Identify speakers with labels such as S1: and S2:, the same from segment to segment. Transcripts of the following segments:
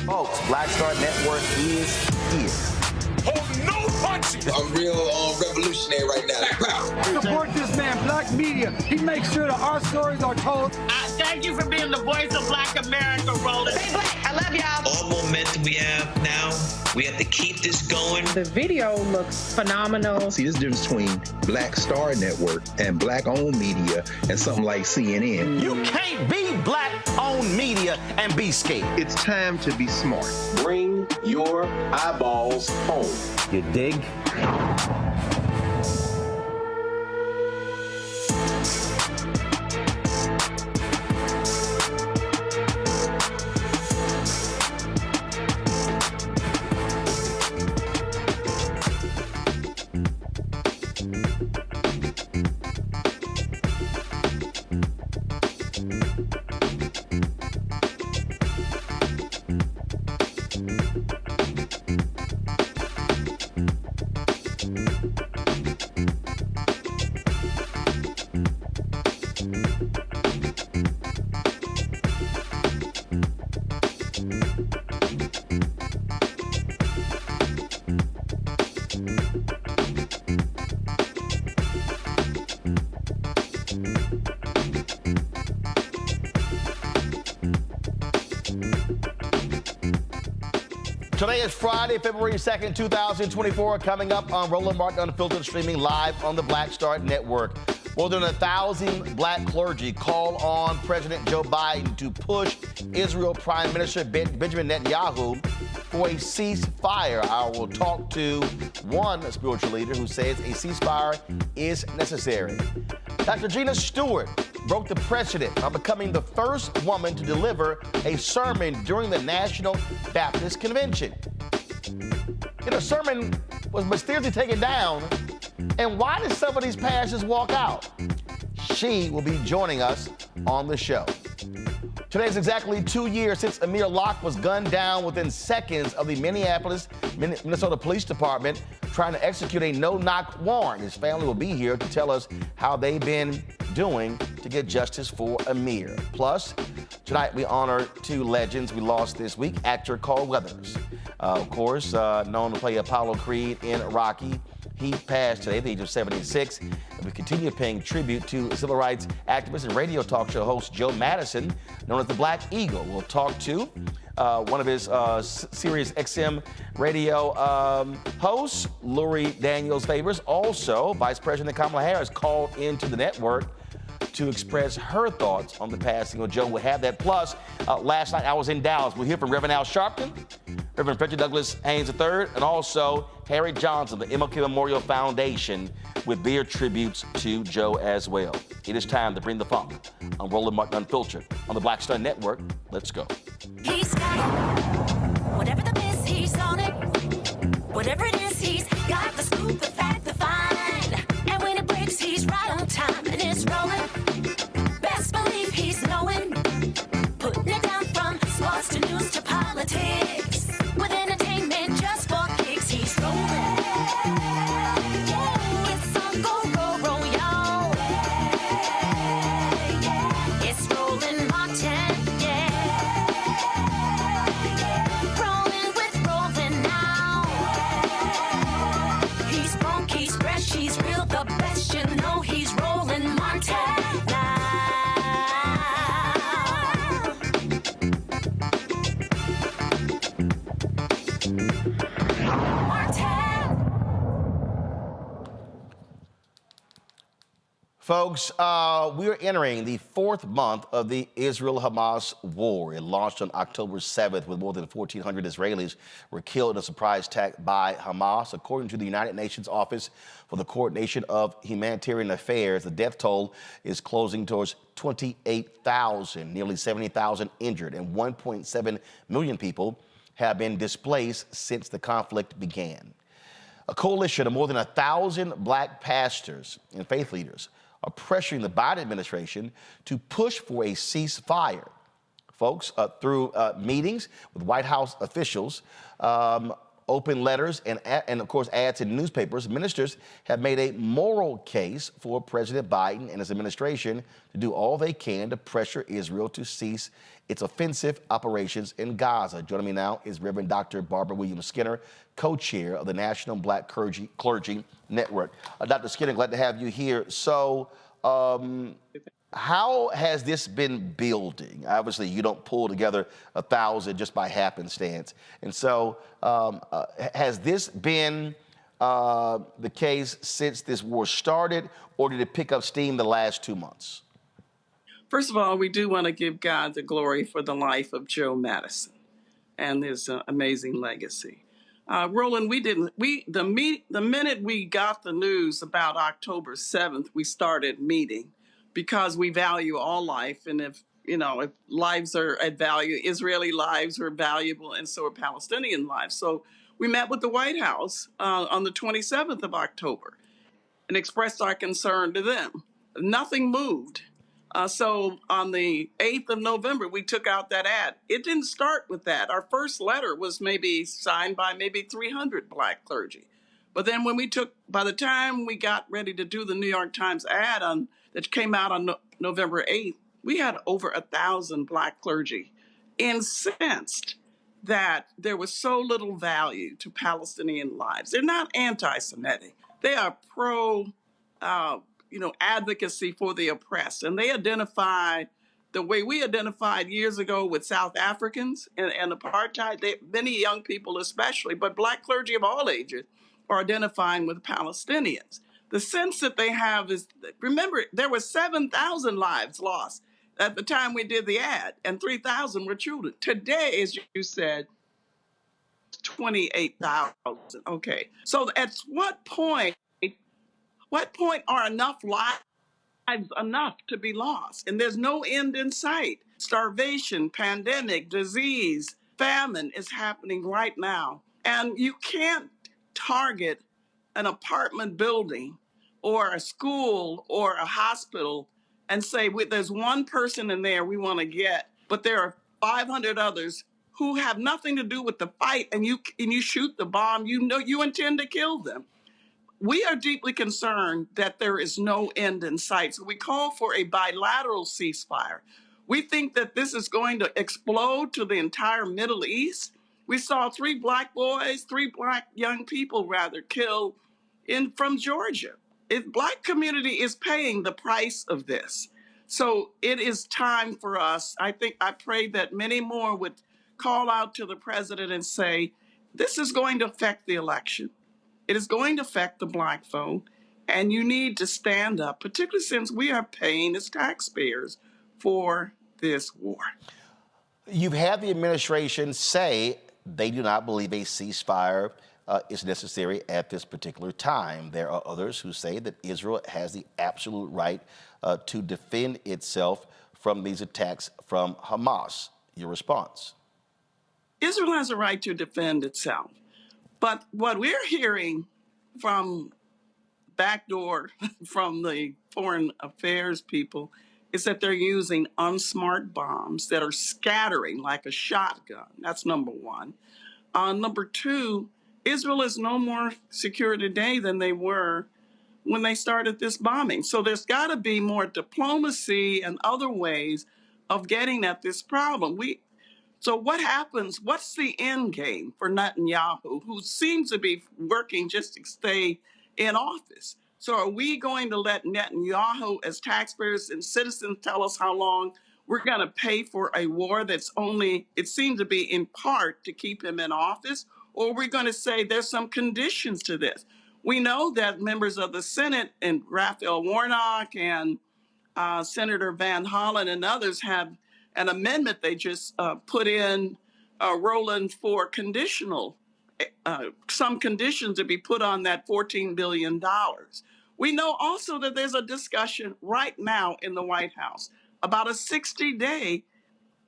S1: Folks, Black Star Network is here. hold no punches.
S2: I'm real revolutionary right now.
S3: Support this man, Black media. He makes sure that our stories are told.
S4: Thank you for being the voice of Black America, Roland.
S5: Stay black. I love y'all.
S6: All momentum we have now, we have to keep this going.
S7: The video looks phenomenal.
S8: See, there's a difference between Black Star Network and Black-owned media and something like CNN.
S9: You can't be Black-owned media and be scared.
S8: It's time to be smart.
S10: Bring your eyeballs home.
S9: You dig? Today is Friday, February 2nd, 2024. Coming up on Roland Martin Unfiltered, streaming live on the Black Star Network. More than 1,000 black clergy call on President Joe Biden to push Israel Prime Minister Benjamin Netanyahu for a ceasefire. I will talk to one spiritual leader who says a ceasefire is necessary. Dr. Gina Stewart broke the precedent on becoming the first woman to deliver a sermon during the National Baptist Convention. The sermon was mysteriously taken down, and why did some of these pastors walk out? She will be joining us on the show. Today is exactly 2 years since Amir Locke was gunned down within seconds of the Minneapolis, Minnesota Police Department trying to execute a no-knock warrant. His family will be here to tell us how they've been doing to get justice for Amir. Plus, tonight we honor two legends we lost this week. Actor Carl Weathers, of course, known to play Apollo Creed in Rocky. He passed today at the age of 76. And we continue paying tribute to civil rights activist and radio talk show host Joe Madison, known as the Black Eagle. We'll talk to one of his Sirius XM radio hosts, Lori Daniels Favors. Also, Vice President Kamala Harris called into the network to express her thoughts on the passing of Joe. We'll have that. Plus, last night I was in Dallas. We'll hear from Reverend Al Sharpton, Reverend Frederick Douglass Haynes III, and also Harry Johnson, the MLK Memorial Foundation, with their tributes to Joe as well. It is time to bring the funk on Roland Martin Unfiltered on the Black Star Network. Let's go.
S11: He's got it. Whatever the miss, he's on it. Whatever it is, he's got the scoop, the fact, the find. And when it breaks, he's right on time and it's rolling. Best believe he's knowing. Putting it down from sports to news to politics. With entertainment just for kicks, he's rolling. It's on go, roll, y'all. It's Roland Martin, yeah. Rolling with Roland now. He's funk, he's fresh, he's real, the best, you know he's Roland Martin now.
S9: Folks, we are entering the fourth month of the Israel-Hamas war. It launched on October 7th with more than 1,400 Israelis were killed in a surprise attack by Hamas. According to the United Nations Office for the Coordination of Humanitarian Affairs, the death toll is closing towards 28,000, nearly 70,000 injured, and 1.7 million people have been displaced since the conflict began. A coalition of more than 1,000 black pastors and faith leaders are pressuring the Biden administration to push for a ceasefire. Folks, through meetings with White House officials, open letters and of course ads in newspapers, ministers have made a moral case for President Biden and his administration to do all they can to pressure Israel to cease its offensive operations in Gaza. Joining me now is Reverend Dr. Barbara Williams Skinner, co-chair of the National Black Clergy Network. Dr. Skinner, glad to have you here. So, how has this been building? Obviously, you don't pull together 1,000 just by happenstance. And so, has this been the case since this war started, or did it pick up steam the last 2 months?
S1: First of all, we do want to give God the glory for the life of Joe Madison and his amazing legacy. Roland, the minute we got the news about October 7th, we started meeting because we value all life. And if lives are at value, Israeli lives are valuable and so are Palestinian lives. So we met with the White House on the 27th of October and expressed our concern to them. Nothing moved. So on the 8th of November, we took out that ad. It didn't start with that. Our first letter was maybe signed by maybe 300 Black clergy. But then by the time we got ready to do the New York Times ad that came out on November 8th, we had over 1,000 Black clergy incensed that there was so little value to Palestinian lives. They're not anti-Semitic. They are pro advocacy for the oppressed. And they identify the way we identified years ago with South Africans and apartheid. Many young people especially, but Black clergy of all ages are identifying with Palestinians. The sense that they have is, remember, there were 7,000 lives lost at the time we did the ad, and 3,000 were children. Today, as you said, 28,000. Okay. So at what point are enough lives enough to be lost? And there's no end in sight. Starvation, pandemic, disease, famine is happening right now. And you can't target an apartment building or a school or a hospital and say, there's one person in there we want to get, but there are 500 others who have nothing to do with the fight, and you shoot the bomb, you intend to kill them. We are deeply concerned that there is no end in sight. So we call for a bilateral ceasefire. We think that this is going to explode to the entire Middle East. We saw three black young people killed from Georgia. Black community is paying the price of this. So it is time for us. I pray that many more would call out to the president and say, this is going to affect the election. It is going to affect the Black vote, and you need to stand up, particularly since we are paying as taxpayers for this war.
S9: You've had the administration say they do not believe a ceasefire is necessary at this particular time. There are others who say that Israel has the absolute right to defend itself from these attacks from Hamas. Your response?
S1: Israel has a right to defend itself. But what we're hearing from backdoor from the foreign affairs people is that they're using unsmart bombs that are scattering like a shotgun. That's number one. Number two, Israel is no more secure today than they were when they started this bombing. So there's got to be more diplomacy and other ways of getting at this problem. So what happens? What's the end game for Netanyahu, who seems to be working just to stay in office? So are we going to let Netanyahu, as taxpayers and citizens, tell us how long we're going to pay for a war that's only, it seems to be in part to keep him in office? Or are we going to say there's some conditions to this? We know that members of the Senate and Raphael Warnock and Senator Van Hollen and others have an amendment they just put in, Roland, for conditional, some conditions to be put on that $14 billion. We know also that there's a discussion right now in the White House about a 60-day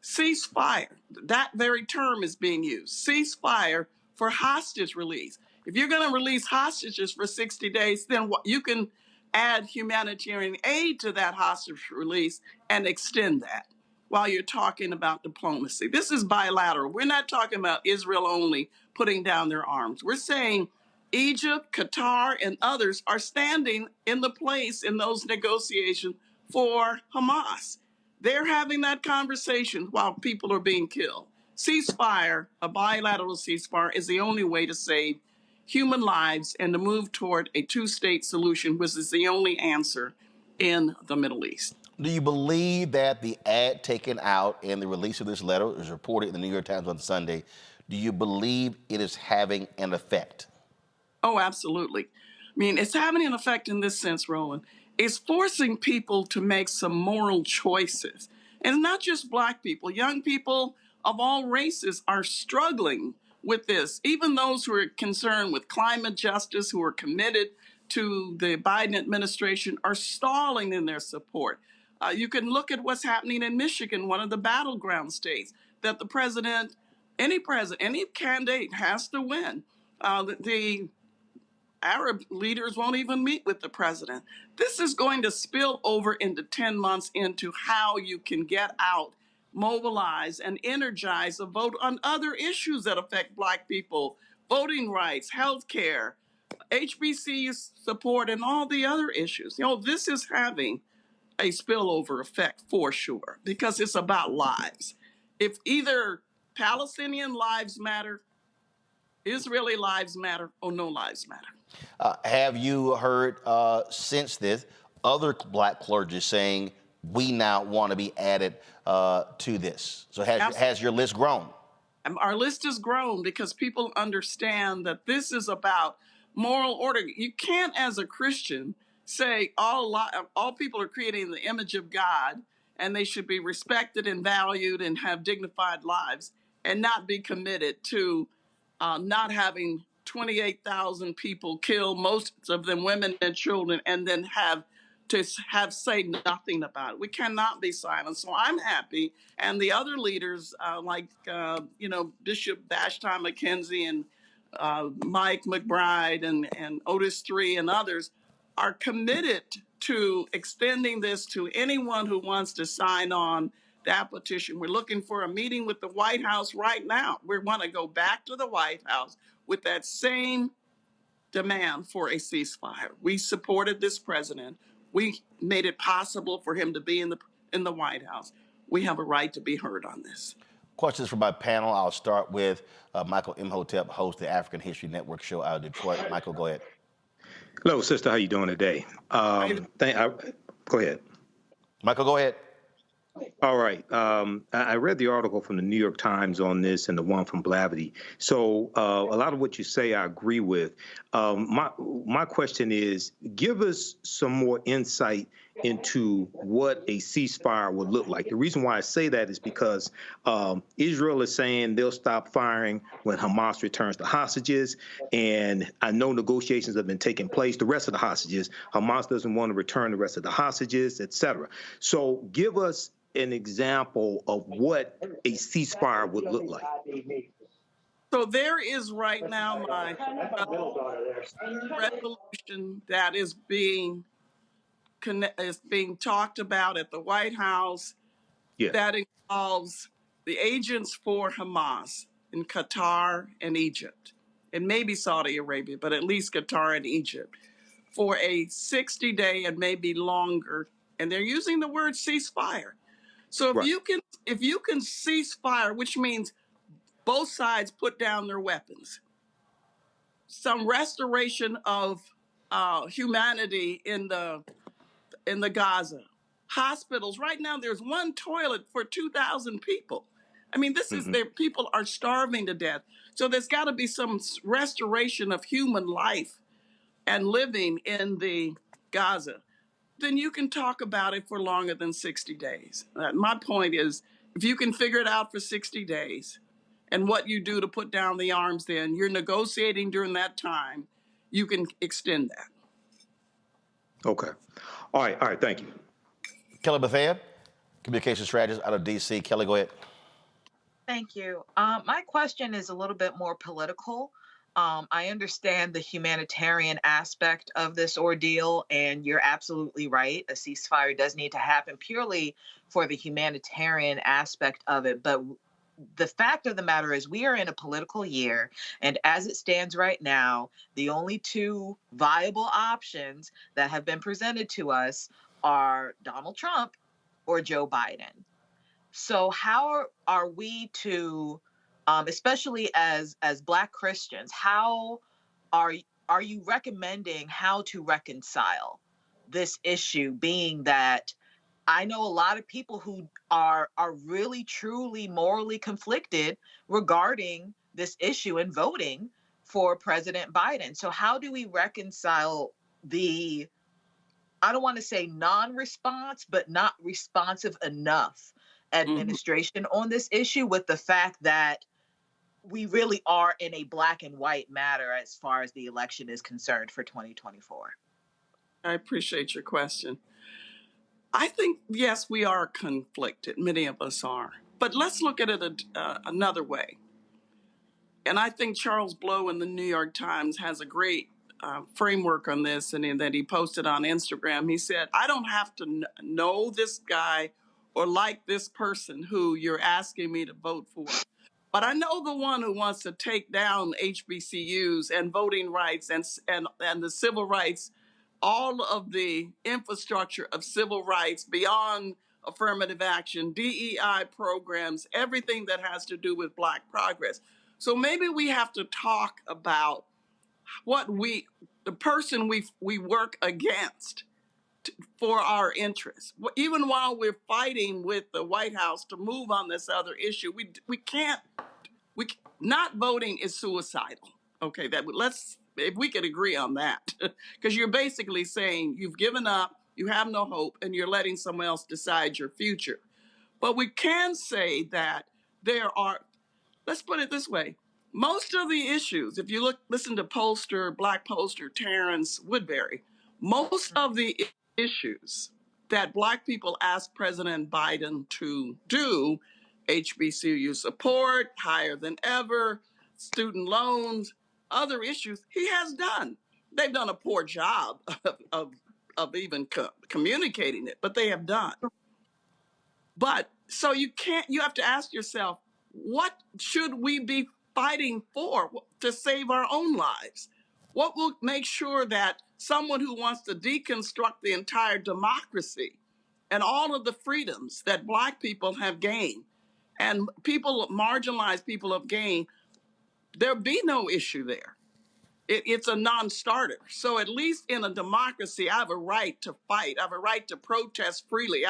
S1: ceasefire. That very term is being used, ceasefire for hostage release. If you're going to release hostages for 60 days, then you can add humanitarian aid to that hostage release and extend that. while you're talking about diplomacy. This is bilateral. We're not talking about Israel only putting down their arms. We're saying Egypt, Qatar, and others are standing in the place in those negotiations for Hamas. They're having that conversation while people are being killed. Ceasefire, a bilateral ceasefire, is the only way to save human lives and to move toward a two-state solution, which is the only answer in the Middle East.
S9: Do you believe that the ad taken out and the release of this letter is reported in the New York Times on Sunday? Do you believe it is having an effect?
S1: Oh, absolutely. I mean, it's having an effect in this sense, Roland. It's forcing people to make some moral choices. And not just Black people, young people of all races are struggling with this. Even those who are concerned with climate justice, who are committed to the Biden administration, are stalling in their support. You can look at what's happening in Michigan, one of the battleground states, that the president, any candidate has to win. The Arab leaders won't even meet with the president. This is going to spill over into 10 months into how you can get out, mobilize, and energize a vote on other issues that affect Black people, voting rights, health care, HBCU support, and all the other issues. You know, this is having a spillover effect for sure, because it's about lives. If either Palestinian lives matter, Israeli lives matter, or no lives matter.
S9: Have you heard since this other Black clergy saying we now want to be added to this? So has your list grown?
S1: Our list has grown because people understand that this is about moral order. You can't, as a Christian, say all people are created in the image of God and they should be respected and valued and have dignified lives, and not be committed to not having 28,000 people killed, most of them women and children, and then say nothing about it. We cannot be silent. So I'm happy, and the other leaders like Bishop Vashti McKenzie and Mike McBride and Otis III and others are committed to extending this to anyone who wants to sign on that petition. We're looking for a meeting with the White House right now. We want to go back to the White House with that same demand for a ceasefire. We supported this president. We made it possible for him to be in the White House. We have a right to be heard on this.
S9: Questions from my panel. I'll start with Michael Imhotep, host of the African History Network show out of Detroit. Michael, go ahead.
S5: Hello, sister. How you doing today? Go ahead.
S9: Michael, go ahead.
S5: All right. I read the article from the New York Times on this and the one from Blavity. So a lot of what you say I agree with. My question is, give us some more insight into what a ceasefire would look like. The reason why I say that is because Israel is saying they'll stop firing when Hamas returns the hostages. And I know negotiations have been taking place, the rest of the hostages. Hamas doesn't want to return the rest of the hostages, et cetera. So give us an example of what a ceasefire would look like.
S1: So there is right now my resolution that is being talked about at the White House. Yeah. That involves the agents for Hamas in Qatar and Egypt, and maybe Saudi Arabia, but at least Qatar and Egypt, for a 60-day and maybe longer. And they're using the word ceasefire. So if you can cease fire, which means both sides put down their weapons, some restoration of humanity in the Gaza hospitals. Right now, there's one toilet for 2,000 people. I mean, this is their people are starving to death. So there's got to be some restoration of human life and living in the Gaza. Then you can talk about it for longer than 60 days. My point is, if you can figure it out for 60 days and what you do to put down the arms, then you're negotiating during that time, you can extend that.
S5: Okay. All right. Thank you.
S9: Kelly Bethea, communication strategist out of D.C. Kelly, go ahead.
S12: Thank you. My question is a little bit more political. I understand the humanitarian aspect of this ordeal, and you're absolutely right. A ceasefire does need to happen purely for the humanitarian aspect of it. But the fact of the matter is, we are in a political year, and as it stands right now, the only two viable options that have been presented to us are Donald Trump or Joe Biden. So how are we to, especially as Black Christians, how are you recommending how to reconcile this issue? Being that I know a lot of people who are really truly morally conflicted regarding this issue and voting for President Biden. So how do we reconcile the, I don't want to say non-response, but not responsive enough administration on this issue with the fact that we really are in a black and white matter as far as the election is concerned for 2024?
S1: I appreciate your question. I think, yes, we are conflicted. Many of us are. But let's look at it another way. And I think Charles Blow in the New York Times has a great framework on this, and that he posted on Instagram. He said, I don't have to know this guy or like this person who you're asking me to vote for, but I know the one who wants to take down HBCUs and voting rights and the civil rights, all of the infrastructure of civil rights beyond affirmative action, DEI programs, everything that has to do with Black progress. So maybe we have to talk about the person we work against for our interests. Even while we're fighting with the White House to move on this other issue, not voting is suicidal. Okay, if we could agree on that, because you're basically saying you've given up, you have no hope, and you're letting someone else decide your future. But we can say that let's put it this way. Most of the issues, if you listen to Black pollster Terrence Woodbury, most of the issues that Black people ask President Biden to do, HBCU support, higher than ever, student loans, other issues, he has done. They've done a poor job of even communicating it, but they have done. But so you have to ask yourself, what should we be fighting for to save our own lives? What will make sure that someone who wants to deconstruct the entire democracy and all of the freedoms that Black people have gained and marginalized people have gained, there'll be no issue there. It's a non-starter. So at least in a democracy, I have a right to fight. I have a right to protest freely. I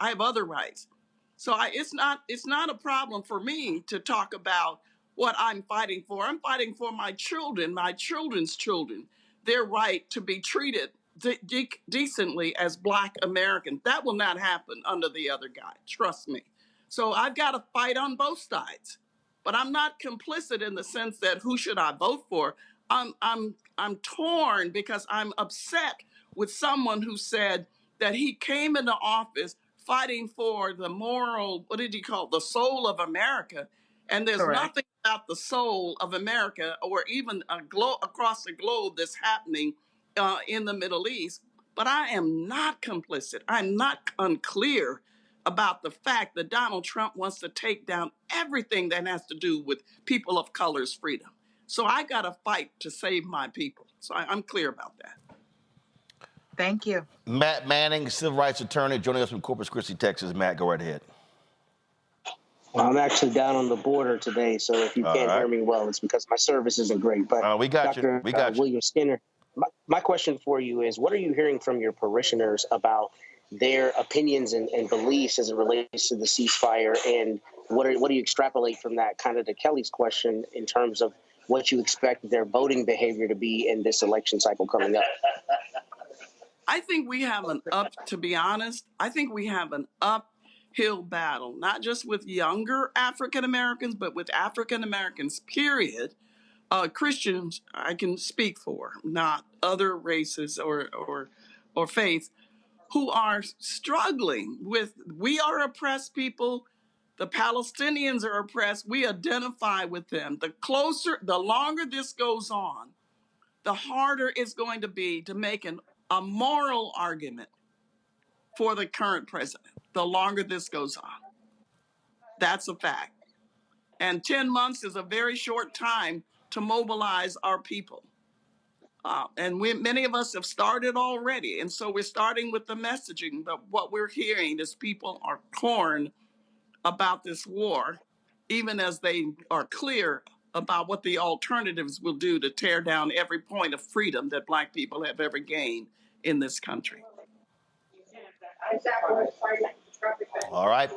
S1: have other rights. So it's not a problem for me to talk about what I'm fighting for. I'm fighting for my children, my children's children, their right to be treated decently as Black Americans. That will not happen under the other guy. Trust me. So I've got to fight on both sides. But I'm not complicit in the sense that who should I vote for? I'm torn because I'm upset with someone who said that he came into office fighting for the moral, what did he call it? The soul of America. And there's nothing about the soul of America or even across the globe that's happening in the Middle East. But I am not complicit. I'm not unclear about the fact that Donald Trump wants to take down everything that has to do with people of color's freedom. So I got to fight to save my people. So I'm clear about that.
S12: Thank you.
S9: Matt Manning, civil rights attorney, joining us from Corpus Christi, Texas. Matt, go right ahead.
S13: Well, I'm actually down on the border today, so if you can't hear me well, it's because my service isn't great. But
S9: we got
S13: Dr.
S9: you.
S13: William Skinner, my question for you is, what are you hearing from your parishioners about their opinions and beliefs as it relates to the ceasefire, and what do you extrapolate from that, kind of to Kelly's question, in terms of what you expect their voting behavior to be in this election cycle coming up?
S1: I think we have to be honest, I think we have an uphill battle, not just with younger African Americans, but with African Americans, period. Christians, I can speak for, not other races or faiths, who are struggling with, we are oppressed people, The Palestinians are oppressed. We identify with them. The longer this goes on, the harder it's going to be to make a moral argument for the current president, the longer this goes on. That's a fact. And 10 months is a very short time to mobilize our people. Many of us have started already. And so we're starting with the messaging. But what we're hearing is people are torn about this war, even as they are clear about what the alternatives will do to tear down every point of freedom that Black people have ever gained in this country.
S9: All right.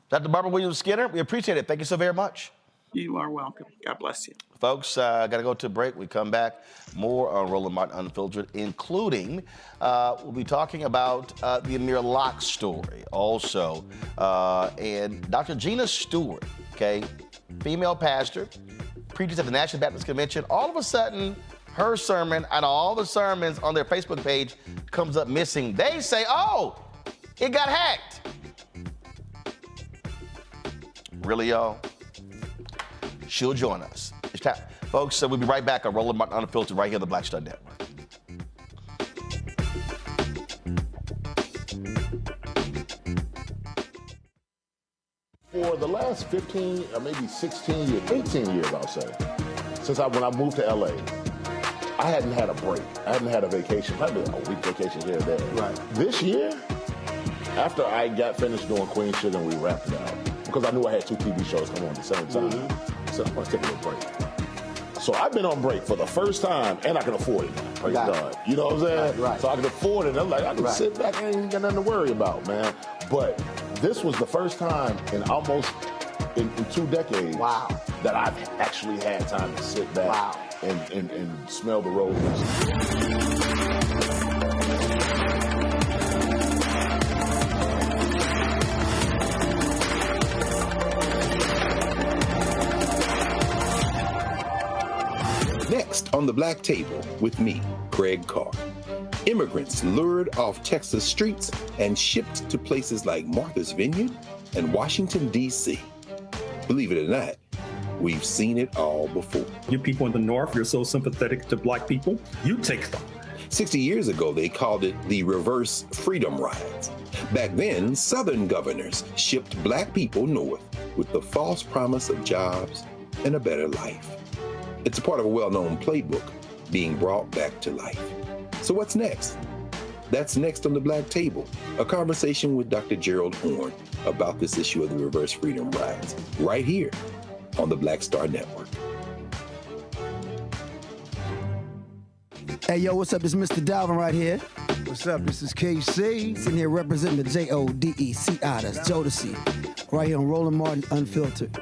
S9: Dr. Barbara Williams-Skinner, we appreciate it. Thank you so very much.
S1: You are welcome. God bless you.
S9: Folks, got to go to a break. We come back, more on Roland Martin Unfiltered, including we'll be talking about the Amir Locke story also. And Dr. Gina Stewart, okay, female pastor, preaches at the National Baptist Convention. All of a sudden, her sermon and all the sermons on their Facebook page comes up missing. They say, oh, it got hacked. Really, y'all? She'll join us. It's time. Folks, we'll be right back on Roland Martin Unfiltered right here on the Black Star Network.
S14: For the last 15 or maybe 16 years, 18 years, I'll say, since when I moved to LA, I hadn't had a break. I hadn't had a vacation, probably a week vacation here and there. Right. This year, after I got finished doing Queen Sugar and we wrapped it out, because I knew I had 2 TV shows coming on at the same time, I said, I'm going to take a little break. So I've been on break for the first time, and I can afford it now. Praise God. You know what I'm saying? Right. So I can afford it. I'm like, I can sit back and ain't got nothing to worry about, man. But this was the first time in almost in 2 decades that I've actually had time to sit back and smell the roses.
S8: Next on the Black Table with me, Craig Carr. Immigrants lured off Texas streets and shipped to places like Martha's Vineyard and Washington, D.C. Believe it or not, we've seen it all before.
S15: You people in the North, you're so sympathetic to Black people, you take them.
S8: 60 years ago, they called it the reverse freedom rides. Back then, Southern governors shipped Black people north with the false promise of jobs and a better life. It's a part of a well-known playbook being brought back to life. So what's next? That's next on the Black Table, a conversation with Dr. Gerald Horne about this issue of the reverse freedom rides, right here on the Black Star Network.
S3: Hey, yo, what's up? It's Mr. Dalvin right here. What's up? This is KC, sitting here representing the Jodeci, that's Jodeci, right here on Roland Martin Unfiltered.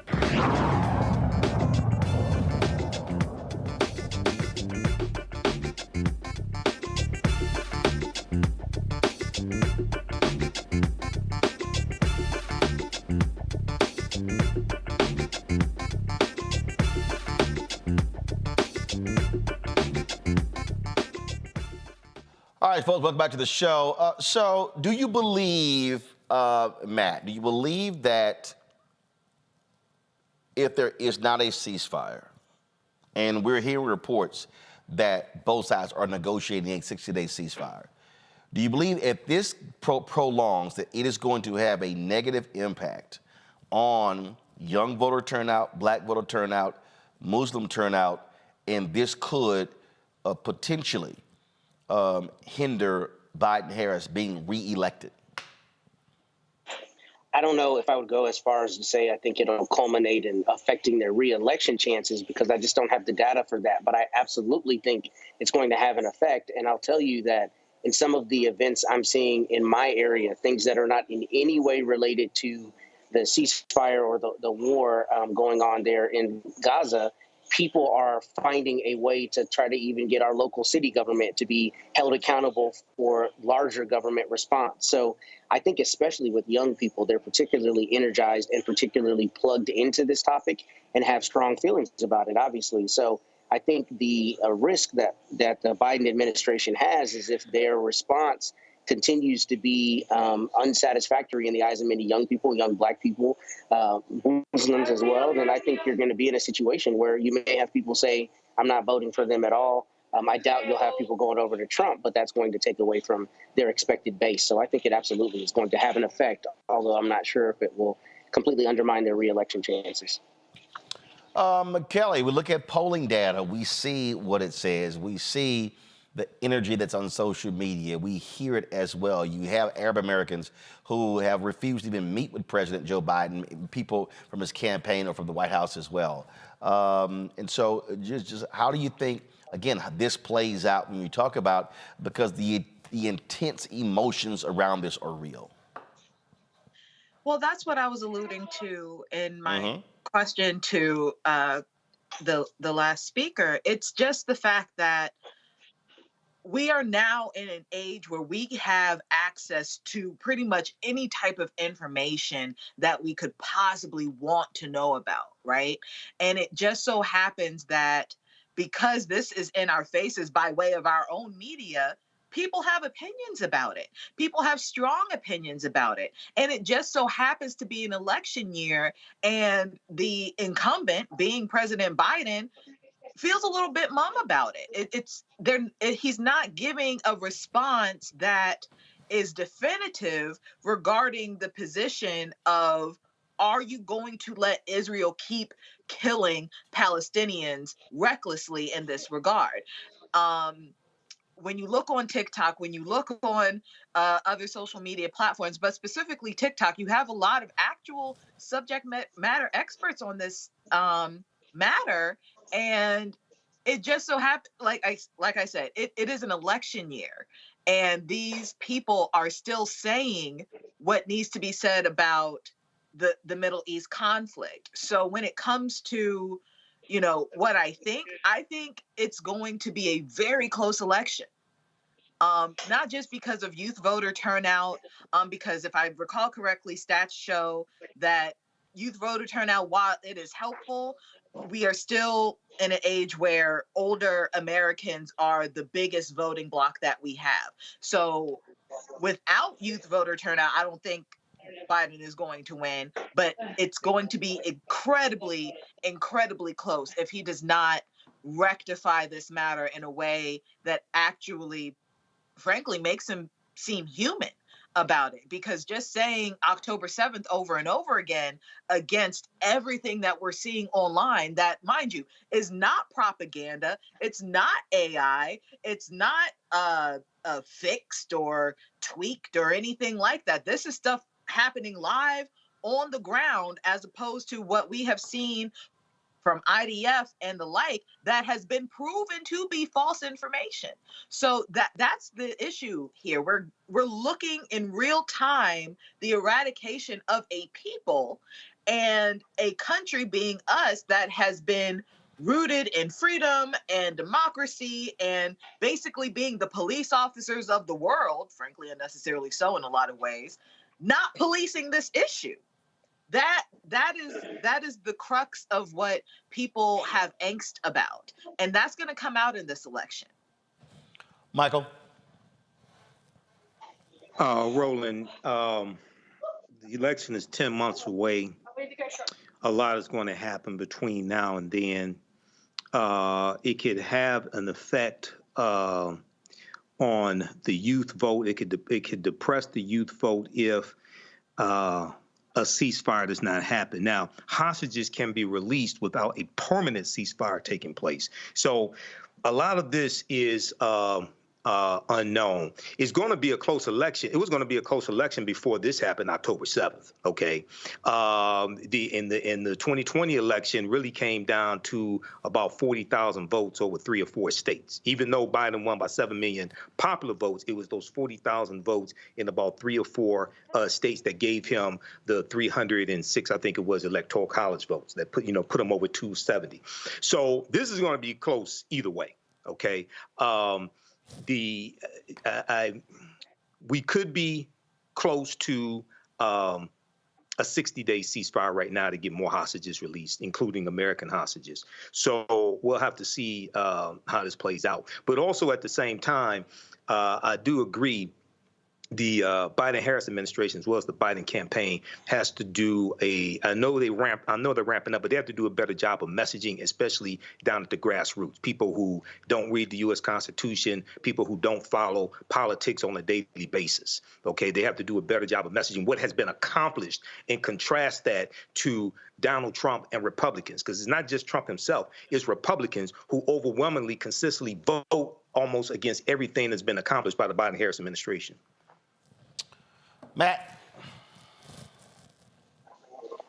S9: All right, folks, welcome back to the show. So do you believe, Matt, do you believe that if there is not a ceasefire, and we're hearing reports that both sides are negotiating a 60-day ceasefire, do you believe if this prolongs that it is going to have a negative impact on young voter turnout, Black voter turnout, Muslim turnout, and this could potentially hinder Biden-Harris being reelected?
S13: I don't know if I would go as far as to say I think it'll culminate in affecting their reelection chances, because I just don't have the data for that. But I absolutely think it's going to have an effect. And I'll tell you that in some of the events I'm seeing in my area, things that are not in any way related to the ceasefire or the war going on there in Gaza, people are finding a way to try to even get our local city government to be held accountable for larger government response. So I think especially with young people, they're particularly energized and particularly plugged into this topic and have strong feelings about it, obviously. So I think the risk that the Biden administration has is if their response continues to be unsatisfactory in the eyes of many young people, young Black people, Muslims as well, then I think you're going to be in a situation where you may have people say, I'm not voting for them at all. I doubt you'll have people going over to Trump, but that's going to take away from their expected base. So I think it absolutely is going to have an effect, although I'm not sure if it will completely undermine their reelection chances.
S9: Kelly, we look at polling data. We see what it says. We see the energy that's on social media. We hear it as well. You have Arab Americans who have refused to even meet with President Joe Biden, people from his campaign or from the White House as well. And so just how do you think, again, this plays out when you talk about, because the intense emotions around this are real?
S12: Well, that's what I was alluding to in my question to the last speaker. It's just the fact that we are now in an age where we have access to pretty much any type of information that we could possibly want to know about, right? And it just so happens that because this is in our faces by way of our own media, people have opinions about it. People have strong opinions about it. And it just so happens to be an election year, and the incumbent, being President Biden, feels a little bit mum about it. He's not giving a response that is definitive regarding the position of, are you going to let Israel keep killing Palestinians recklessly in this regard? When you look on TikTok, when you look on other social media platforms, but specifically TikTok, you have a lot of actual subject matter experts on this matter. And it just so happened, like I said, it is an election year, and these people are still saying what needs to be said about the Middle East conflict. So when it comes to, what I think it's going to be a very close election. Not just because of youth voter turnout, because if I recall correctly, stats show that youth voter turnout, while it is helpful, we are still in an age where older Americans are the biggest voting bloc that we have. So without youth voter turnout, I don't think Biden is going to win, but it's going to be incredibly, incredibly close if he does not rectify this matter in a way that actually, frankly, makes him seem human about it. Because just saying October 7th over and over again against everything that we're seeing online, that, mind you, is not propaganda, it's not AI, it's not fixed or tweaked or anything like that. This is stuff happening live on the ground, as opposed to what we have seen from IDF and the like that has been proven to be false information. So that's the issue here. We're looking in real time the eradication of a people and a country, being us, that has been rooted in freedom and democracy and basically being the police officers of the world, frankly, unnecessarily so in a lot of ways, not policing this issue. That is the crux of what people have angst about. And that's going to come out in this election.
S9: Michael?
S5: Roland, the election is 10 months away. A lot is going to happen between now and then. It could have an effect on the youth vote. It could depress the youth vote if a ceasefire does not happen. Now, hostages can be released without a permanent ceasefire taking place. So a lot of this is unknown. It's going to be a close election. It was going to be a close election before this happened, October 7th. Okay, in the 2020 election really came down to about 40,000 votes over 3 or 4 states. Even though Biden won by 7 million popular votes, it was those 40,000 votes in about 3 or 4 states that gave him the 306, I think it was, electoral college votes that put him over 270. So this is going to be close either way. Okay. We could be close to a 60-day ceasefire right now to get more hostages released, including American hostages. So we'll have to see how this plays out. But also at the same time, I do agree the Biden-Harris administration, as well as the Biden campaign, has to do I know they're ramping up, but they have to do a better job of messaging, especially down at the grassroots. People who don't read the U.S. Constitution, people who don't follow politics on a daily basis. Okay, they have to do a better job of messaging what has been accomplished and contrast that to Donald Trump and Republicans, because it's not just Trump himself, it's Republicans who overwhelmingly, consistently vote almost against everything that's been accomplished by the Biden-Harris administration.
S9: Matt?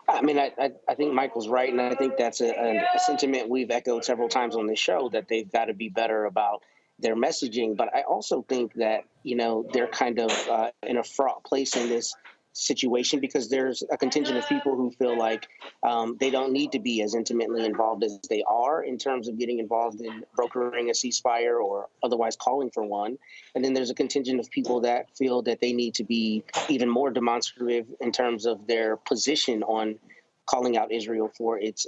S13: I mean, I think Michael's right, and I think that's a sentiment we've echoed several times on this show, that they've got to be better about their messaging. But I also think that, they're kind of in a fraught place in this situation, because there's a contingent of people who feel like they don't need to be as intimately involved as they are in terms of getting involved in brokering a ceasefire or otherwise calling for one. And then there's a contingent of people that feel that they need to be even more demonstrative in terms of their position on calling out Israel for its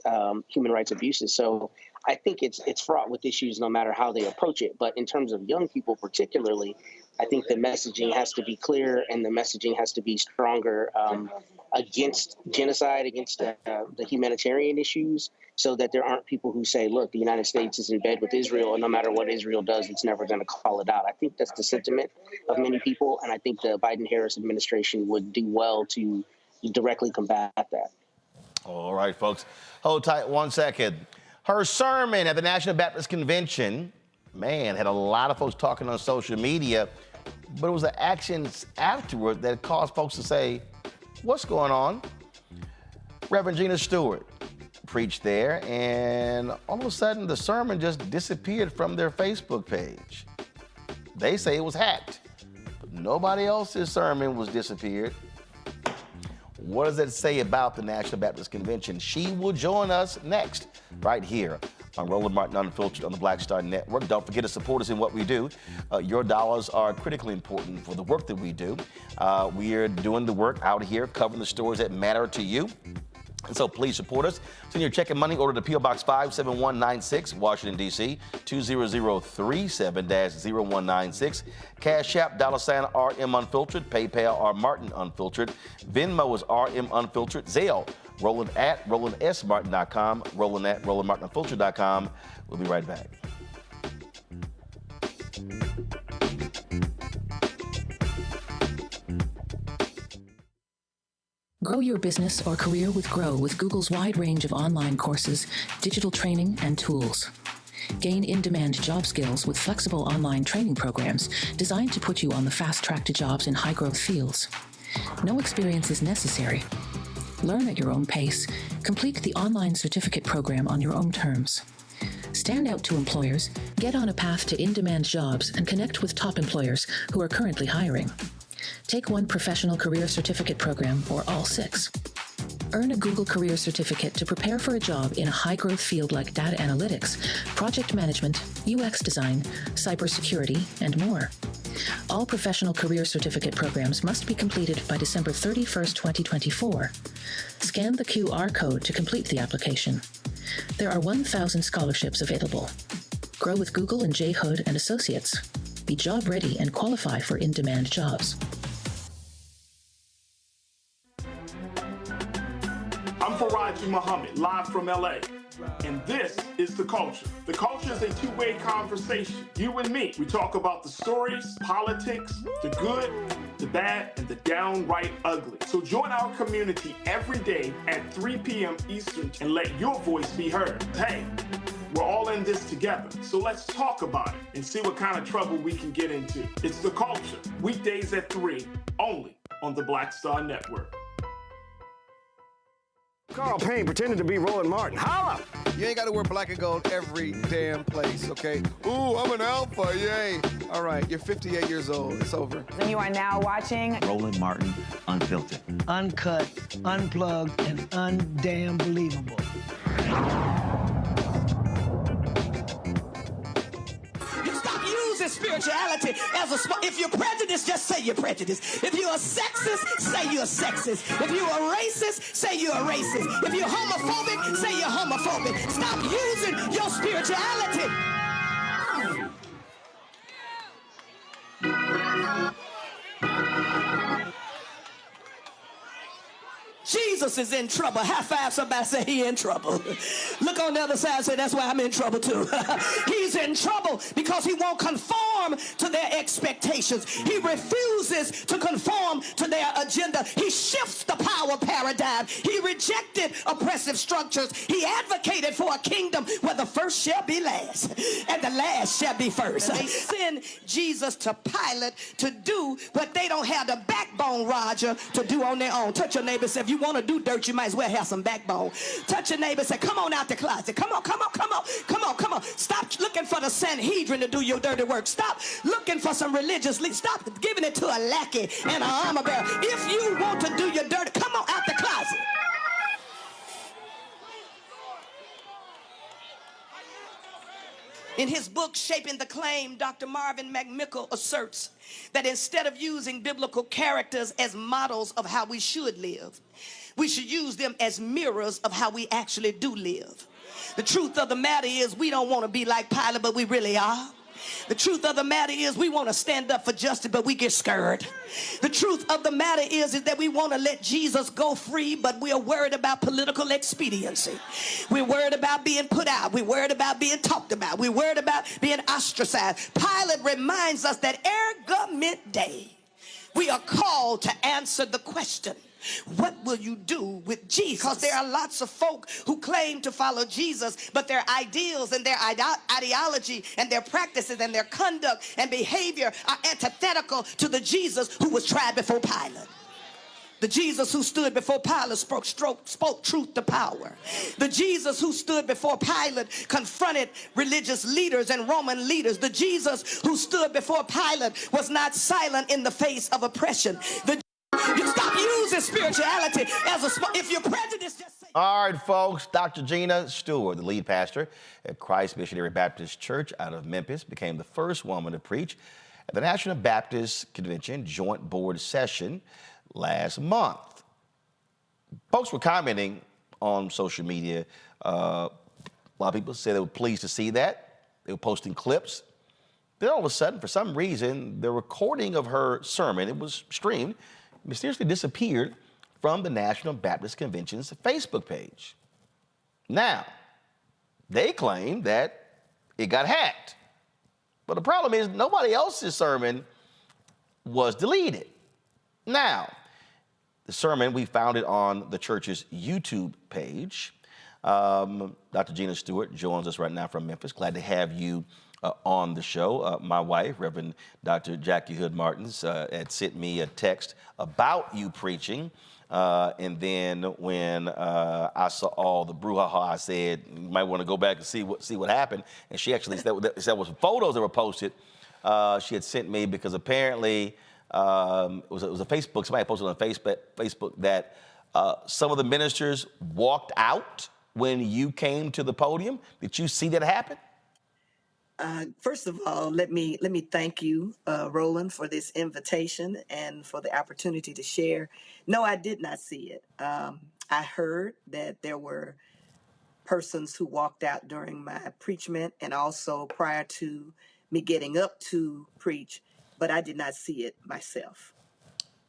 S13: human rights abuses. So I think it's fraught with issues no matter how they approach it. But in terms of young people particularly, I think the messaging has to be clear, and the messaging has to be stronger against genocide, against the humanitarian issues, so that there aren't people who say, look, the United States is in bed with Israel, and no matter what Israel does, it's never going to call it out. I think that's the sentiment of many people, and I think the Biden-Harris administration would do well to directly combat that.
S9: All right, folks. Hold tight 1 second. Her sermon at the National Baptist Convention, man, had a lot of folks talking on social media, but it was the actions afterward that caused folks to say, what's going on? Reverend Gina Stewart preached there, and all of a sudden the sermon just disappeared from their Facebook page. They say it was hacked, but nobody else's sermon was disappeared. What does that say about the National Baptist Convention? She will join us next, right here on Roland Martin Unfiltered on the Black Star Network. Don't forget to support us in what we do. Your dollars are critically important for the work that we do. We are doing the work out here, covering the stories that matter to you. And so please support us. Send your check and money order to P.O. Box 57196, Washington, D.C., 20037-0196. Cash App, $RM Unfiltered. PayPal, R Martin Unfiltered. Venmo is RM Unfiltered. Zelle, Roland at RolandSMartin.com. Roland at RolandMartinUnfiltered.com. We'll be right back.
S16: Grow your business or career with Grow with Google's wide range of online courses, digital training, and tools. Gain in-demand job skills with flexible online training programs designed to put you on the fast track to jobs in high-growth fields. No experience is necessary. Learn at your own pace. Complete the online certificate program on your own terms. Stand out to employers, get on a path to in-demand jobs, and connect with top employers who are currently hiring. Take one professional career certificate program or all 6. Earn a Google Career Certificate to prepare for a job in a high-growth field like data analytics, project management, UX design, cybersecurity, and more. All professional career certificate programs must be completed by December 31st, 2024. Scan the QR code to complete the application. There are 1,000 scholarships available. Grow with Google and J. Hood and Associates. Be job ready and qualify for in-demand jobs.
S17: I'm Faraji Muhammad, live from LA. And this is The Culture. The Culture is a two-way conversation. You and me. We talk about the stories, politics, the good, the bad, and the downright ugly. So join our community every day at 3 p.m. Eastern and let your voice be heard. Hey, we're all in this together, so let's talk about it and see what kind of trouble we can get into. It's The Culture, weekdays at 3, only on the Black Star Network.
S18: Carl Payne pretending to be Roland Martin. Holla!
S19: You ain't got to wear black and gold every damn place, okay? Ooh, I'm an alpha, yay. All right, you're 58 years old. It's over.
S20: And you are now watching
S21: Roland Martin Unfiltered.
S22: Uncut, unplugged, and undamn believable.
S23: Spirituality as a if you're prejudiced, just say you're prejudiced. If you're a sexist, say you're a sexist. If you're a racist, say you're a racist. If you're homophobic, say you're homophobic. Stop using your spirituality. Jesus is in trouble. High five somebody, say he in trouble. Look on the other side and say, that's why I'm in trouble too. He's in trouble because he won't conform to their expectations. He refuses to conform to their agenda. He shifts the power paradigm. He rejected oppressive structures. He advocated for a kingdom where the first shall be last and the last shall be first. They send Jesus to Pilate to do what they don't have the backbone, Roger, to do on their own. Touch your neighbor and say, if you want to do dirt, you might as well have some backbone. Touch your neighbor and say, come on out the closet. Come on, come on, come on, come on, come on. Stop looking for the Sanhedrin to do your dirty work. Stop looking for some religious leader. Stop giving it to a lackey and an armor bearer. If you want to do your dirty, come on out the closet. In his book, Shaping the Claim, Dr. Marvin McMichael asserts that instead of using biblical characters as models of how we should live, we should use them as mirrors of how we actually do live. The truth of the matter is we don't want to be like Pilate, but we really are. The truth of the matter is we want to stand up for justice, but we get scared. The truth of the matter is that we want to let Jesus go free, but we are worried about political expediency. We're worried about being put out. We're worried about being talked about. We're worried about being ostracized. Pilate reminds us that ergament day, we are called to answer the question, what will you do with Jesus? Because there are lots of folk who claim to follow Jesus, but their ideals and their ideology and their practices and their conduct and behavior are antithetical to the Jesus who was tried before Pilate. The Jesus who stood before Pilate spoke truth to power. The Jesus who stood before Pilate confronted religious leaders and Roman leaders. The Jesus who stood before Pilate was not silent in the face of oppression. You stop using spirituality as if you're prejudiced, just say.
S9: All right, folks. Dr. Gina Stewart, the lead pastor at Christ Missionary Baptist Church out of Memphis, became the first woman to preach at the National Baptist Convention Joint Board Session last month. Folks were commenting on social media. A lot of people said they were pleased to see that. They were posting clips. Then all of a sudden, for some reason, the recording of her sermon, it was streamed, mysteriously disappeared from the National Baptist Convention's Facebook page. Now, they claim that it got hacked. But the problem is nobody else's sermon was deleted. Now, the sermon, we found it on the church's YouTube page. Dr. Gina Stewart joins us right now from Memphis. Glad to have you on the show. My wife, Reverend Dr. Jackie Hood Martins, had sent me a text about you preaching. And then when I saw all the brouhaha, I said, you might want to go back and see what happened. And she actually said that was photos that were posted. She had sent me because apparently it was a Facebook, somebody posted on Facebook that some of the ministers walked out when you came to the podium. Did you see that happen?
S2: First of all, let me thank you, Roland, for this invitation and for the opportunity to share. No, I did not see it. I heard that there were persons who walked out during my preachment and also prior to me getting up to preach, but I did not see it myself.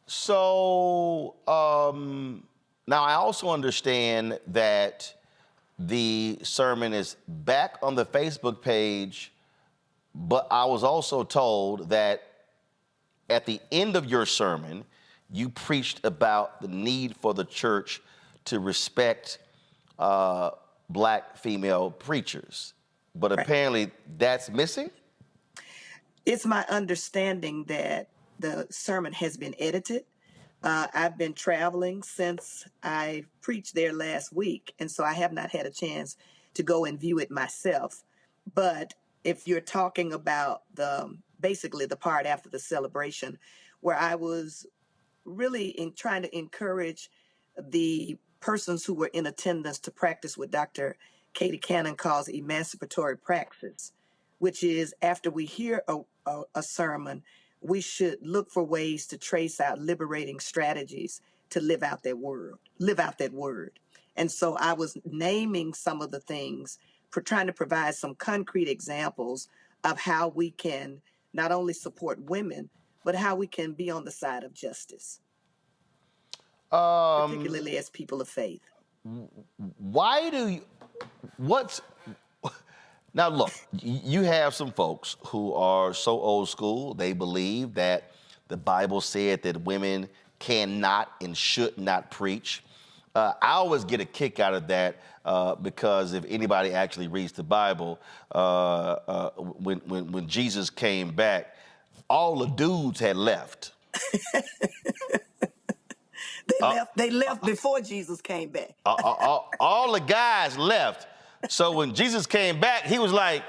S9: So now I also understand that the sermon is back on the Facebook page, but I was also told that at the end of your sermon, you preached about the need for the church to respect black female preachers. But apparently that's missing?
S2: It's my understanding that the sermon has been edited. I've been traveling since I preached there last week, and so I have not had a chance to go and view it myself. But if you're talking about basically the part after the celebration, where I was really trying to encourage the persons who were in attendance to practice what Dr. Katie Cannon calls emancipatory praxis, which is after we hear a sermon, we should look for ways to trace out liberating strategies to live out that word. And so I was naming some of the things, for trying to provide some concrete examples of how we can not only support women, but how we can be on the side of justice. particularly as people of faith.
S9: Why do you, what's, now look, you have some folks who are so old school, they believe that the Bible said that women cannot and should not preach. I always get a kick out of that because if anybody actually reads the Bible, when Jesus came back, all the dudes had left.
S2: They left before Jesus came back.
S9: All the guys left. So when Jesus came back, he was like,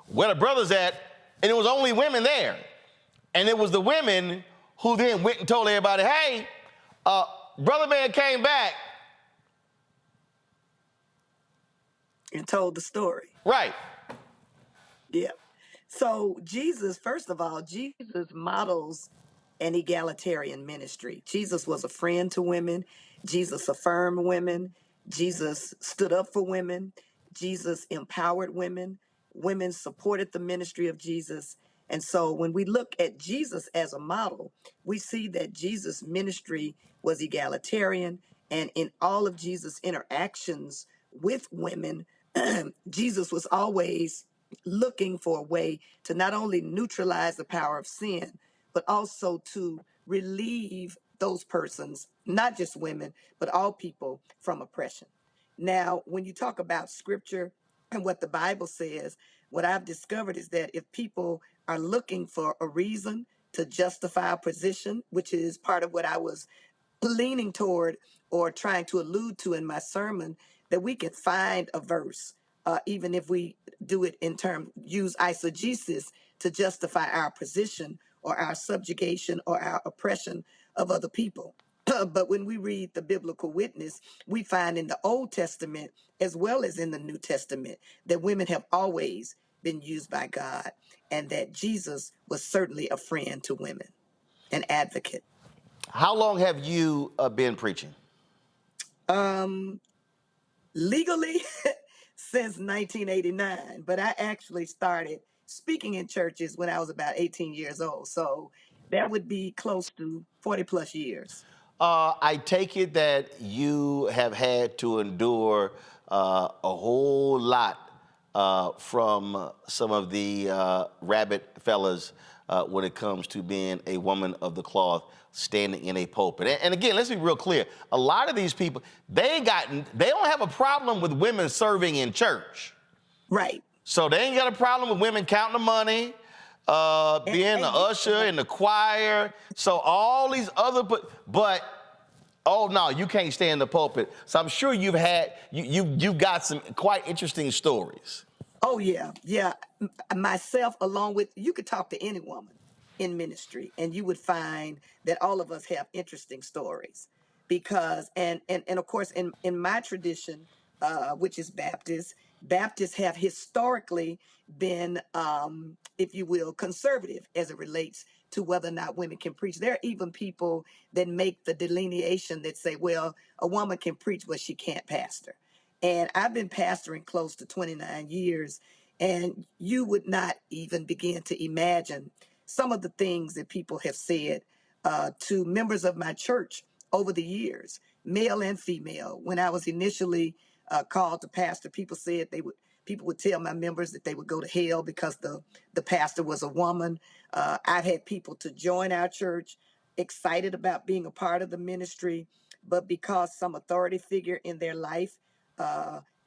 S9: where the brothers at? And it was only women there. And it was the women who then went and told everybody, hey, brother man came back.
S2: And told the story.
S9: Right.
S2: Yeah. So Jesus, first of all, Jesus models an egalitarian ministry. Jesus was a friend to women. Jesus affirmed women. Jesus stood up for women. Jesus empowered women. Women supported the ministry of Jesus. And so when we look at Jesus as a model, we see that Jesus' ministry was egalitarian. And in all of Jesus' interactions with women, Jesus was always looking for a way to not only neutralize the power of sin, but also to relieve those persons, not just women, but all people from oppression. Now, when you talk about scripture and what the Bible says, what I've discovered is that if people are looking for a reason to justify a position, which is part of what I was leaning toward or trying to allude to in my sermon, that we can find a verse, even if we do it in terms, use eisegesis to justify our position or our subjugation or our oppression of other people. But when we read the biblical witness, we find in the Old Testament as well as in the New Testament that women have always been used by God and that Jesus was certainly a friend to women, an advocate.
S9: How long have you been preaching?
S2: Legally since 1989, but I actually started speaking in churches when I was about 18 years old. So that would be close to 40 plus years.
S9: I take it that you have had to endure a whole lot from some of the rabbit fellas when it comes to being a woman of the cloth standing in a pulpit. And again, let's be real clear. A lot of these people, they don't have a problem with women serving in church.
S2: Right.
S9: So they ain't got a problem with women counting the money, being the usher in the choir. So all these other, but oh no, you can't stay in the pulpit. So I'm sure you've got some quite interesting stories.
S2: Oh yeah, yeah. Myself, along with, you could talk to any woman in ministry and you would find that all of us have interesting stories because, and of course in my tradition, which is Baptists have historically been, if you will, conservative as it relates to whether or not women can preach. There are even people that make the delineation that say, well, a woman can preach, but she can't pastor. And I've been pastoring close to 29 years, and you would not even begin to imagine some of the things that people have said to members of my church over the years, male and female. When I was initially called to pastor, people said people would tell my members that they would go to hell because the pastor was a woman. I've had people to join our church excited about being a part of the ministry, but because some authority figure in their life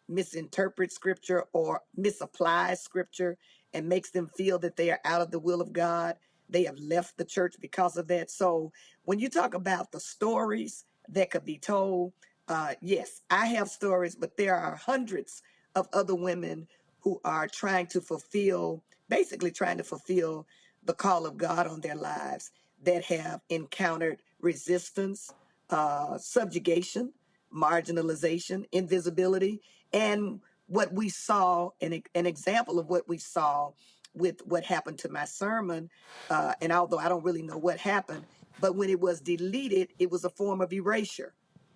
S2: misinterprets scripture or misapplies scripture and makes them feel that they are out of the will of God, they have left the church because of that. So when you talk about the stories that could be told, yes, I have stories, but there are hundreds of other women who are basically trying to fulfill the call of God on their lives that have encountered resistance, subjugation, marginalization, invisibility, and what we saw, an example of what we saw with what happened to my sermon, and although I don't really know what happened, but when it was deleted, it was a form of erasure,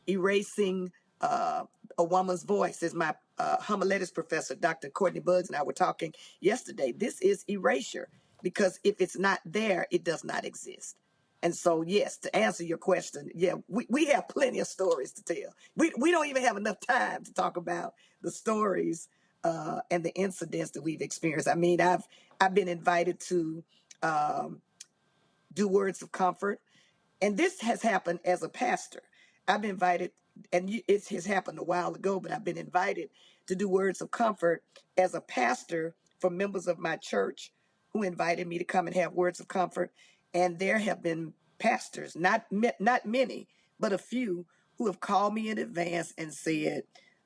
S2: erasing a woman's voice. As my homiletics professor, Dr. Courtney Buggs, and I were talking yesterday, this is erasure, because if it's not there, it does not exist. And so, yes, to answer your question, yeah, we have plenty of stories to tell. We don't even have enough time to talk about the stories and the incidents that we've experienced. I mean, I've been invited to do words of comfort, and this has happened as a pastor. I've been invited, and it has happened a while ago, but I've been invited to do words of comfort as a pastor for members of my church who invited me to come and have words of comfort. And there have been pastors, not many, but a few, who have called me in advance and said,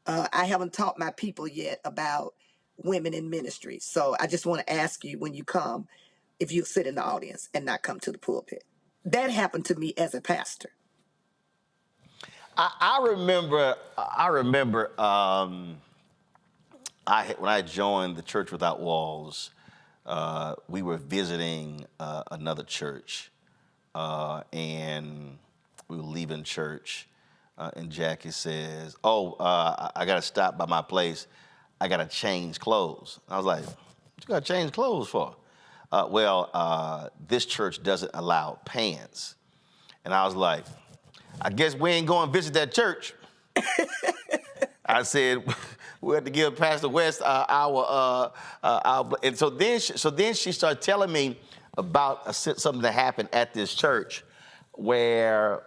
S2: I haven't taught my people yet about women in ministry. So I just want to ask you, when you come, if you sit in the audience and not come to the pulpit. That happened to me as a pastor.
S9: I remember. When I joined the Church Without Walls, we were visiting another church, and we were leaving church, and Jackie says, "Oh, I got to stop by my place. I got to change clothes." I was like, "What you got to change clothes for?" This church doesn't allow pants. And I was like, I guess we ain't going to visit that church. I said, we have to give Pastor West our and so then she started telling me about something that happened at this church where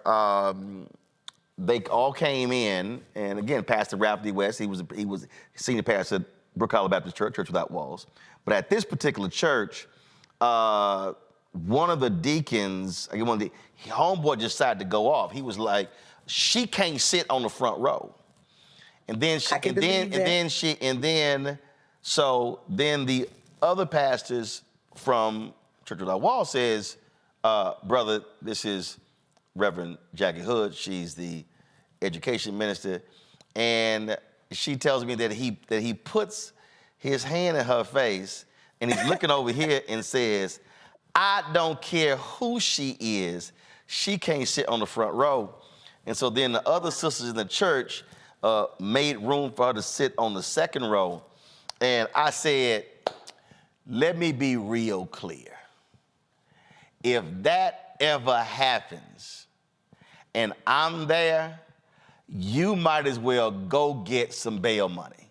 S9: they all came in, and again, Pastor Ralph D. West, he was senior pastor at Brook Hollow Baptist Church, Church Without Walls. But at this particular church, one of the deacons, homeboy decided to go off. He was like, she can't sit on the front row. And then the other pastors from Church Without Walls says, brother, this is Reverend Jackie Hood. She's the education minister. And she tells me that he puts his hand in her face and he's looking over here and says, I don't care who she is, she can't sit on the front row. And so then the other sisters in the church made room for her to sit on the second row. And I said, let me be real clear. If that ever happens and I'm there, you might as well go get some bail money.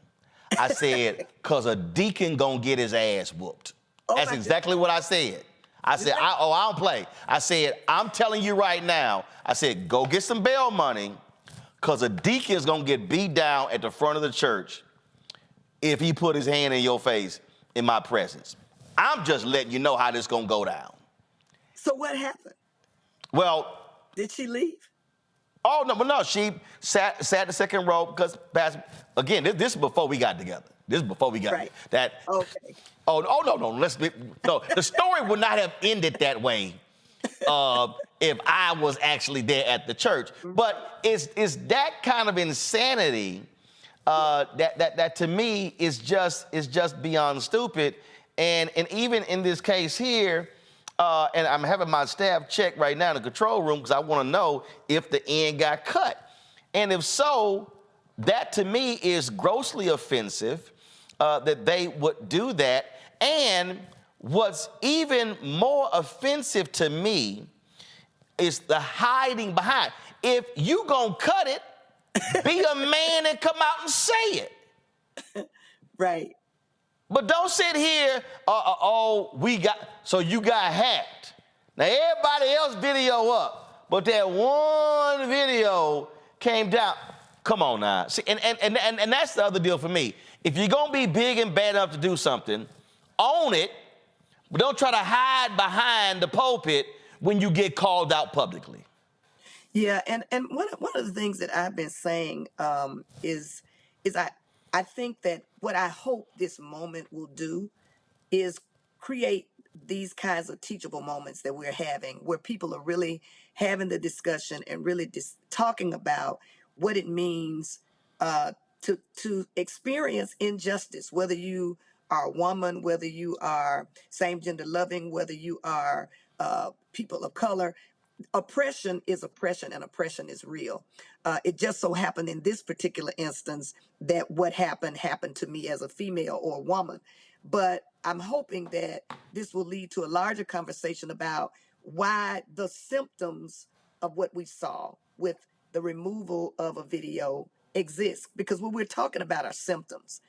S9: I said, because a deacon gonna get his ass whooped. That's exactly what I said. I said, I don't play. I said, I'm telling you right now, I said, go get some bail money, because a deacon's gonna get beat down at the front of the church if he put his hand in your face in my presence. I'm just letting you know how this gonna go down.
S2: So what happened?
S9: Well,
S2: did she leave?
S9: Oh, no, she sat the second row because, again, this is before we got together. This is before we got that.
S2: Okay.
S9: Oh, no, the story would not have ended that way if I was actually there at the church. But it's that kind of insanity that to me is just beyond stupid. And even in this case here, and I'm having my staff check right now in the control room because I want to know if the end got cut. And if so, that to me is grossly offensive that they would do that. And what's even more offensive to me is the hiding behind. If you gonna cut it, be a man and come out and say it.
S2: Right.
S9: But don't sit here, so you got hacked. Now, everybody else video up, but that one video came down. Come on now. See, and that's the other deal for me. If you're going to be big and bad enough to do something, own it, but don't try to hide behind the pulpit when you get called out publicly.
S2: Yeah, and one of the things that I've been saying is I think that what I hope this moment will do is create these kinds of teachable moments that we're having, where people are really having the discussion and really just talking about what it means to experience injustice, whether you are a woman, whether you are same-gender loving, whether you are people of color. Oppression is oppression, and oppression is real. It just so happened in this particular instance that what happened to me as a female or a woman. But I'm hoping that this will lead to a larger conversation about why the symptoms of what we saw with the removal of a video exist. Because when we're talking about our symptoms,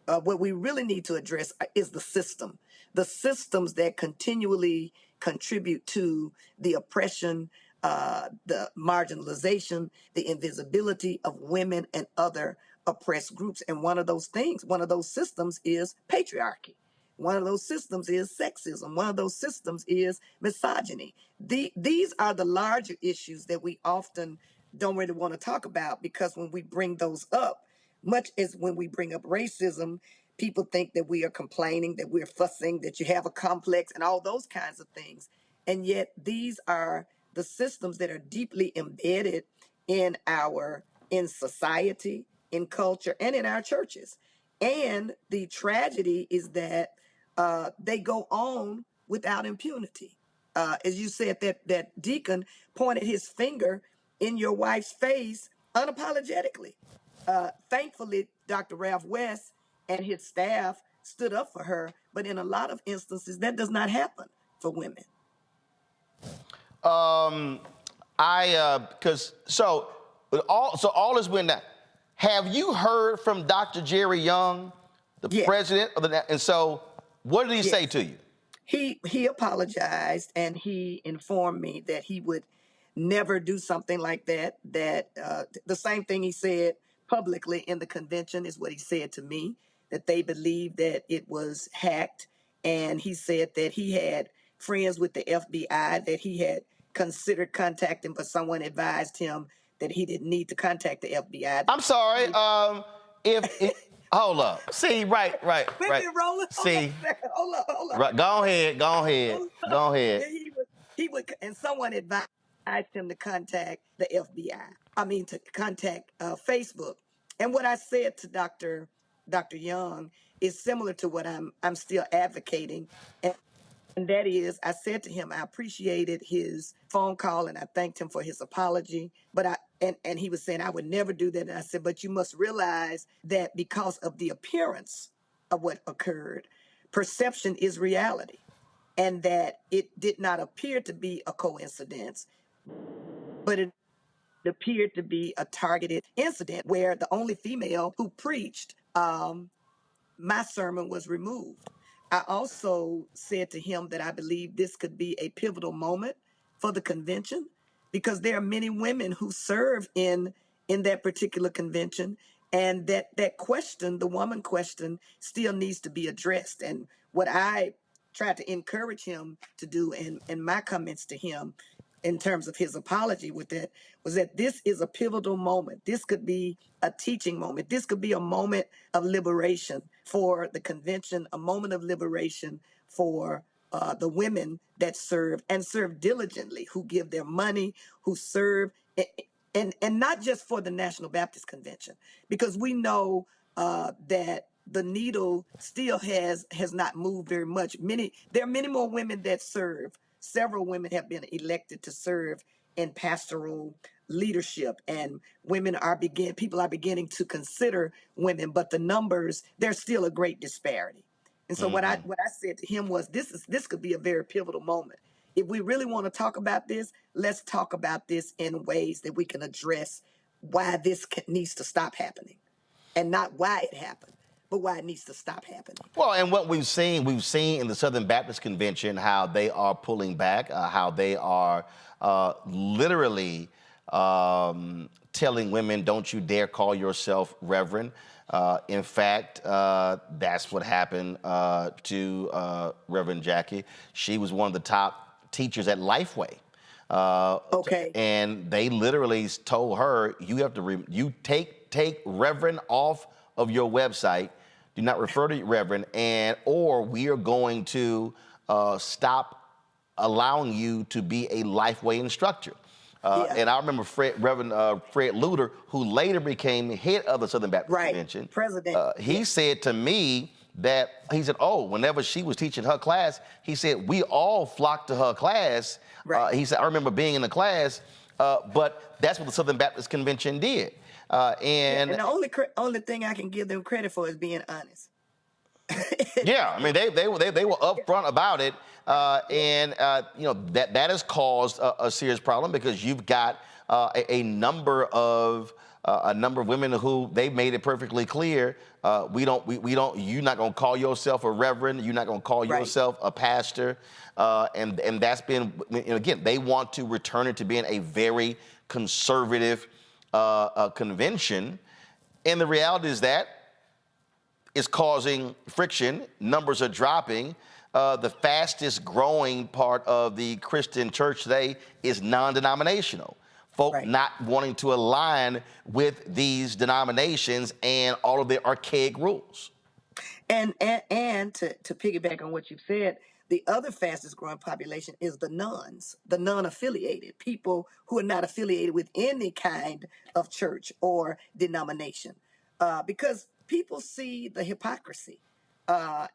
S2: what we really need to address is the systems that continually contribute to the oppression, the marginalization, the invisibility of women and other oppressed groups. And one of those systems is patriarchy. One of those systems is sexism. One of those systems is misogyny. These are the larger issues that we often don't really want to talk about, because when we bring those up, much as when we bring up racism, people think that we are complaining, that we're fussing, that you have a complex and all those kinds of things. And yet these are the systems that are deeply embedded in society, in culture, and in our churches. And the tragedy is that they go on without impunity. As you said, that deacon pointed his finger in your wife's face unapologetically. Thankfully, Dr. Ralph West and his staff stood up for her, but in a lot of instances, that does not happen for women.
S9: All is when that. Have you heard from Dr. Jerry Young, the president of the? And so, what did he say to you?
S2: He apologized, and he informed me that he would never do something like that. That the same thing he said publicly in the convention is what he said to me, that they believed that it was hacked. And he said that he had friends with the FBI that he had considered contacting, but someone advised him that he didn't need to contact the FBI.
S9: I'm sorry. Hold up. See, right.
S2: Roland,
S9: See,
S2: hold up.
S9: Right, go ahead.
S2: He would, and someone advised him to contact the FBI. To contact Facebook. And what I said to Dr. Young is similar to what I'm still advocating. And that is, I said to him, I appreciated his phone call and I thanked him for his apology. But and he was saying, I would never do that. And I said, but you must realize that because of the appearance of what occurred, perception is reality. And that it did not appear to be a coincidence, but it appeared to be a targeted incident where the only female who preached my sermon was removed. I also said to him that I believe this could be a pivotal moment for the convention, because there are many women who serve in that particular convention, and that question, the woman question, still needs to be addressed. And what I tried to encourage him to do in my comments to him in terms of his apology with that was that this is a pivotal moment. This could be a teaching moment. This could be a moment of liberation for the convention, a moment of liberation for the women that serve and serve diligently, who give their money, who serve, and not just for the National Baptist Convention, because we know that the needle still has not moved very much. There are many more women that serve. Several women have been elected to serve in pastoral leadership, and people are beginning to consider women, but the numbers, there's still a great disparity. And so what I said to him was, this could be a very pivotal moment. If we really want to talk about this, let's talk about this in ways that we can address why this needs to stop happening, and not why it happened, but why it needs to stop happening.
S9: Well, and what we've seen in the Southern Baptist Convention, how they are pulling back, how they are literally telling women, don't you dare call yourself reverend. In fact, that's what happened to Reverend Jackie. She was one of the top teachers at Lifeway. And they literally told her, you have to you take Reverend off of your website. Do not refer to Reverend, or we are going to stop allowing you to be a Lifeway instructor. And I remember Reverend Fred Luter, who later became head of the Southern Baptist Convention.
S2: President.
S9: He said to me that, whenever she was teaching her class, he said, we all flocked to her class. He said, I remember being in the class, but that's what the Southern Baptist Convention did. And
S2: the only thing I can give them credit for is being honest.
S9: Yeah, I mean, they were upfront about it, and that has caused a serious problem because you've got a number of women who they've made it perfectly clear you're not going to call yourself a reverend, you're not going to call yourself a pastor, and that's been, again, they want to return it to being a very conservative convention, and the reality is that is causing friction. Numbers are dropping. The fastest growing part of the Christian church today is non-denominational. Folk not wanting to align with these denominations and all of their archaic rules.
S2: And to piggyback on what you've said, the other fastest growing population is the nuns, the non-affiliated, people who are not affiliated with any kind of church or denomination, because people see the hypocrisy.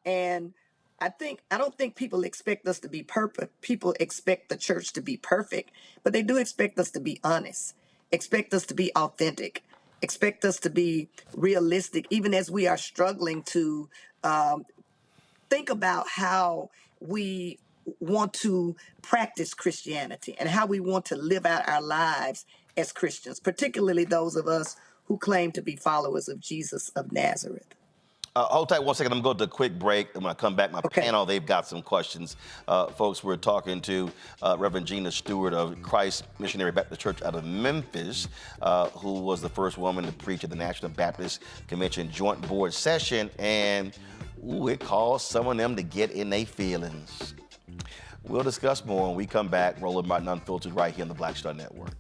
S2: And I don't think people expect us to be perfect. People expect the church to be perfect, but they do expect us to be honest, expect us to be authentic, expect us to be realistic, even as we are struggling to think about how we want to practice Christianity and how we want to live out our lives as Christians, particularly those of us who claim to be followers of Jesus of Nazareth.
S9: Hold tight 1 second. I'm going to go to a quick break. When I come back, my panel, they've got some questions. Folks, we're talking to Reverend Gina Stewart of Christ Missionary Baptist Church out of Memphis, who was the first woman to preach at the National Baptist Convention Joint Board session. And it caused some of them to get in their feelings. We'll discuss more when we come back. Roland Martin Unfiltered right here on the Black Star Network.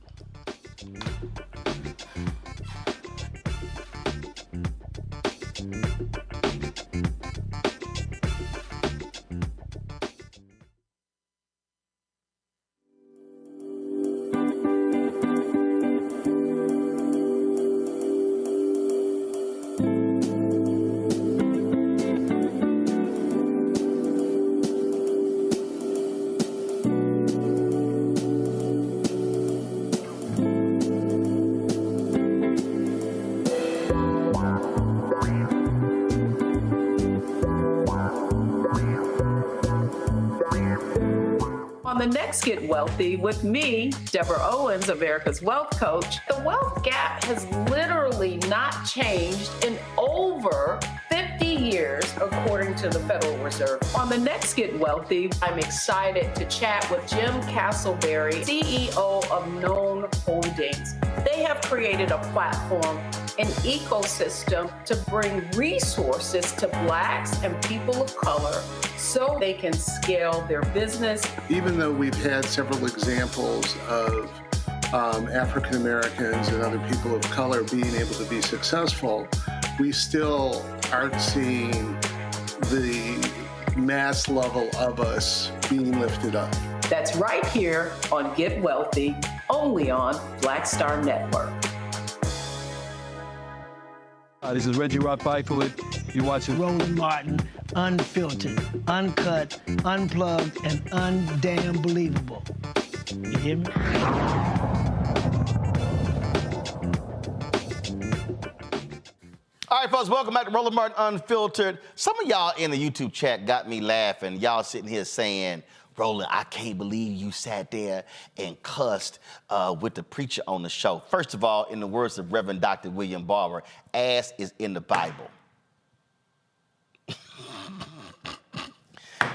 S4: On the next Get Wealthy with me, Deborah Owens, America's Wealth Coach, the wealth gap has literally not changed in over 50 years, according to the Federal Reserve. On the next Get Wealthy, I'm excited to chat with Jim Castleberry, CEO of Known Holdings. They have created a platform, an ecosystem to bring resources to Blacks and people of color so they can scale their business.
S6: Even though we've had several examples of African Americans and other people of color being able to be successful, we still aren't seeing the mass level of us being lifted up.
S4: That's right here on Get Wealthy, only on Black Star Network.
S20: This is Reggie Rock-Byford. You're watching
S22: Roland Martin, unfiltered, uncut, unplugged, and undamn believable. You hear me?
S9: All right, folks, welcome back to Roland Martin Unfiltered. Some of y'all in the YouTube chat got me laughing. Y'all sitting here saying, Roland, I can't believe you sat there and cussed with the preacher on the show. First of all, in the words of Reverend Dr. William Barber, ass is in the Bible.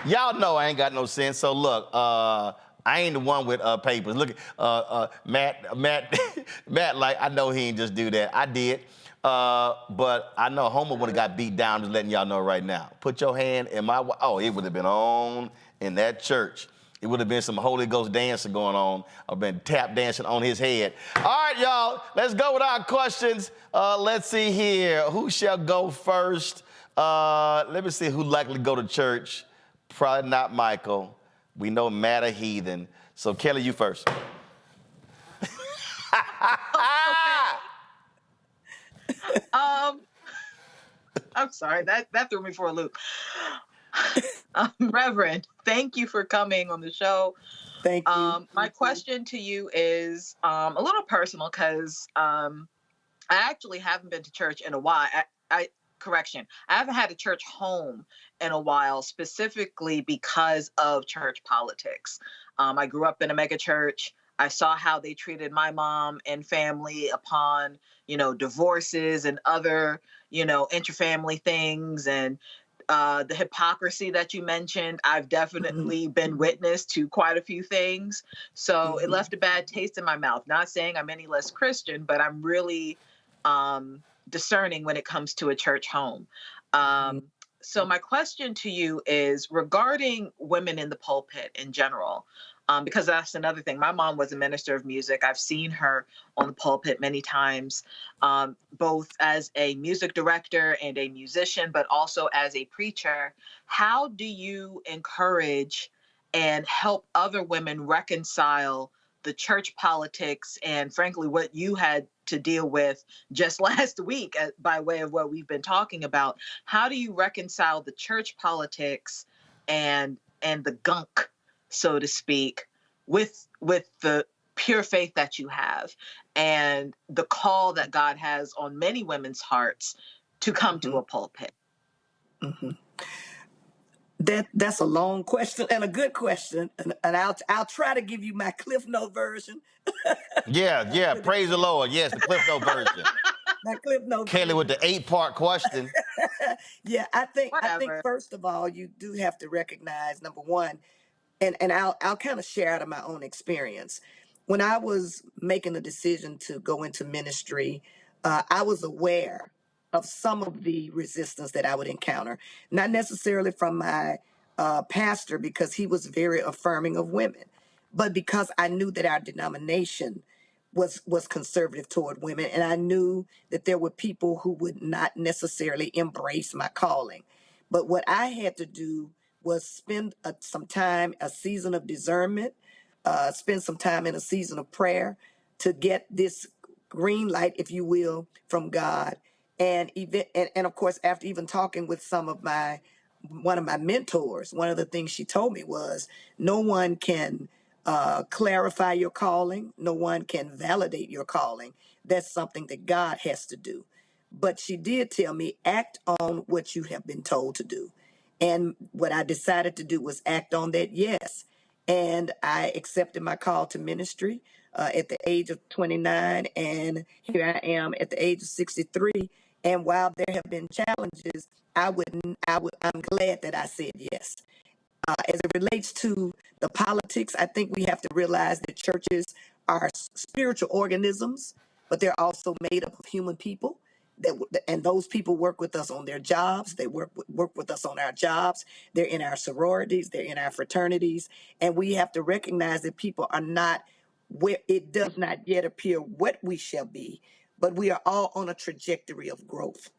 S9: Y'all know I ain't got no sense, so look, I ain't the one with papers. Look, Matt, like, I know he ain't just do that. I did. But I know Homer would have got beat down, just letting y'all know right now. Put your hand in my, it would have been on in that church. It would have been some Holy Ghost dancing going on. I've been tap dancing on his head. All right, y'all, let's go with our questions. Let's see here. Who shall go first? Let me see who likely go to church. Probably not Michael. We know Matt a heathen. So Kelly, you first.
S12: I'm sorry, that threw me for a loop. Reverend, thank you for coming on the show.
S2: Thank you.
S12: My question to you is a little personal because I actually haven't been to church in a while. I correction. I haven't had a church home in a while, specifically because of church politics. I grew up in a mega church. I saw how they treated my mom and family upon, divorces and other, interfamily things, and the hypocrisy that you mentioned. I've definitely been witness to quite a few things. So it left a bad taste in my mouth. Not saying I'm any less Christian, but I'm really discerning when it comes to a church home. So my question to you is regarding women in the pulpit in general, because that's another thing. My mom was a minister of music. I've seen her on the pulpit many times, both as a music director and a musician, but also as a preacher. How do you encourage and help other women reconcile the church politics and, frankly, what you had to deal with just last week by way of what we've been talking about? How do you reconcile the church politics and the gunk, so to speak, with the pure faith that you have and the call that God has on many women's hearts to come to a pulpit?
S2: That's a long question and a good question, and I'll try to give you my Cliff Note version.
S9: Yeah, praise the Lord. Yes, the Cliff Note version.
S2: My Cliff Note
S9: Kelly
S2: version.
S9: with the 8-part question.
S2: Yeah, I think first of all, you do have to recognize, number one, and I'll kind of share out of my own experience. When I was making the decision to go into ministry, I was aware of some of the resistance that I would encounter, not necessarily from my pastor, because he was very affirming of women, but because I knew that our denomination was conservative toward women, and I knew that there were people who would not necessarily embrace my calling. But what I had to do was spend some time, a season of discernment, spend some time in a season of prayer to get this green light, if you will, from God. And of course, after even talking with one of my mentors, one of the things she told me was, no one can clarify your calling. No one can validate your calling. That's something that God has to do. But she did tell me, act on what you have been told to do. And what I decided to do was act on that, yes. And I accepted my call to ministry at the age of 29, and here I am at the age of 63. And while there have been challenges, I'm glad that I said yes. As it relates to the politics, I think we have to realize that churches are spiritual organisms, but they're also made up of human people. And those people work with us on their jobs. They work with us on our jobs. They're in our sororities. They're in our fraternities. And we have to recognize that people are not where it does not yet appear what we shall be, but we are all on a trajectory of growth.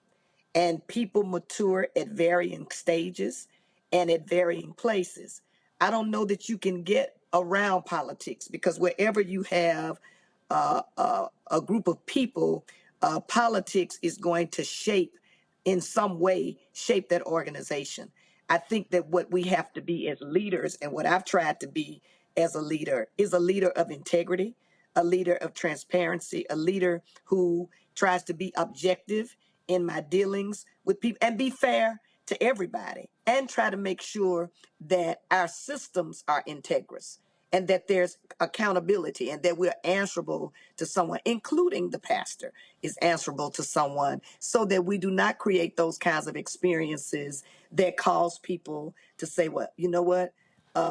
S2: And people mature at varying stages and at varying places. I don't know that you can get around politics, because wherever you have a group of people, politics is going to in some way, shape that organization. I think that what we have to be as leaders, and what I've tried to be as a leader, is a leader of integrity, a leader of transparency, a leader who tries to be objective in my dealings with people and be fair to everybody, and try to make sure that our systems are integrous and that there's accountability and that we're answerable to someone, including the pastor is answerable to someone, so that we do not create those kinds of experiences that cause people to say, well, you know what?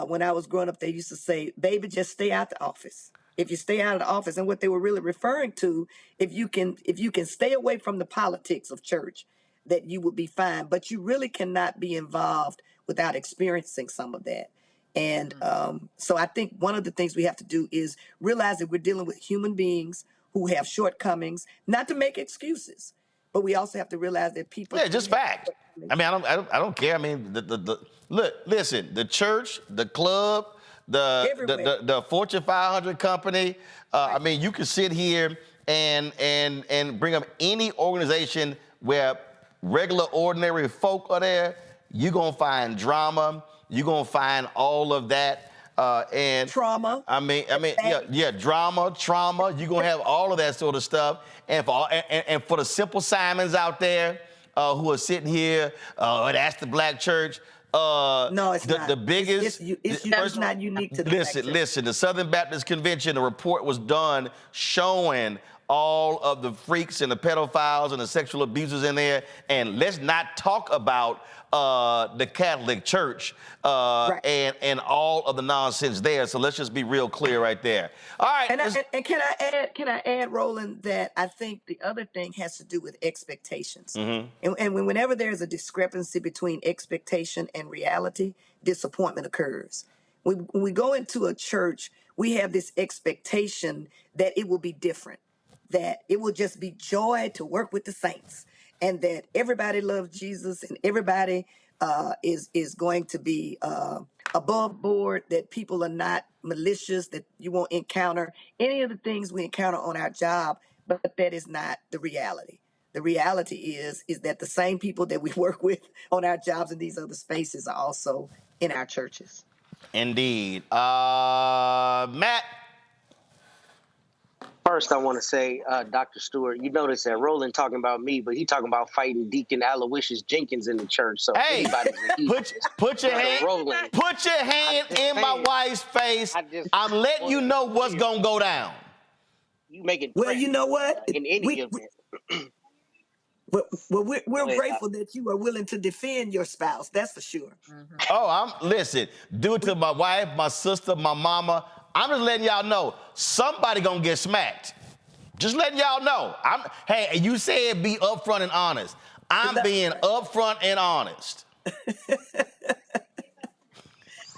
S2: When I was growing up, they used to say, baby, just stay out the office. If you stay out of the office, and what they were really referring to, if you can stay away from the politics of church, that you would be fine. But you really cannot be involved without experiencing some of that. And so I think one of the things we have to do is realize that we're dealing with human beings who have shortcomings, not to make excuses, but we also have to realize that people.
S9: Yeah, just fact. I mean, I don't care. I mean, look, listen, the church, the club, the Fortune 500 company. I mean, you can sit here and bring up any organization where regular, ordinary folk are there. You're gonna find drama. You're gonna find all of that and
S2: trauma.
S9: I mean, drama, trauma. You're gonna have all of that sort of stuff. And for the Simple Simons out there, who are sitting here, that's the black church.
S2: No, it's not.
S9: The biggest.
S2: It's not unique to the black church.
S9: Listen. The Southern Baptist Convention, a report was done showing all of the freaks and the pedophiles and the sexual abusers in there. And let's not talk about the Catholic Church and all of the nonsense there. So let's just be real clear right there. All right.
S2: And can I add, Roland, that I think the other thing has to do with expectations.
S9: Mm-hmm.
S2: And whenever there's a discrepancy between expectation and reality, disappointment occurs. When we go into a church, we have this expectation that it will be different, that it will just be joy to work with the saints, and that everybody loves Jesus and everybody is going to be above board, that people are not malicious, that you won't encounter any of the things we encounter on our job, but that is not the reality. The reality is that the same people that we work with on our jobs in these other spaces are also in our churches.
S9: Indeed. Matt?
S13: First, I want to say, Dr. Stewart, you notice that Roland talking about me, but he talking about fighting Deacon Aloysius Jenkins in the church. So
S9: hey, put your hand in my wife's face. I'm letting you know what's gonna go down.
S13: You making
S2: well, you know what?
S13: In any event.
S2: Well, we're grateful that you are willing to defend your spouse. That's for sure.
S13: Mm-hmm.
S9: Oh, listen. Do it to my wife, my sister, my mama. I'm just letting y'all know somebody gonna get smacked. Just letting y'all know. Hey, you said be upfront and honest. I'm being upfront and honest.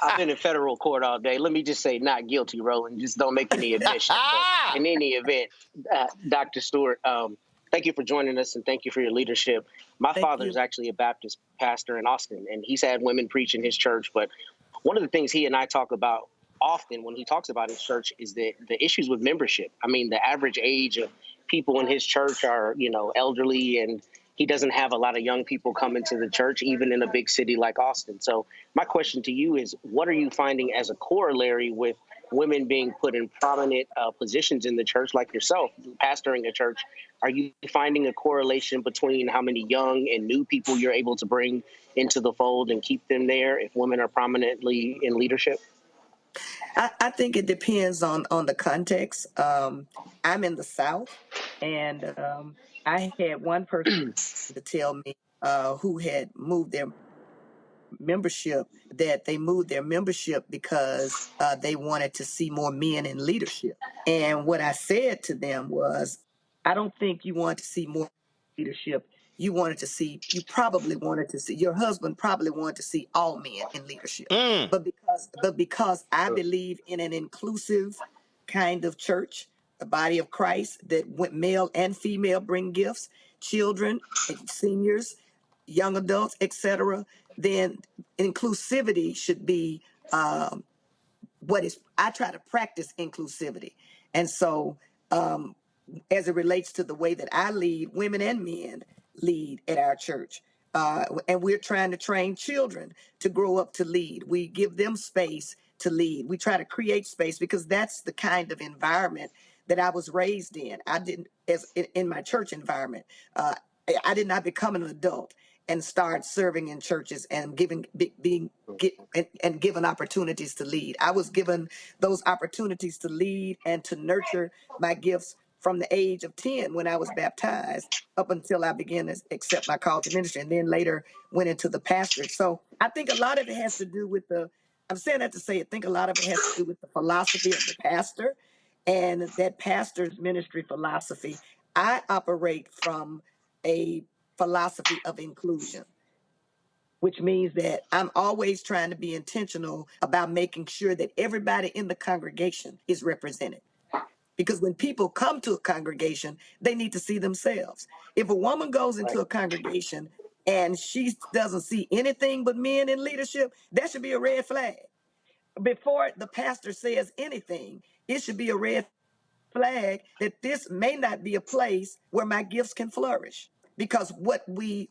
S13: I've been in federal court all day. Let me just say not guilty, Roland. Just don't make any admission. In any event, Dr. Stewart, thank you for joining us and thank you for your leadership. My father is actually a Baptist pastor in Austin, and he's had women preach in his church. But one of the things he and I talk about often when he talks about his church is the issues with membership. I mean, the average age of people in his church are, elderly, and he doesn't have a lot of young people coming to the church, even in a big city like Austin. So my question to you is, what are you finding as a corollary with women being put in prominent positions in the church like yourself, pastoring a church? Are you finding a correlation between how many young and new people you're able to bring into the fold and keep them there if women are prominently in leadership?
S2: I think it depends on the context. I'm in the South, and I had one person to tell me who had moved their membership, that they moved their membership because they wanted to see more men in leadership. And what I said to them was, I don't think you want to see more leadership. You probably wanted to see, your husband probably wanted to see all men in leadership. But because I believe in an inclusive kind of church, the body of Christ, that male and female bring gifts, children, seniors, young adults, etc., then inclusivity should be I try to practice inclusivity. And so as it relates to the way that I lead, women and men lead at our church. And we're trying to train children to grow up to lead. We give them space to lead. We try to create space because that's the kind of environment that I was raised in. In my church environment, I did not become an adult and start serving in churches and given opportunities to lead. I was given those opportunities to lead and to nurture my gifts from the age of 10 when I was baptized up until I began to accept my call to ministry, and then later went into the pastorate. So I think a lot of it has to do with I'm saying that to say, I think a lot of it has to do with the philosophy of the pastor and that pastor's ministry philosophy. I operate from a philosophy of inclusion, which means that I'm always trying to be intentional about making sure that everybody in the congregation is represented. Because when people come to a congregation, they need to see themselves. If a woman goes into a congregation and she doesn't see anything but men in leadership, that should be a red flag. Before the pastor says anything, it should be a red flag that this may not be a place where my gifts can flourish. Because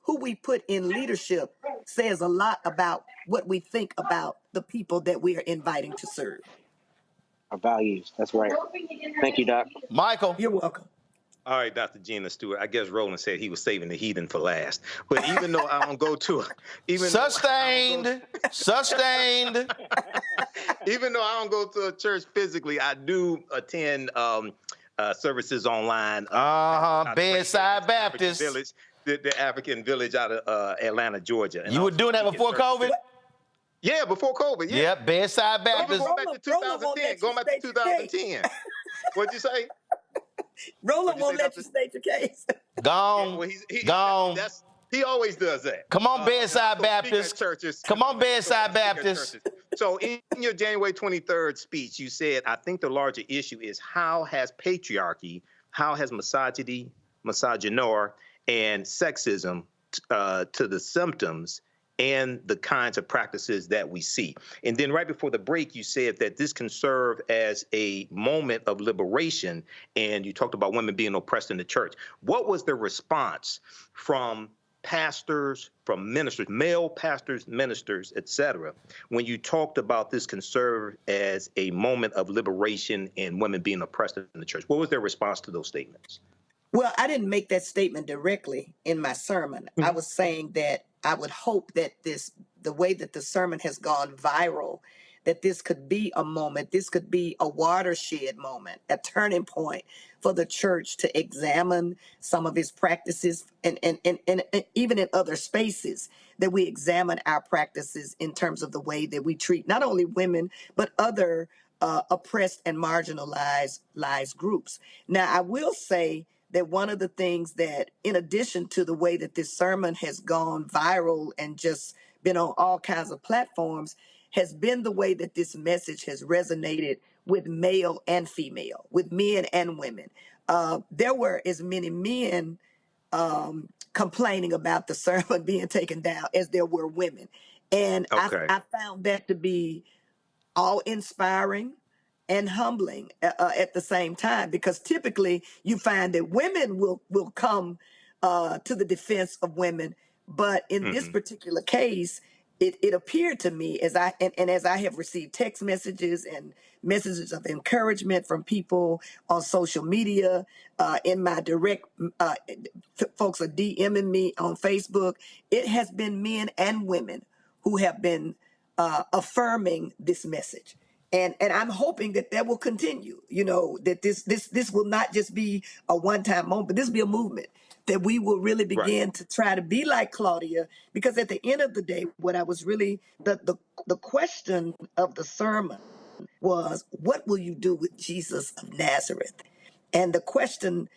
S2: who we put in leadership says a lot about what we think about the people that we are inviting to serve.
S13: Our values. That's right. Thank you, Doc.
S9: Michael.
S2: You're welcome.
S5: All right, Dr. Gina Stewart. I guess Roland said he was saving the heathen for last. But even though I don't go to
S9: Sustained.
S5: Even though I don't go to a church physically, I do attend services online.
S9: Bedside Baptist.
S5: Village, the African village out of Atlanta, Georgia. And
S9: you were doing that before COVID?
S5: Yeah, before COVID. Yeah.
S9: Yep, Bedside Baptist.
S5: Going back to 2010. Going back to 2010. What'd you say?
S2: Roland won't let you state your case.
S9: Gone. Gone.
S5: He always does that.
S9: Come on, Bedside Baptist. Come on, Bedside Baptist.
S5: So in your January 23rd speech, you said, I think the larger issue is how has patriarchy, how has misogyny, misogynoir, and sexism to the symptoms and the kinds of practices that we see. And then right before the break, you said that this can serve as a moment of liberation, and you talked about women being oppressed in the church. What was the response from pastors, from ministers, male pastors, ministers, et cetera, when you talked about this can serve as a moment of liberation and women being oppressed in the church? What was their response to those statements?
S2: Well, I didn't make that statement directly in my sermon. I was saying that I would hope that the way that the sermon has gone viral, that this could be a moment, this could be a watershed moment, a turning point for the church to examine some of its practices and even in other spaces, that we examine our practices in terms of the way that we treat not only women, but other oppressed and marginalized groups. Now, I will say that one of the things that, in addition to the way that this sermon has gone viral and just been on all kinds of platforms, has been the way that this message has resonated with male and female, with men and women. There were as many men complaining about the sermon being taken down as there were women. And I found that to be awe-inspiring and humbling at the same time, because typically you find that women will come to the defense of women, but in this particular case, it appeared to me as I have received text messages and messages of encouragement from people on social media, in my direct, folks are DMing me on Facebook. It has been men and women who have been affirming this message. And I'm hoping that will continue, that this will not just be a one-time moment, but this will be a movement, that we will really begin to try to be like Claudia, because at the end of the day, what I was really, the question of the sermon was, what will you do with Jesus of Nazareth? And the question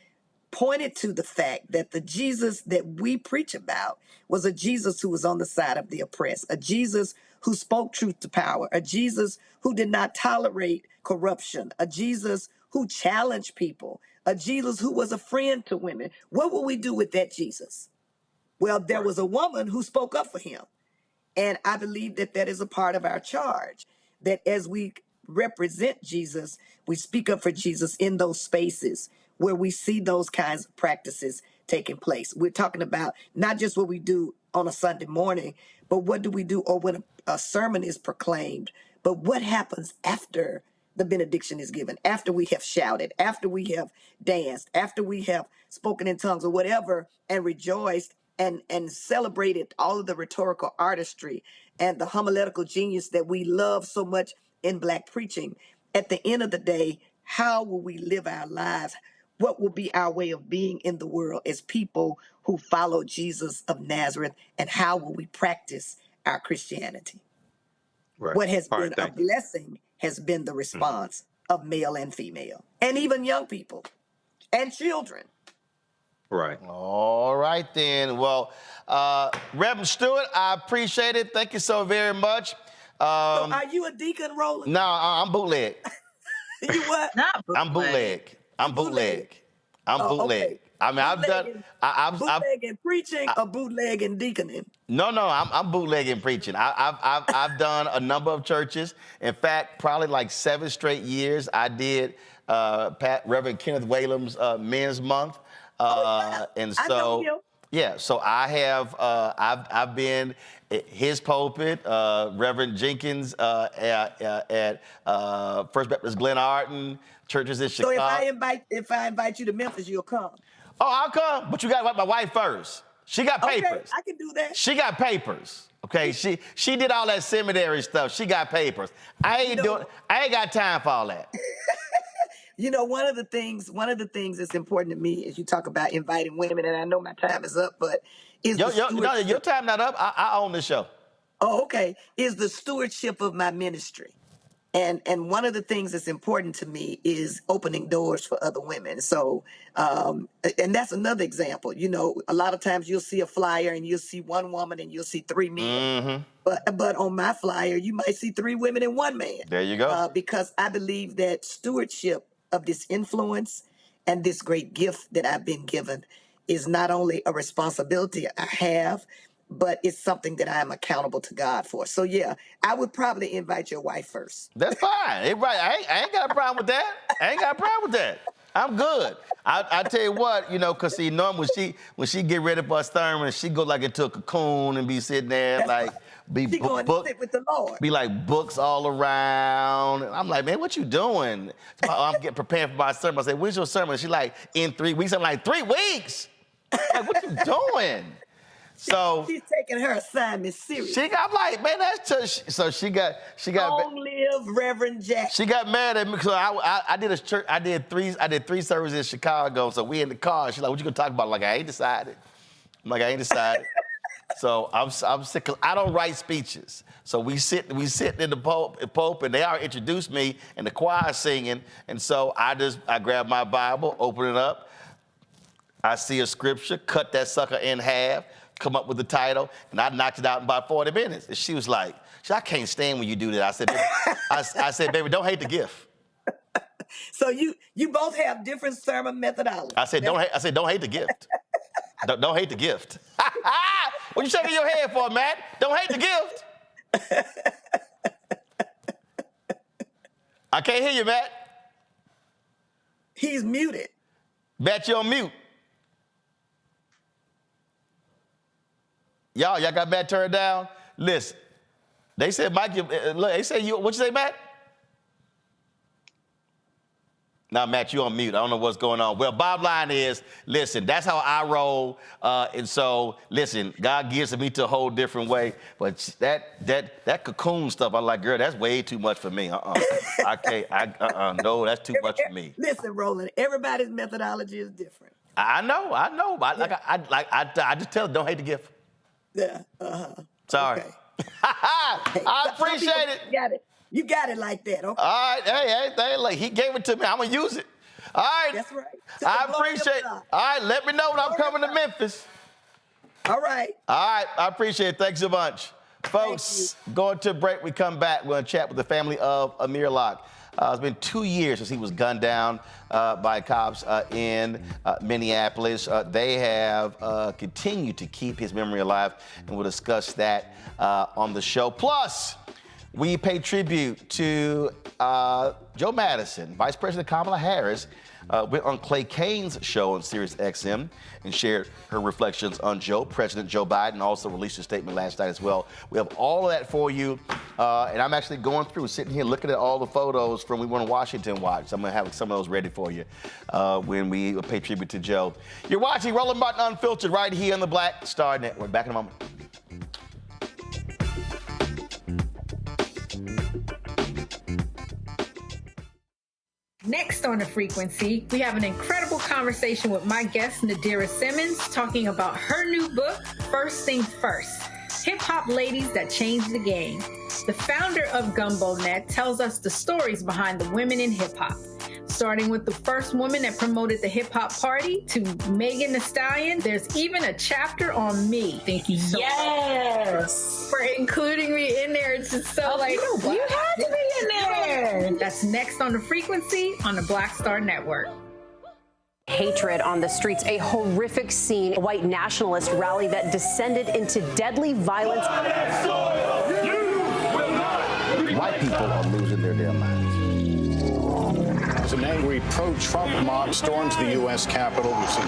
S2: pointed to the fact that the Jesus that we preach about was a Jesus who was on the side of the oppressed, a Jesus who spoke truth to power, a Jesus who did not tolerate corruption, a Jesus who challenged people, a Jesus who was a friend to women. What will we do with that Jesus? Well, there was a woman who spoke up for him. And I believe that is a part of our charge, that as we represent Jesus, we speak up for Jesus in those spaces where we see those kinds of practices taking place. We're talking about not just what we do on a Sunday morning, but what do we do, or when a sermon is proclaimed, but what happens after the benediction is given, after we have shouted, after we have danced, after we have spoken in tongues or whatever, and rejoiced and celebrated all of the rhetorical artistry and the homiletical genius that we love so much in Black preaching. At the end of the day, how will we live our lives? What will be our way of being in the world as people who follow Jesus of Nazareth? And how will we practice our Christianity?
S5: Right.
S2: What has been a blessing has been the response of male and female, and even young people and children.
S5: Right.
S9: All right, then. Well, Reverend Stewart, I appreciate it. Thank you so very much.
S2: So are you a deacon, Roland?
S9: No, I'm bootleg.
S2: You what?
S12: Not bootleg.
S9: I'm bootleg. I'm bootleg. I'm bootleg.
S2: Okay.
S9: I mean, I've done.
S2: Bootlegging preaching or bootlegging deaconing?
S9: No, I'm bootlegging preaching. I've done a number of churches. In fact, probably like 7 straight years, I did Reverend Kenneth Whalem's Men's Month. And so Yeah, so I have, I've been at his pulpit, Reverend Jenkins at First Baptist Glen Arden, churches in Chicago.
S2: So if I invite you to Memphis, you'll come.
S9: Oh, I'll come, but you got to invite my wife first. She got papers.
S2: Okay, I can do that.
S9: She got papers. Okay, she did all that seminary stuff. She got papers. I ain't got time for all that.
S2: You know, one of the things that's important to me is you talk about inviting women, and I know my time is up, but
S9: your time not up. I own the show.
S2: Oh, okay. Is the stewardship of my ministry. And one of the things that's important to me is opening doors for other women. So, and that's another example. You know, a lot of times you'll see a flyer and you'll see one woman and you'll see 3 men. Mm-hmm. But on my flyer, you might see 3 women and 1 man.
S9: There you go.
S2: Because I believe that stewardship of this influence and this great gift that I've been given is not only a responsibility I have, but it's something that I am accountable to God for. So yeah, I would probably invite your wife first.
S9: That's fine. Right. I ain't got a problem with that. I'm good. I tell you what, you know, because see, normally when she get ready for a sermon, she go like into a cocoon and be sitting there
S2: She going to sit with the Lord.
S9: Be like books all around. And I'm like, man, what you doing? So I'm getting prepared for my sermon. I say, when's your sermon? She's like, in 3 weeks. I'm like, 3 weeks? Like, what you doing? So
S2: she's taking her assignment serious.
S9: I'm like, man, that's just, so she got.
S2: Long live Reverend Jack.
S9: She got mad at me because I did a church. I did 3 services in Chicago. So we in the car. She's like, what you gonna talk about? I'm like, I ain't decided. So I'm sick. 'Cause I don't write speeches. So we sit in the pulpit, and they already introduced me, and the choir singing, and so I grab my Bible, open it up, I see a scripture, cut that sucker in half, come up with the title, and I knocked it out in about 40 minutes. And she was like, I can't stand when you do that. I said, baby, don't hate the gift.
S2: So you both have different sermon methodologies.
S9: I said, don't hate the gift. Don't hate the gift. What you shaking your head for, Matt? Don't hate the gift. I can't hear you, Matt.
S2: He's muted.
S9: Matt, you're on mute. Y'all got Matt turned down? Listen, they said, Mike, they say you, what you say, Matt? Now, Matt, you on mute. I don't know what's going on. Well, bottom line is, listen, that's how I roll. And so, listen, God gives me to a whole different way. But that cocoon stuff, I'm like, girl, that's way too much for me. I can't. No, that's too much for me.
S2: Listen, Roland, everybody's methodology is different.
S9: I know. I just tell her, don't hate the gift.
S2: Yeah.
S9: Sorry.
S2: Okay.
S9: I appreciate it.
S2: You got it like that, okay?
S9: All right, hey, like he gave it to me. I'm gonna use it. All right.
S2: That's right.
S9: I appreciate it. All right, let me know when I'm coming to Memphis.
S2: All right.
S9: All right, I appreciate it. Thanks so much. Folks, going to a break. We come back. We're gonna chat with the family of Amir Locke. It's been 2 years since he was gunned down by cops in Minneapolis. They have continued to keep his memory alive, and we'll discuss that on the show. Plus, we pay tribute to Joe Madison. Vice President Kamala Harris went on Clay Kane's show on Sirius XM and shared her reflections on President Joe Biden, also released a statement last night as well. We have all of that for you, and I'm actually going through, sitting here looking at all the photos from We Want to Washington Watch. So I'm going to have some of those ready for you when we pay tribute to Joe. You're watching Roland Martin Unfiltered right here on the Black Star Network. Back in a moment.
S7: Next on The Frequency, we have an incredible conversation with my guest, Nadira Simmons, talking about her new book, First Things First, Hip-Hop Ladies That Changed the Game. The founder of Gumbo Net tells us the stories behind the women in hip-hop, starting with the first woman that promoted the hip-hop party to Megan Thee Stallion. There's even a chapter on me. Thank you so much for including me in there. It's just so you had to be in there. That's next on The Frequency on the Black Star Network.
S10: Hatred on the streets, a horrific scene, a white nationalist rally that descended into deadly violence.
S9: White people are losing their damn minds.
S1: as an angry pro-Trump mob storms the U.S. Capitol. We've seen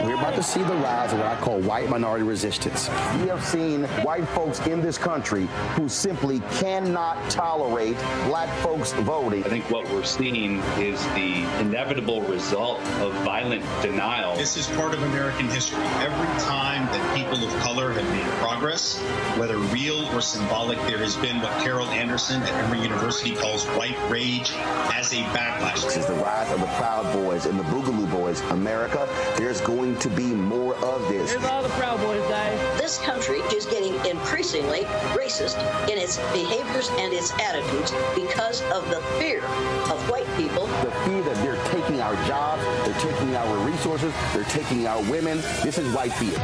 S11: We're about to see the rise of what I call white minority resistance. We have seen white folks in this country who simply cannot tolerate black folks voting.
S14: I think what we're seeing is the inevitable result of violent denial.
S24: This is part of American history. Every time that people of color have made progress, whether real or symbolic, there has been what Carol Anderson at Emory University calls white rage as a backlash.
S11: This is the rise of the Proud Boys and the Boogaloo Boys. America, there's going to be more of this.
S25: Here's all the Proud Boys, guys.
S26: This country is getting increasingly racist in its behaviors and its attitudes because of the fear of white people.
S11: The fear that they're taking our jobs, they're taking our resources, they're taking our women. This is white fear.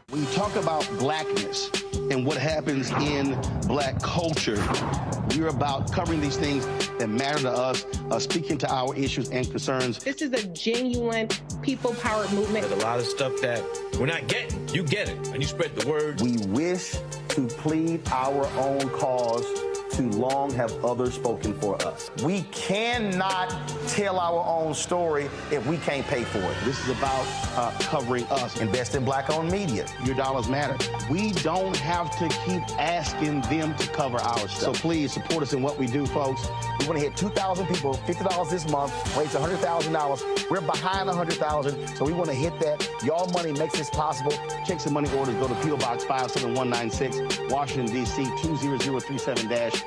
S9: When you talk about blackness and what happens in black culture, we're about covering these things that matter to us, speaking to our issues and concerns.
S27: This is a genuine people-powered movement.
S28: There's a lot of stuff that we're not getting. You get it, and you spread the word.
S11: We wish to plead our own cause. Too long have others spoken for us. We cannot tell our own story if we can't pay for it.
S9: This is about covering us.
S11: Invest in black-owned media.
S9: Your dollars matter. We don't have to keep asking them to cover our stuff. So please support us in what we do, folks.
S11: We want to hit 2,000 people, $50 this month, raise $100,000. We're behind 100,000, so we want to hit that. Y'all money makes this possible.
S9: Checks and money orders go to P.O. Box 57196, Washington, D.C. 20037-0196.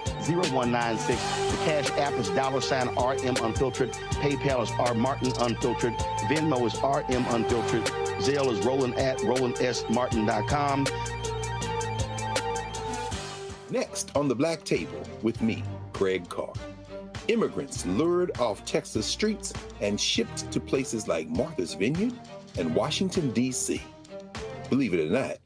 S9: The Cash App is $RM Unfiltered. PayPal is R Martin Unfiltered. Venmo is RM Unfiltered. Zelle is Roland at RolandSMartin.com.
S8: Next on the Black Table with me, Craig Carr. Immigrants lured off Texas streets and shipped to places like Martha's Vineyard and Washington, D.C. Believe it or not,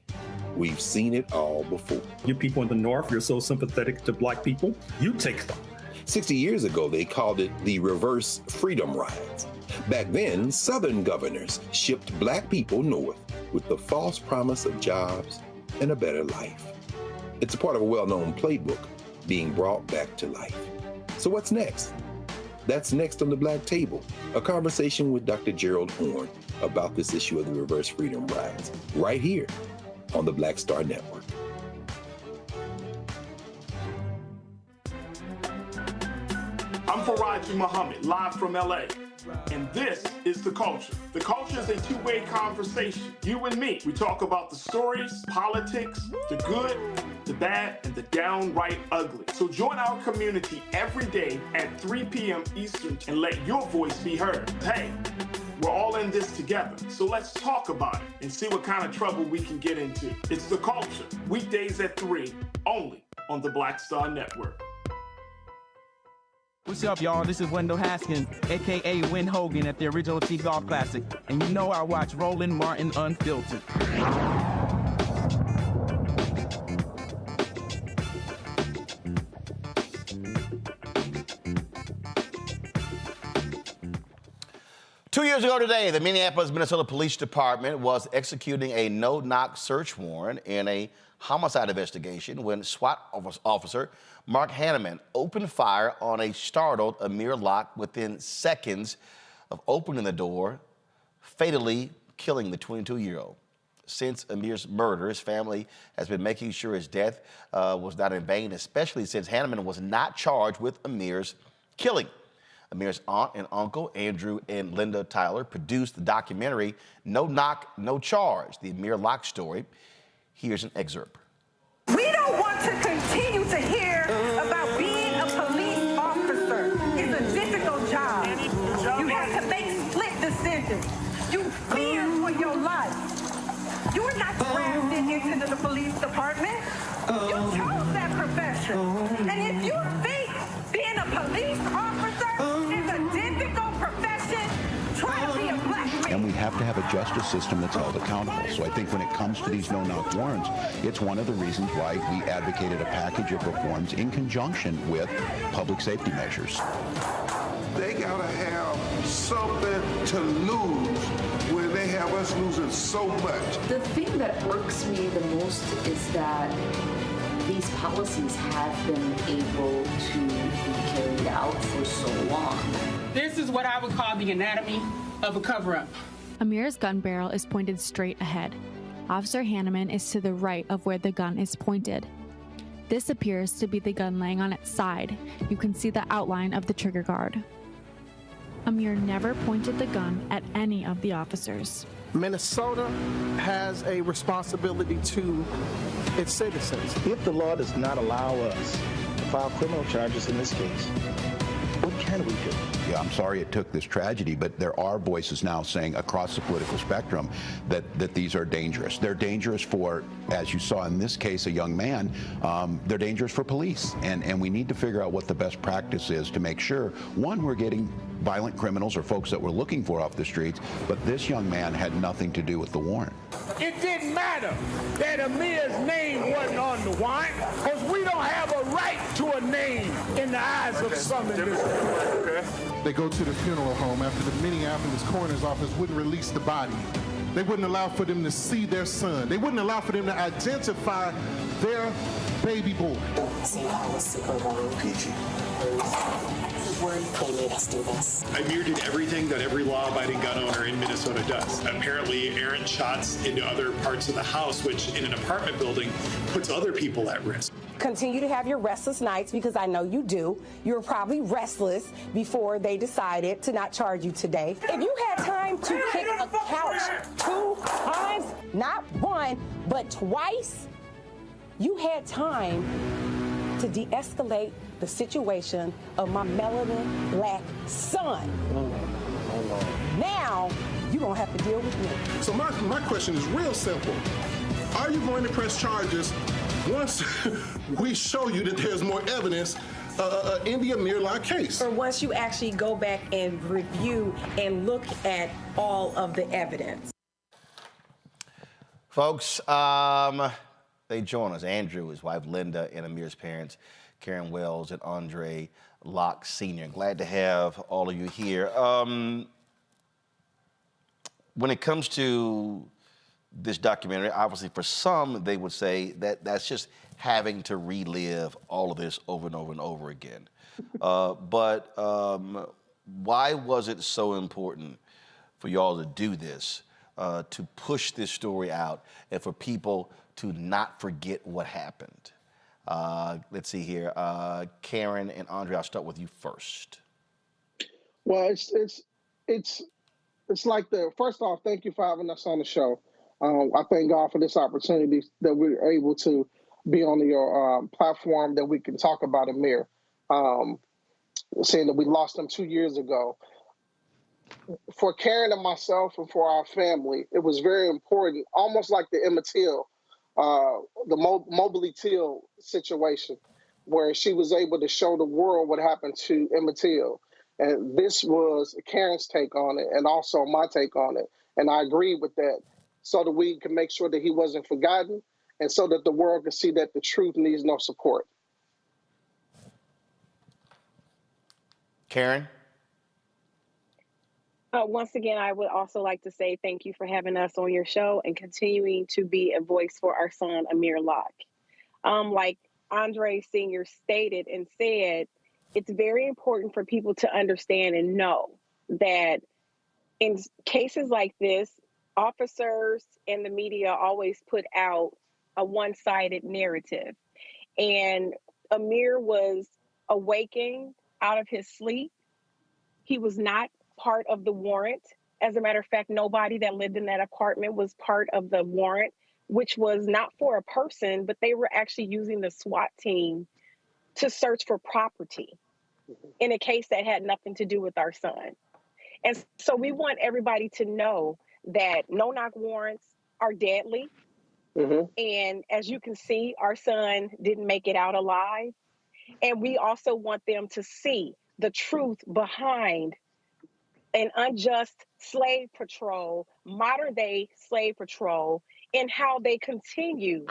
S8: we've seen it all before.
S15: You people in the North, you're so sympathetic to black people, you take them.
S8: 60 years ago, they called it the reverse freedom rides. Back then, Southern governors shipped black people north with the false promise of jobs and a better life. It's a part of a well-known playbook being brought back to life. So what's next? That's next on the Black Table, a conversation with Dr. Gerald Horne about this issue of the reverse freedom rides, right here on the Black Star Network.
S17: I'm Faraji Muhammad, live from LA. And this is The Culture. The Culture is a two-way conversation. You and me. We talk about the stories, politics, the good, the bad, and the downright ugly. So join our community every day at 3 p.m. Eastern and let your voice be heard. Hey, we're all in this together. So let's talk about it and see what kind of trouble we can get into. It's The Culture. Weekdays at 3, only on the Black Star Network.
S29: What's up, y'all? This is Wendell Haskins, a.k.a. Win Hogan at the Original T Golf Classic. And you know I watch Roland Martin Unfiltered.
S9: Two years ago today, the Minneapolis, Minnesota Police Department was executing a no-knock search warrant in a homicide investigation when SWAT officer Mark Hanneman opened fire on a startled Amir Locke within seconds of opening the door, fatally killing the 22-year-old. Since Amir's murder, his family has been making sure his death was not in vain, especially since Hanneman was not charged with Amir's killing. Amir's aunt and uncle, Andrew and Linda Tyler, produced the documentary No Knock, No Charge, the Amir Locke story. Here's an excerpt.
S30: We don't want to continue to hear about being a police officer. It's a difficult job. You have to make split decisions. You fear for your life. You were not drafted into the police department. You chose that profession. And if you think being a police officer is a difficult profession, try to be a black man.
S31: And we have to have a justice system that's held accountable. So I think when it comes to these no-knock warrants, it's one of the reasons why we advocated a package of reforms in conjunction with public safety measures.
S3: They gotta have something to lose when they have us losing so much.
S4: The thing that irks me the most is that these policies have been able to be carried out for so long.
S30: This is what I would call the anatomy of a cover-up.
S6: Amir's gun barrel is pointed straight ahead. Officer Hanneman is to the right of where the gun is pointed. This appears to be the gun laying on its side. You can see the outline of the trigger guard. Amir never pointed the gun at any of the officers.
S16: Minnesota has a responsibility to its citizens.
S11: If the law does not allow us to file criminal charges in this case, what can we do?
S31: Yeah, I'm sorry it took this tragedy, but there are voices now saying across the political spectrum that these are dangerous. They're dangerous for, as you saw in this case, a young man, they're dangerous for police. And we need to figure out what the best practice is to make sure, one, we're getting violent criminals or folks that we're looking for off the streets, but this young man had nothing to do with the warrant.
S18: It didn't matter that Amir's name wasn't on the warrant, because we don't have a right to a name in the eyes of some in this country.
S19: They go to the funeral home after the Minneapolis coroner's office wouldn't release the body. They wouldn't allow for them to see their son. They wouldn't allow for them to identify their baby boy.
S20: See how was super wrong. PG. The word play made us do this.
S21: Amir did everything that every law-abiding gun owner in Minnesota does. Apparently, errant shots into other parts of the house, which in an apartment building puts other people at risk.
S27: Continue to have your restless nights, because I know you do. You were probably restless before they decided to not charge you today. If you had time to kick a couch 2 times, not one, but twice, you had time to de-escalate the situation of my melanin black son. Now, you're going to have to deal with me.
S19: So my question is real simple. Are you going to press charges once we show you that there's more evidence in the Amir Locke case?
S27: Or once you actually go back and review and look at all of the evidence?
S9: Folks, they join us. Andrew, his wife Linda, and Amir's parents, Karen Wells and Andre Locke Sr. Glad to have all of you here. When it comes to this documentary, obviously for some, they would say that that's just having to relive all of this over and over and over again. But why was it so important for y'all to do this, to push this story out, and for people to not forget what happened? Let's see here. Karen and Andre, I'll start with you first.
S16: Well, it's like first off, thank you for having us on the show. I thank God for this opportunity that we're able to be on your platform, that we can talk about Amir, saying that we lost him 2 years ago. For Karen and myself and for our family, it was very important, almost like the Emmett Till, the Mobley Till situation, where she was able to show the world what happened to Emmett Till. And this was Karen's take on it, and also my take on it. And I agree with that, so that we can make sure that he wasn't forgotten, and so that the world can see that the truth needs no support.
S9: Karen?
S27: Once again, I would also like to say thank you for having us on your show and continuing to be a voice for our son, Amir Locke. Like Andre Sr. stated and said, it's very important for people to understand and know that in cases like this, officers and the media always put out a one-sided narrative. And Amir was awaking out of his sleep. He was not part of the warrant. As a matter of fact, nobody that lived in that apartment was part of the warrant, which was not for a person, but they were actually using the SWAT team to search for property in a case that had nothing to do with our son. And so we want everybody to know that no-knock warrants are deadly. And as you can see, our son didn't make it out alive. And we also want them to see the truth behind an unjust slave patrol, modern day slave patrol, and how they continue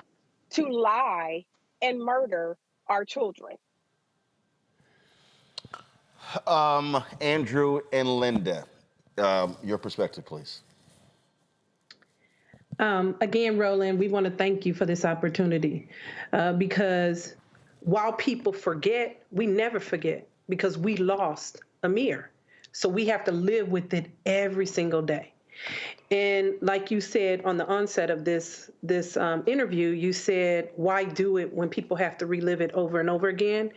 S27: to lie and murder our children.
S9: Andrew and Linda, your perspective, please.
S1: Again, Roland, we want to thank you for this opportunity because while people forget, we never forget because we lost Amir. So we have to live with it every single day. And like you said on the onset of this interview, you said, why do it when people have to relive it over and over again?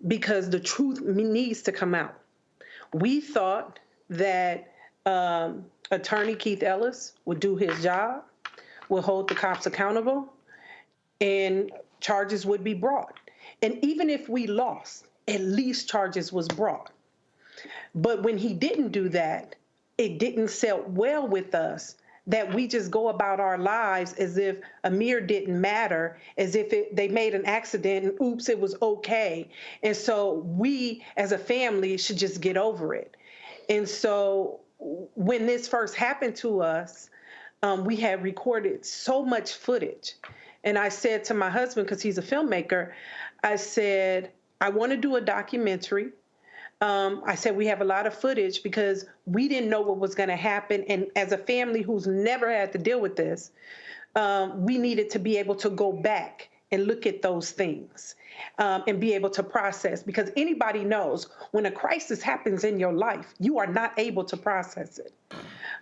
S1: Because the truth needs to come out. We thought that Attorney Keith Ellis would do his job, would hold the cops accountable, and charges would be brought. And even if we lost, at least charges was brought. But when he didn't do that, it didn't sit well with us that we just go about our lives as if Amir didn't matter, as if they made an accident and oops, it was okay. And so we as a family should just get over it. And so when this first happened to us, we had recorded so much footage. And I said to my husband, because he's a filmmaker, I said, I want to do a documentary. I said, we have a lot of footage because we didn't know what was going to happen. And as a family who's never had to deal with this, we needed to be able to go back and look at those things and be able to process. Because anybody knows when a crisis happens in your life, you are not able to process it.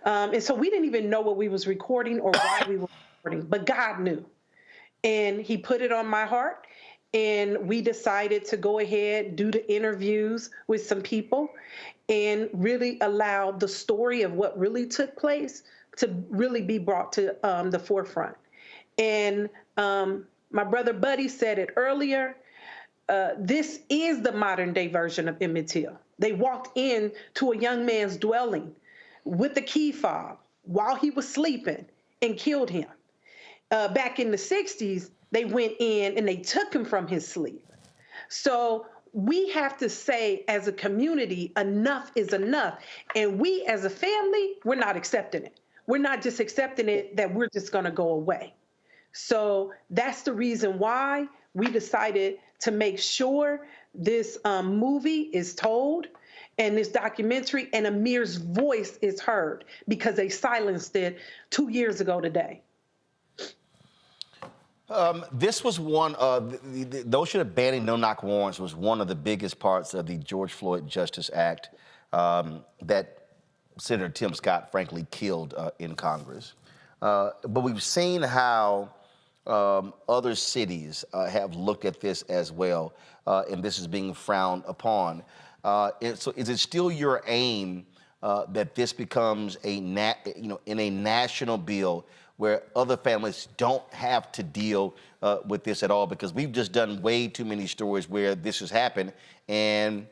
S1: And so we didn't even know what we was recording or why we were recording, but God knew. And he put it on my heart. And we decided to go ahead, do the interviews with some people and really allow the story of what really took place to really be brought to the forefront. And my brother Buddy said it earlier, this is the modern day version of Emmett Till. They walked in to a young man's dwelling with a key fob while he was sleeping and killed him. Back in the 60s, they went in and they took him from his sleep. So we have to say as a community, enough is enough. And we as a family, we're not accepting it. We're not just accepting it that we're just going to go away. So that's the reason why we decided to make sure this movie is told and this documentary and Amir's voice is heard because they silenced it 2 years ago today.
S9: This was one of the notion of banning no-knock warrants was one of the biggest parts of the George Floyd Justice Act that Senator Tim Scott, frankly, killed in Congress. But we've seen how other cities have looked at this as well, and this is being frowned upon. So, is it still your aim that this becomes in a national bill where other families don't have to deal with this at all? Because we've just done way too many stories where this has happened and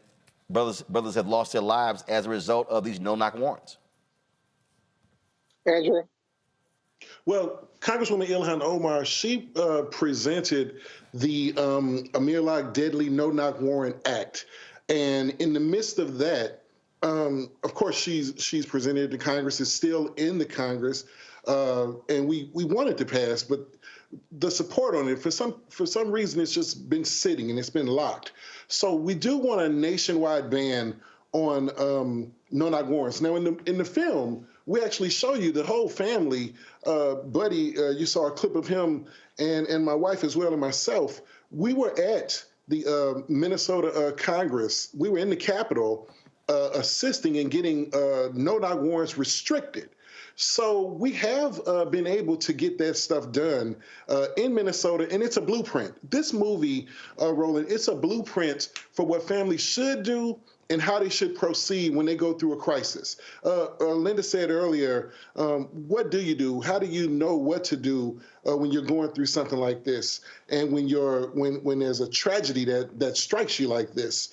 S9: brothers have lost their lives as a result of these no-knock warrants.
S16: Andrew?
S19: Well, Congresswoman Ilhan Omar, she presented the Amir Locke Deadly No-Knock Warrant Act. And in the midst of that, of course, she's presented it to Congress. It's still in the Congress. And we want it to pass, but the support on it, for some reason, it's just been sitting and it's been locked. So we do want a nationwide ban on no-knock warrants. Now, in the film, we actually show you the whole family. Buddy, you saw a clip of him and my wife as well and myself. We were at the Minnesota Congress. We were in the Capitol assisting in getting no-knock warrants restricted. So we have been able to get that stuff done in Minnesota, and it's a blueprint. This movie, Roland, it's a blueprint for what families should do and how they should proceed when they go through a crisis. Linda said earlier, what do you do? How do you know what to do when you're going through something like this, and when there's a tragedy that strikes you like this?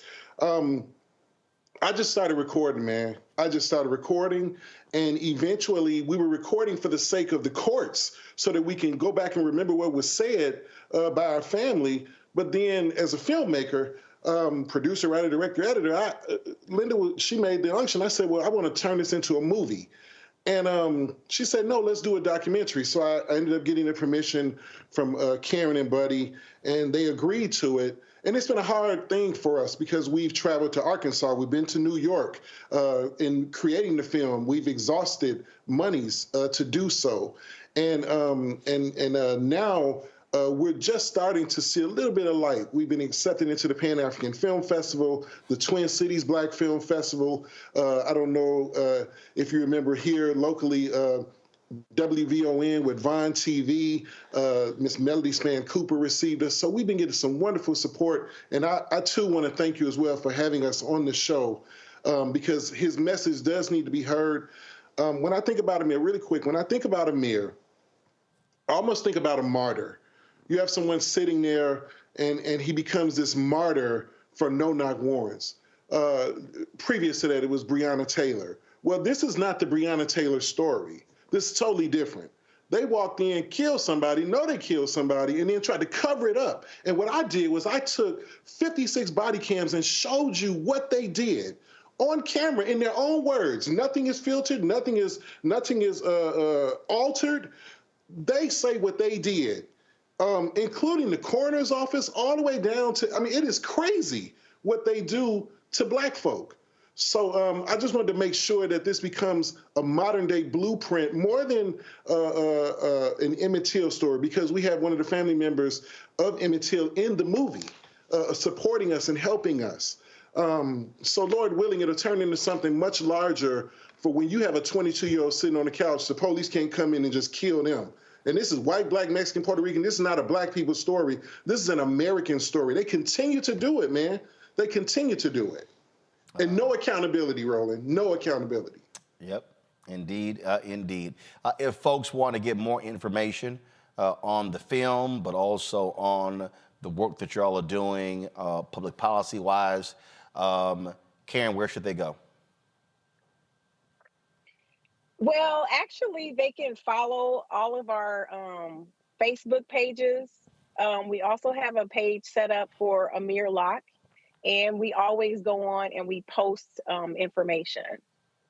S19: I just started recording, man. I just started recording, and eventually we were recording for the sake of the courts so that we can go back and remember what was said by our family. But then as a filmmaker, producer, writer, director, editor, Linda, she made the unction. I said, well, I want to turn this into a movie. And she said, no, let's do a documentary. So I ended up getting the permission from Karen and Buddy, and they agreed to it. And it's been a hard thing for us because we've traveled to Arkansas, we've been to New York. In creating the film, we've exhausted monies to do so. And now we're just starting to see a little bit of light. We've been accepted into the Pan-African Film Festival, the Twin Cities Black Film Festival. I don't know if you remember here locally, WVON with Vine TV, Miss Melody Span Cooper received us. So we've been getting some wonderful support. And I too want to thank you as well for having us on the show, because his message does need to be heard. When I think about Amir, really quick, when I think about Amir, I almost think about a martyr. You have someone sitting there and he becomes this martyr for no-knock warrants. Previous to that, it was Breonna Taylor. Well, this is not the Breonna Taylor story. This is totally different. They walked in, killed somebody, know they killed somebody, and then tried to cover it up. And what I did was I took 56 body cams and showed you what they did on camera in their own words. Nothing is filtered, nothing is altered. They say what they did, including the coroner's office, all the way down to, I mean, it is crazy what they do to Black folk. So I just wanted to make sure that this becomes a modern day blueprint more than an Emmett Till story, because we have one of the family members of Emmett Till in the movie supporting us and helping us. So Lord willing, it'll turn into something much larger for when you have a 22-year-old sitting on the couch, the police can't come in and just kill them. And this is white, Black, Mexican, Puerto Rican. This is not a Black people story. This is an American story. They continue to do it, man. They continue to do it. And no accountability, Roland. No accountability.
S9: Yep, indeed, indeed. If folks want to get more information on the film, but also on the work that y'all are doing public policy-wise, Karen, where should they go?
S27: Well, actually, they can follow all of our Facebook pages. We also have a page set up for Amir Locke. And we always go on and we post information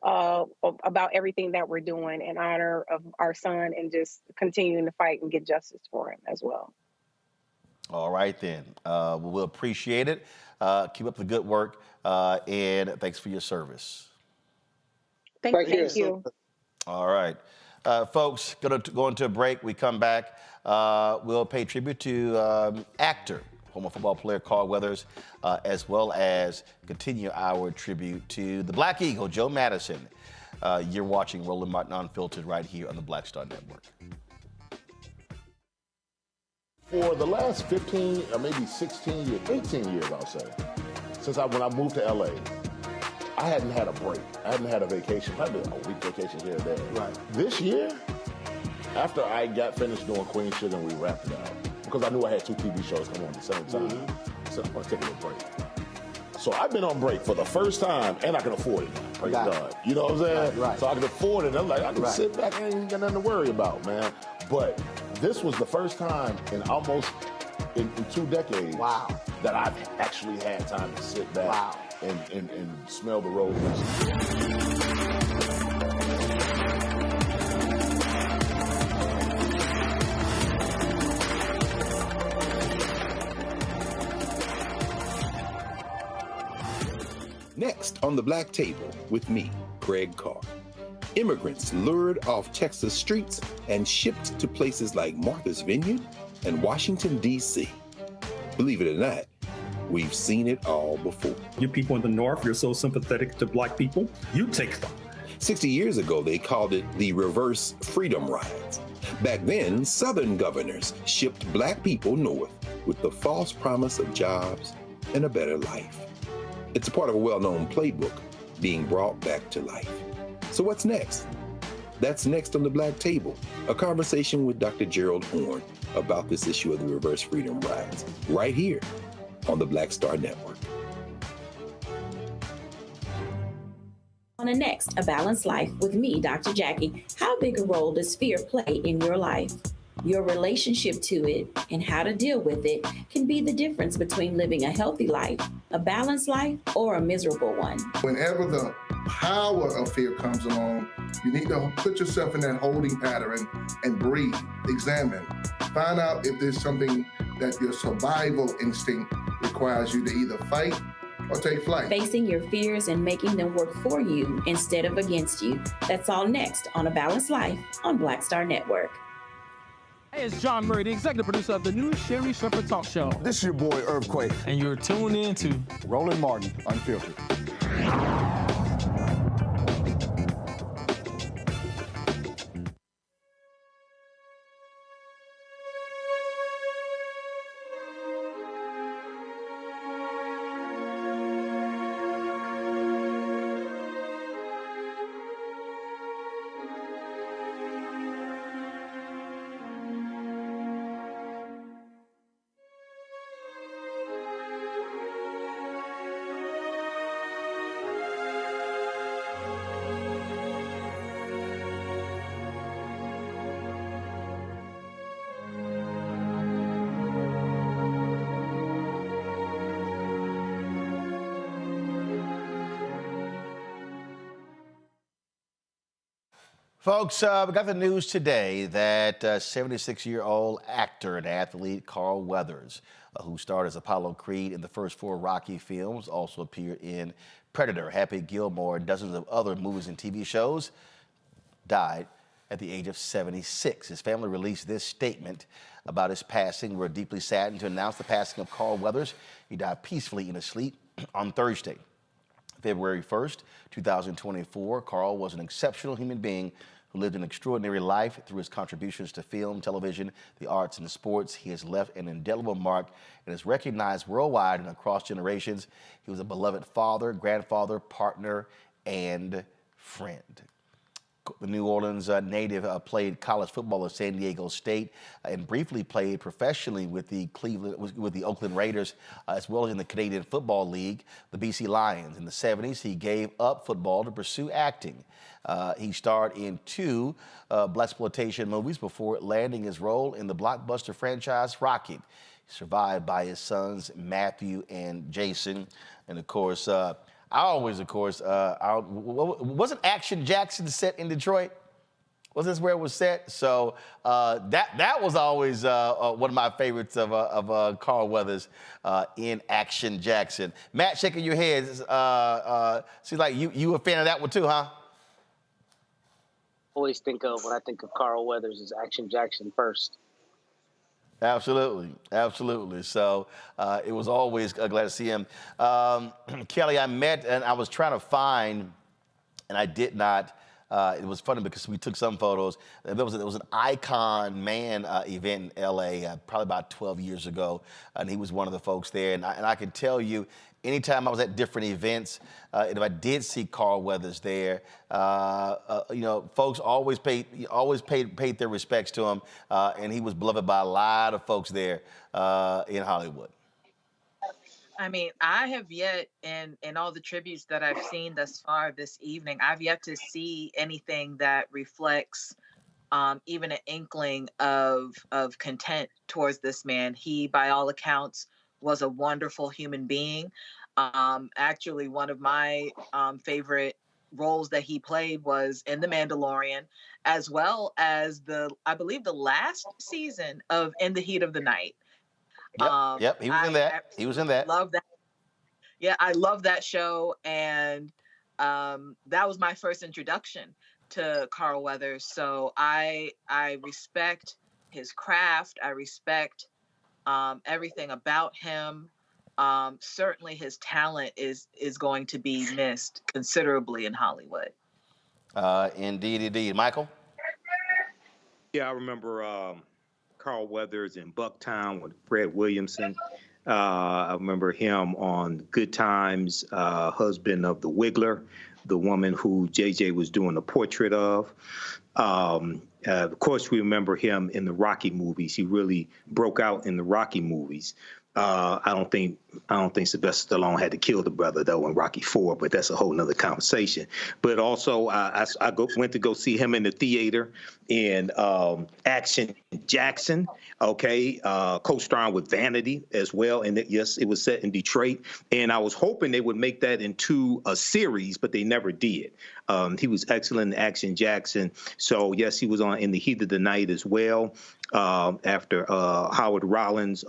S27: about everything that we're doing in honor of our son and just continuing to fight and get justice for him as well.
S9: All right, then. We'll appreciate it. Keep up the good work, and thanks for your service.
S27: Thank you.
S9: All right. Folks, going to go into a break. We come back. We'll pay tribute to actor, former football player Carl Weathers, as well as continue our tribute to the Black Eagle, Joe Madison. You're watching Roland Martin Unfiltered right here on the Black Star Network.
S2: For the last 15 or maybe 16 years, 18 years, I'll say, since when I moved to LA, I hadn't had a break. I hadn't had a vacation, probably a week vacation here or there. Right. This year, after I got finished doing Queen Sugar and we wrapped it out, because I knew I had 2 TV shows coming on at the same time, I said, I'm going to take a little break. So I've been on break for the first time, and I can afford it now, praise God. You know what I'm saying? Right. So I can afford it. I'm like, I can sit back and ain't got nothing to worry about, man. But this was the first time in almost in 2 decades that I've actually had time to sit back and smell the roses.
S8: Next on the Black Table with me, Greg Carr. Immigrants lured off Texas streets and shipped to places like Martha's Vineyard and Washington, D.C. Believe it or not, we've seen it all before.
S15: You people in the North, you're so sympathetic to Black people, you take them.
S8: 60 years ago, they called it the reverse freedom rides. Back then, Southern governors shipped Black people north with the false promise of jobs and a better life. It's a part of a well-known playbook being brought back to life. So what's next? That's next on the Black Table, a conversation with Dr. Gerald Horne about this issue of the reverse freedom rides, right here on the Black Star Network.
S5: On the next, A Balanced Life with me, Dr. Jackie. How big a role does fear play in your life? Your relationship to it and how to deal with it can be the difference between living a healthy life, a balanced life, or a miserable one.
S7: Whenever the power of fear comes along, you need to put yourself in that holding pattern and breathe, examine, find out if there's something that your survival instinct requires you to either fight or take flight.
S5: Facing your fears and making them work for you instead of against you. That's all next on A Balanced Life on Black Star Network.
S29: Hey, it's John Murray, the executive producer of the new Sherry Shepherd Talk Show.
S10: This is your boy, Earthquake.
S29: And you're tuned in to
S10: Roland Martin, Unfiltered.
S9: Folks, we got the news today that 76-year-old actor and athlete Carl Weathers, who starred as Apollo Creed in the first 4 Rocky films, also appeared in Predator, Happy Gilmore, and dozens of other movies and TV shows, died at the age of 76. His family released this statement about his passing. We're deeply saddened to announce the passing of Carl Weathers. He died peacefully in his sleep on Thursday, February 1st, 2024. Carl was an exceptional human being who lived an extraordinary life. Through his contributions to film, television, the arts, and the sports, he has left an indelible mark and is recognized worldwide and across generations. He was a beloved father, grandfather, partner, and friend. The New Orleans native played college football at San Diego State and briefly played professionally with the Oakland Raiders, as well as in the Canadian Football League, the BC Lions. In the 70s, he gave up football to pursue acting. He starred in 2 blaxploitation movies before landing his role in the blockbuster franchise Rocky. He's survived by his sons Matthew and Jason, and of course. Wasn't Action Jackson set in Detroit? Was this where it was set? So that was always one of my favorites of Carl Weathers in Action Jackson. Matt, shaking your head. Seems like you a fan of that one too, huh?
S12: Always think of when I think of Carl Weathers as Action Jackson first.
S9: Absolutely, absolutely. So it was always glad to see him. Kelly, I met and I was trying to find, and I did not. It was funny because we took some photos. There was an Icon Man event in LA probably about 12 years ago, and he was one of the folks there. And I can tell you, anytime I was at different events, if I did see Carl Weathers there, folks always paid their respects to him, and he was beloved by a lot of folks there in Hollywood.
S13: I mean, I have yet, in all the tributes that I've seen thus far this evening, I've yet to see anything that reflects even an inkling of content towards this man. He, by all accounts, was a wonderful human being. Actually, one of my favorite roles that he played was in The Mandalorian, as well as I believe the last season of In the Heat of the Night.
S9: Yep, he was in that. He was in that.
S13: Love that. Yeah, I love that show, and that was my first introduction to Carl Weathers. So I respect his craft. I respect everything about him. Certainly his talent is going to be missed considerably in Hollywood.
S9: Indeed. Michael?
S14: Yeah, I remember Carl Weathers in Bucktown with Fred Williamson. I remember him on Good Times, husband of the Wiggler, the woman who JJ was doing a portrait of. Of course, we remember him in the Rocky movies. He really broke out in the Rocky movies. I don't think Sylvester Stallone had to kill the brother though in Rocky IV, but that's a whole nother conversation. But also, I went to go see him in the theater in Action Jackson, co-starring with Vanity as well. And yes, it was set in Detroit. And I was hoping they would make that into a series, but they never did. He was excellent in Action Jackson. So yes, he was on In the Heat of the Night as well. After Howard Rollins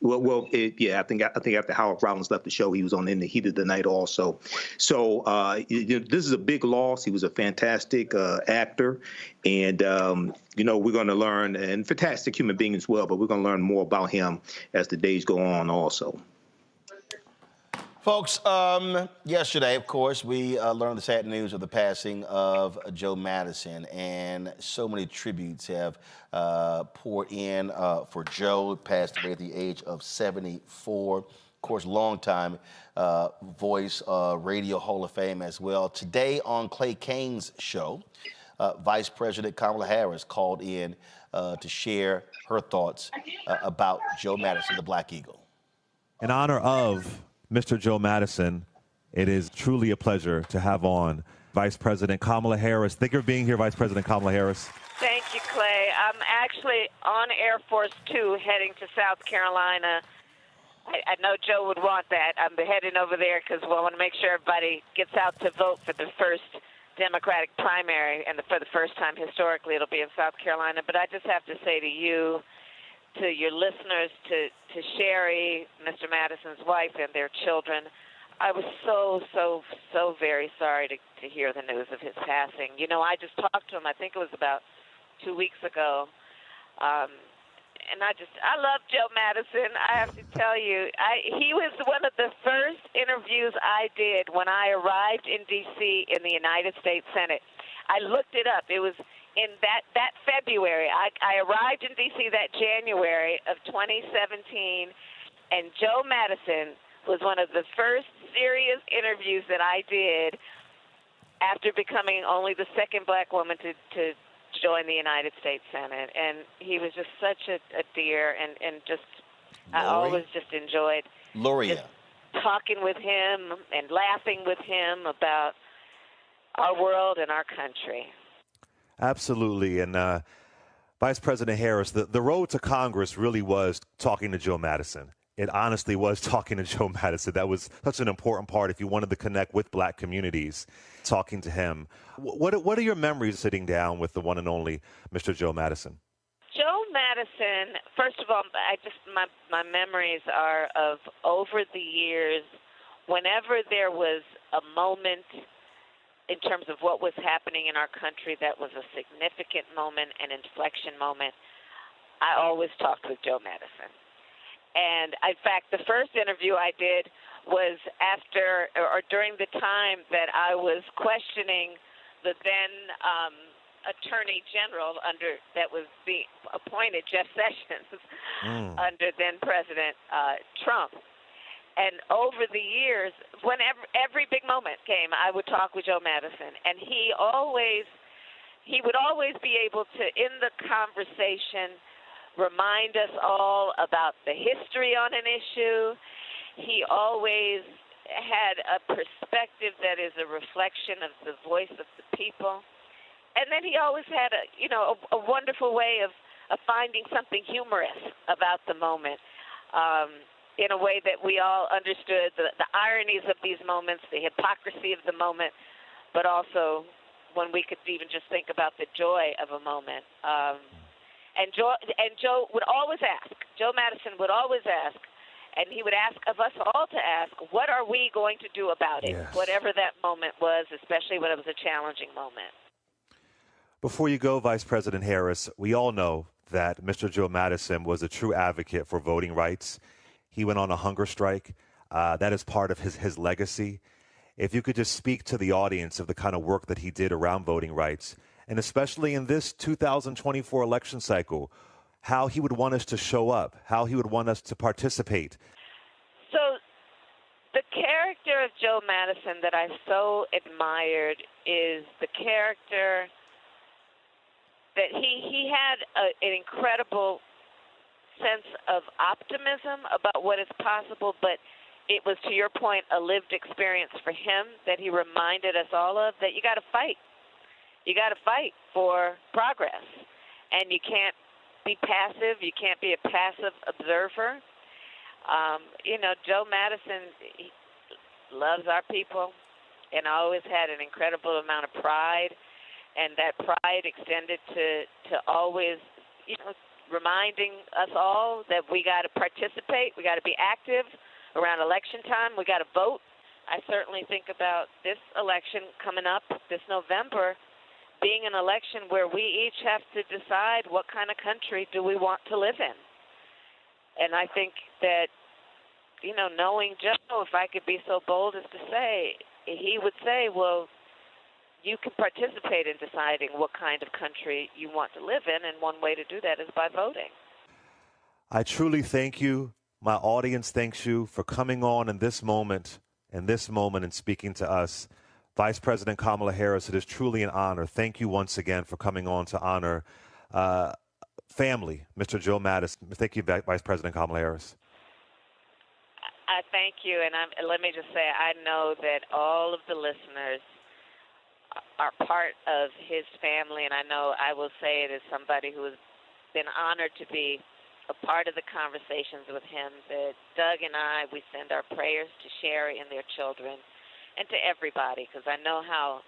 S14: I think after Howard Rollins left the show, he was on In the Heat of the Night also. So this is a big loss. He was a fantastic actor, and we're going to learn, and fantastic human being as well. But we're going to learn more about him as the days go on, also.
S9: Folks, yesterday, of course, we learned the sad news of the passing of Joe Madison, and so many tributes have poured in for Joe, passed away at the age of 74. Of course, longtime voice, Radio Hall of Fame as well. Today on Clay Cane's show, Vice President Kamala Harris called in to share her thoughts about Joe Madison, the Black Eagle.
S3: In honor of Mr. Joe Madison, it is truly a pleasure to have on Vice President Kamala Harris. Thank you for being here, Vice President Kamala Harris.
S4: Thank you, Clay. I'm actually on Air Force Two heading to South Carolina. I know Joe would want that. I'm heading over there because we want to make sure everybody gets out to vote for the first Democratic primary, and for the first time historically it'll be in South Carolina. But I just have to say to you, to your listeners, to Sherry, Mr. Madison's wife, and their children, I was so very sorry to hear the news of his passing. You know, I just talked to him, I think it was about 2 weeks ago, and I love Joe Madison. I have to tell you, he was one of the first interviews I did when I arrived in D.C. in the United States Senate. I looked it up. It was in that February. I arrived in D.C. that January of 2017, and Joe Madison was one of the first serious interviews that I did after becoming only the second black woman to join the United States Senate. And he was just such a dear, and just I always just enjoyed
S9: Loria
S4: talking with him and laughing with him about our world and our country.
S3: Absolutely. And Vice President Harris, the road to Congress really was talking to Joe Madison. It honestly was talking to Joe Madison. That was such an important part if you wanted to connect with black communities, talking to him. What are your memories sitting down with the one and only Mr. Joe Madison?
S4: Joe Madison, first of all, my memories are of over the years, whenever there was a moment in terms of what was happening in our country that was a significant moment, an inflection moment, I always talked with Joe Madison. And in fact, the first interview I did was after or during the time that I was questioning the then Attorney General that was being appointed, Jeff Sessions, under then President Trump. And over the years, whenever every big moment came, I would talk with Joe Madison, and he would always be able to, in the conversation, remind us all about the history on an issue. He always had a perspective that is a reflection of the voice of the people. And then he always had a wonderful way of finding something humorous about the moment, in a way that we all understood the ironies of these moments, the hypocrisy of the moment, but also when we could even just think about the joy of a moment. And Joe would always ask, Joe Madison would always ask, and he would ask of us all to ask, what are we going to do about it, whatever that moment was, especially when it was a challenging moment.
S3: Before you go, Vice President Harris, we all know that Mr. Joe Madison was a true advocate for voting rights. He went on a hunger strike. That is part of his legacy. If you could just speak to the audience of the kind of work that he did around voting rights, and especially in this 2024 election cycle, how he would want us to show up, how he would want us to participate.
S4: So the character of Joe Madison that I so admired is the character that he had an incredible sense of optimism about what is possible, but it was, to your point, a lived experience for him that he reminded us all of, that you got to fight. You got to fight for progress, and you can't be passive. You can't be a passive observer. Joe Madison, he loves our people and always had an incredible amount of pride, and that pride extended to always, reminding us all that we got to participate, we got to be active around election time, we got to vote. I certainly think about this election coming up this November being an election where we each have to decide what kind of country do we want to live in. And I think that, you know, knowing Joe, if I could be so bold as to say, he would say, well, you can participate in deciding what kind of country you want to live in, and one way to do that is by voting.
S3: I truly thank you. My audience thanks you for coming on in this moment and speaking to us. Vice President Kamala Harris, it is truly an honor. Thank you once again for coming on to honor family, Mr. Joe Madison. Thank you, Vice President Kamala Harris.
S4: I thank you, and let me just say, I know that all of the listeners are part of his family, and I know I will say it as somebody who has been honored to be a part of the conversations with him, that Doug and I, we send our prayers to Sherry and their children and to everybody, because I know how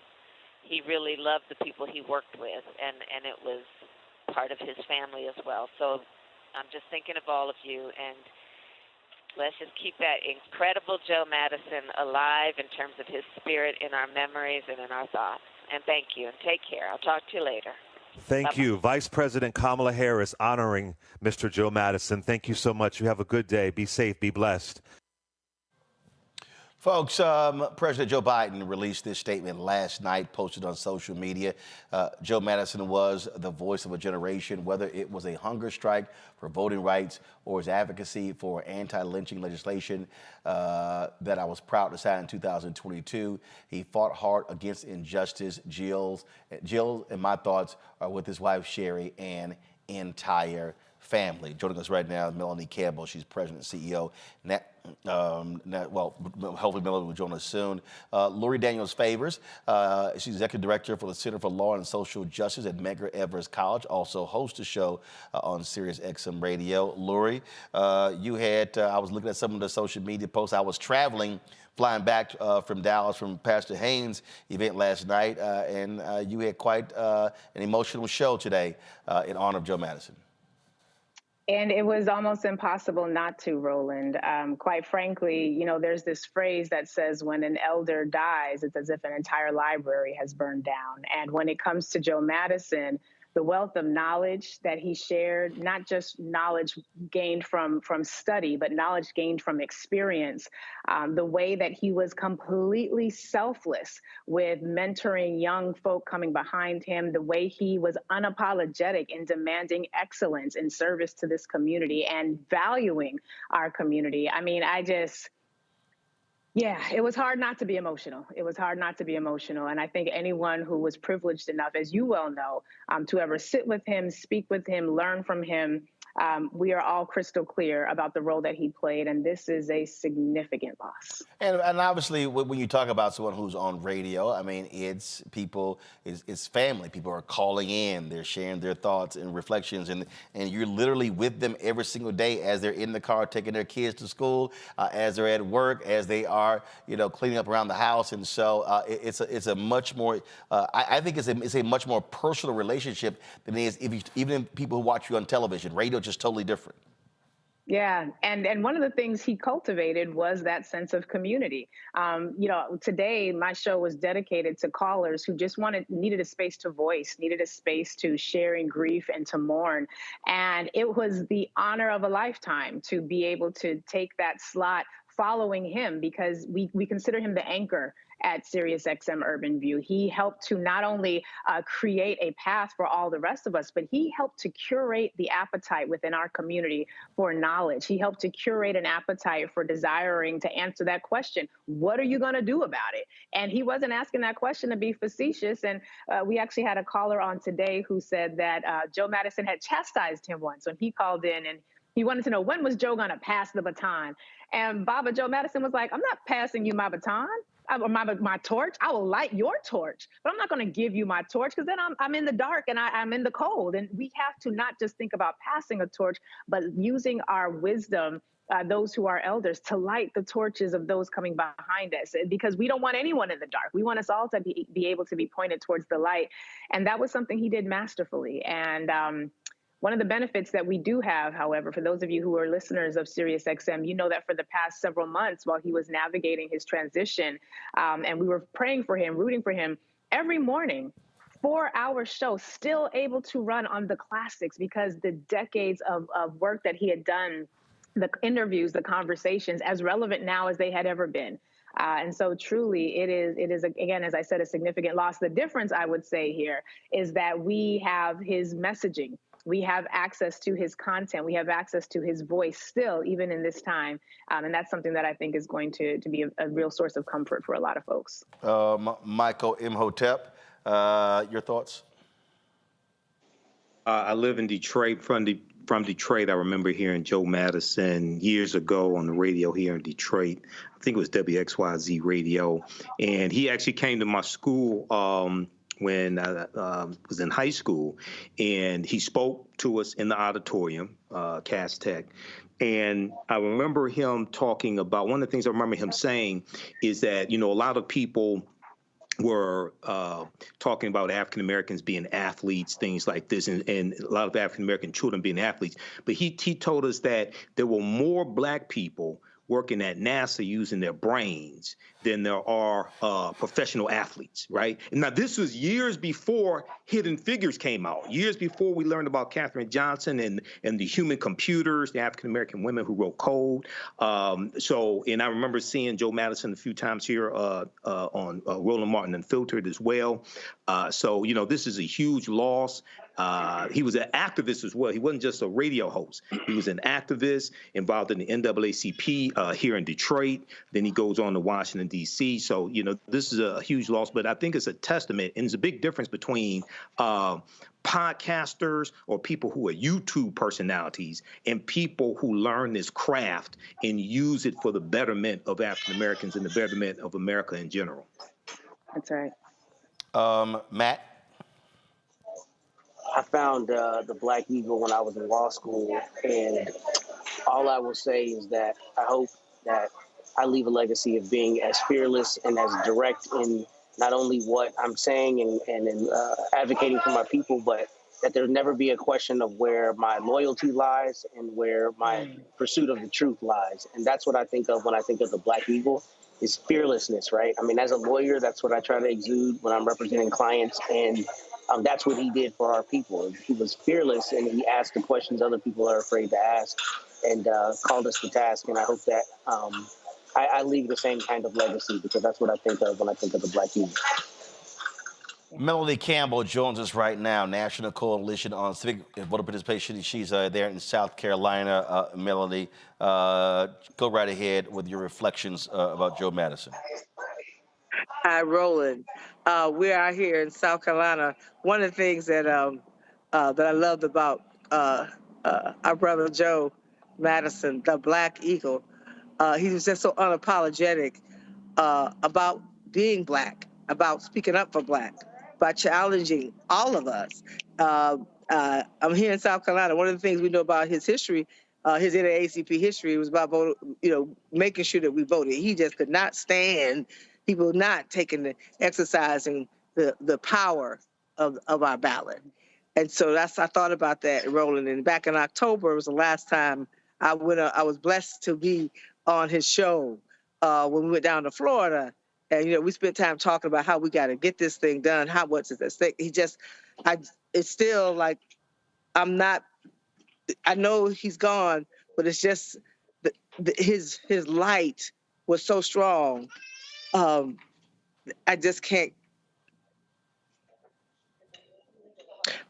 S4: he really loved the people he worked with, and it was part of his family as well. So I'm just thinking of all of you, and let's just keep that incredible Joe Madison alive in terms of his spirit in our memories and in our thoughts. And thank you, and take care. I'll talk to you later.
S3: Thank you. Vice President Kamala Harris honoring Mr. Joe Madison. Thank you so much. You have a good day. Be safe. Be blessed.
S9: Folks, President Joe Biden released this statement last night, posted on social media. Joe Madison was the voice of a generation, whether it was a hunger strike for voting rights or his advocacy for anti-lynching legislation that I was proud to sign in 2022. He fought hard against injustice. Jill and my thoughts are with his wife, Sherry, and entire family. Joining us right now is Melanie Campbell. She's president and CEO. Hopefully Melanie will join us soon. Lori Daniels Favors. She's executive director for the Center for Law and Social Justice at Medgar Evers College. Also hosts a show on Sirius XM Radio. Lori, you had, I was looking at some of the social media posts. I was flying back from Dallas from Pastor Haynes' event last night, and you had quite an emotional show today in honor of Joe Madison.
S27: And it was almost impossible not to, Roland. Quite frankly, you know, there's this phrase that says when an elder dies, it's as if an entire library has burned down. And when it comes to Joe Madison, the wealth of knowledge that he shared, not just knowledge gained from study, but knowledge gained from experience, the way that he was completely selfless with mentoring young folk coming behind him, the way he was unapologetic in demanding excellence in service to this community and valuing our community. I mean, yeah, it was hard not to be emotional. It was hard not to be emotional. And I think anyone who was privileged enough, as you well know, to ever sit with him, speak with him, learn from him, we are all crystal clear about the role that he played, and this is a significant loss.
S9: And obviously, when you talk about someone who's on radio, I mean, it's people, it's family. People are calling in, they're sharing their thoughts and reflections, and you're literally with them every single day as they're in the car taking their kids to school, as they're at work, as they are, you know, cleaning up around the house. And so it's a much more, I think it's a much more personal relationship than it is even people who watch you on television. Radio just totally different.
S27: Yeah, and one of the things he cultivated was that sense of community. You know, today my show was dedicated to callers who just needed a space to voice, needed a space to share in grief and to mourn. And it was the honor of a lifetime to be able to take that slot following him, because we consider him the anchor at SiriusXM Urban View. He helped to not only create a path for all the rest of us, but he helped to curate the appetite within our community for knowledge. He helped to curate an appetite for desiring to answer that question, what are you going to do about it? And he wasn't asking that question to be facetious. And we actually had a caller on today who said that Joe Madison had chastised him once when he called in, and he wanted to know, when was Joe going to pass the baton? And Baba Joe Madison was like, I'm not passing you my baton. My torch. I will light your torch, but I'm not going to give you my torch, because then I'm in the dark and I'm in the cold. And we have to not just think about passing a torch, but using our wisdom, those who are elders, to light the torches of those coming behind us, because we don't want anyone in the dark. We want us all to be able to be pointed towards the light. And that was something he did masterfully. And One of the benefits that we do have, however, for those of you who are listeners of SiriusXM, you know that for the past several months while he was navigating his transition, and we were praying for him, rooting for him, every morning, 4-hour show, still able to run on the classics because the decades of work that he had done, the interviews, the conversations, as relevant now as they had ever been. And so truly it is, again, as I said, a significant loss. The difference I would say here is that we have his messaging. We have access to his content. We have access to his voice still, even in this time. And that's something that I think is going to be a real source of comfort for a lot of folks.
S9: Michael Imhotep, your thoughts?
S14: I live in Detroit. From Detroit, I remember hearing Joe Madison years ago on the radio here in Detroit. I think it was WXYZ radio. And he actually came to my school when I was in high school, and he spoke to us in the auditorium, Cass Tech. And I remember him talking about, one of the things I remember him saying is that, a lot of people were talking about African Americans being athletes, things like this, and a lot of African American children being athletes. But he told us that there were more Black people working at NASA using their brains than there are professional athletes, right? And now this was years before Hidden Figures came out, years before we learned about Katherine Johnson and the human computers, the African-American women who wrote code. And I remember seeing Joe Madison a few times here on Roland Martin Unfiltered as well. This is a huge loss. He was an activist as well. He wasn't just a radio host. He was an activist involved in the NAACP here in Detroit. Then he goes on to Washington, D.C. So, this is a huge loss, but I think it's a testament, and there's a big difference between podcasters or people who are YouTube personalities and people who learn this craft and use it for the betterment of African Americans and the betterment of America in general.
S27: That's right.
S9: Matt?
S12: I found the Black Eagle when I was in law school, and all I will say is that I hope that I leave a legacy of being as fearless and as direct in not only what I'm saying and in advocating for my people, but that there never be a question of where my loyalty lies and where my pursuit of the truth lies. And that's what I think of when I think of the Black Eagle, is fearlessness, right? I mean, as a lawyer, that's what I try to exude when I'm representing clients, and that's what he did for our people. He was fearless, and he asked the questions other people are afraid to ask, and called us to task. And I hope that I leave the same kind of legacy, because that's what I think of when I think of the Black Eagle.
S9: Melody Campbell joins us right now, National Coalition on Civic Voter Participation. She's there in South Carolina. Melody, go right ahead with your reflections about Joe Madison.
S6: Hi, Roland. We're out here in South Carolina. One of the things that that I loved about our brother Joe Madison, the Black Eagle, he was just so unapologetic about being Black, about speaking up for Black, by challenging all of us. I'm here in South Carolina. One of the things we know about his history, his NAACP history, was about making sure that we voted. He just could not stand people not taking exercising the power of our ballot. And so I thought about that, Roland. And back in October was the last time I was blessed to be on his show when we went down to Florida. And, we spent time talking about how we got to get this thing done, how much is at stake. It's still like, I know he's gone, but it's just his light was so strong. I just can't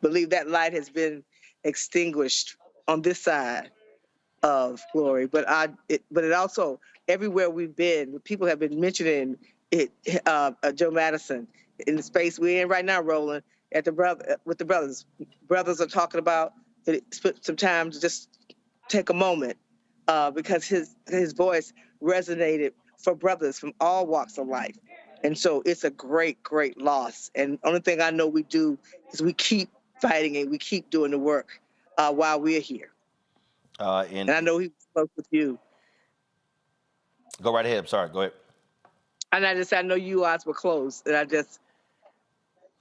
S6: believe that light has been extinguished on this side of glory. But it also, everywhere we've been, people have been mentioning it, Joe Madison, in the space we're in right now, Roland, with the brothers. Brothers are talking about it. Spent some time to just take a moment because his voice resonated for brothers from all walks of life. And so it's a great, great loss. And the only thing I know we do is we keep fighting and we keep doing the work while we're here. And I know he spoke with you.
S9: Go right ahead. I'm sorry. Go ahead.
S6: And I know you eyes were closed. And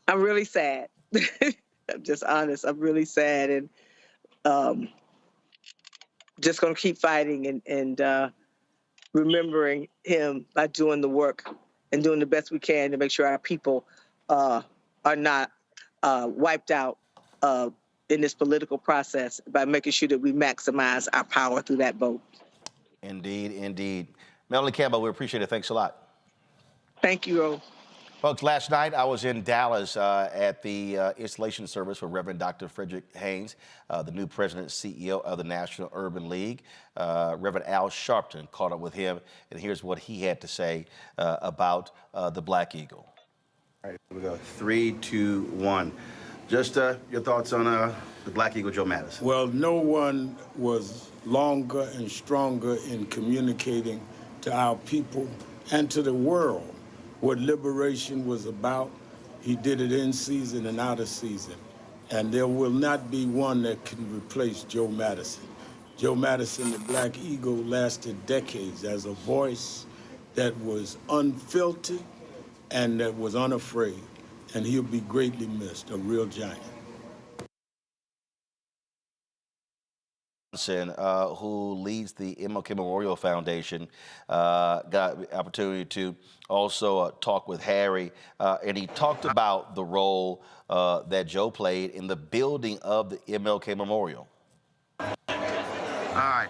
S6: I'm really sad. I'm just honest. I'm really sad. And just going to keep fighting and remembering him by doing the work and doing the best we can to make sure our people are not wiped out in this political process by making sure that we maximize our power through that vote.
S9: Indeed, indeed. Melanie Campbell, we appreciate it. Thanks a lot.
S6: Thank you, Ro.
S9: Folks, last night I was in Dallas at the installation service for Reverend Dr. Frederick Haynes, the new president and CEO of the National Urban League. Reverend Al Sharpton caught up with him, and here's what he had to say about the Black Eagle.
S11: All right, here we go. 3, 2, 1. Just your thoughts on the Black Eagle, Joe Madison.
S17: Well, no one was longer and stronger in communicating to our people and to the world what liberation was about. He did it in season and out of season. And there will not be one that can replace Joe Madison. Joe Madison, the Black Eagle, lasted decades as a voice that was unfiltered and that was unafraid. And he'll be greatly missed, a real giant.
S9: Who leads the MLK Memorial Foundation, got the opportunity to also talk with Harry, and he talked about the role that Joe played in the building of the MLK Memorial.
S11: All right.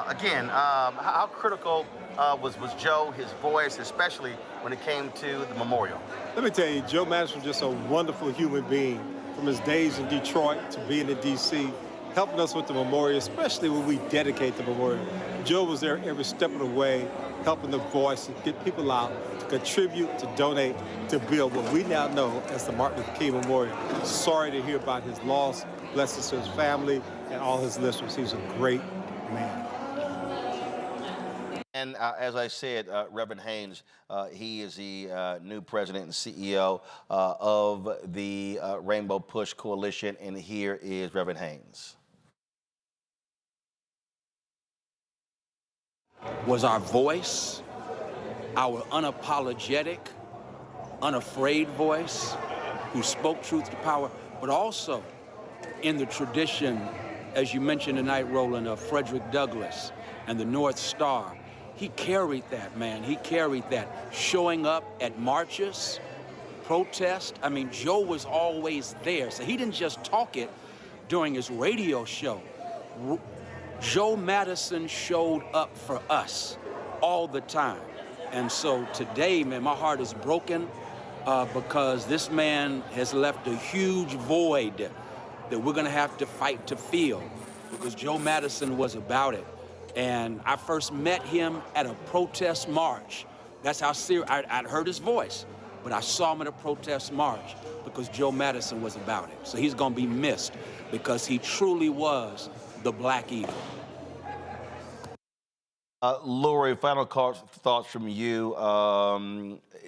S11: Again, how critical was Joe, his voice, especially when it came to the memorial?
S18: Let me tell you, Joe Madison was just a wonderful human being. From his days in Detroit to being in D.C., helping us with the memorial, especially when we dedicate the memorial. Joe was there every step of the way, helping the voice to get people out, to contribute, to donate, to build what we now know as the Martin Luther King Memorial. Sorry to hear about his loss. Blessings to his family and all his listeners. He was a great man.
S9: And as I said, Reverend Haynes, he is the new president and CEO of the Rainbow Push Coalition, and here is Reverend Haynes.
S22: Was our voice, our unapologetic, unafraid voice, who spoke truth to power, but also in the tradition, as you mentioned tonight, Roland, of Frederick Douglass and the North Star. He carried that, man. He carried that. Showing up at marches, protests. I mean, Joe was always there. So he didn't just talk it during his radio show. Joe Madison showed up for us all the time. And so today, man, my heart is broken because this man has left a huge void that we're going to have to fight to fill, because Joe Madison was about it. And I first met him at a protest march. That's how serious, I'd heard his voice, but I saw him at a protest march because Joe Madison was about it. So he's gonna be missed because he truly was the Black Eagle.
S9: Lori, final thoughts from you.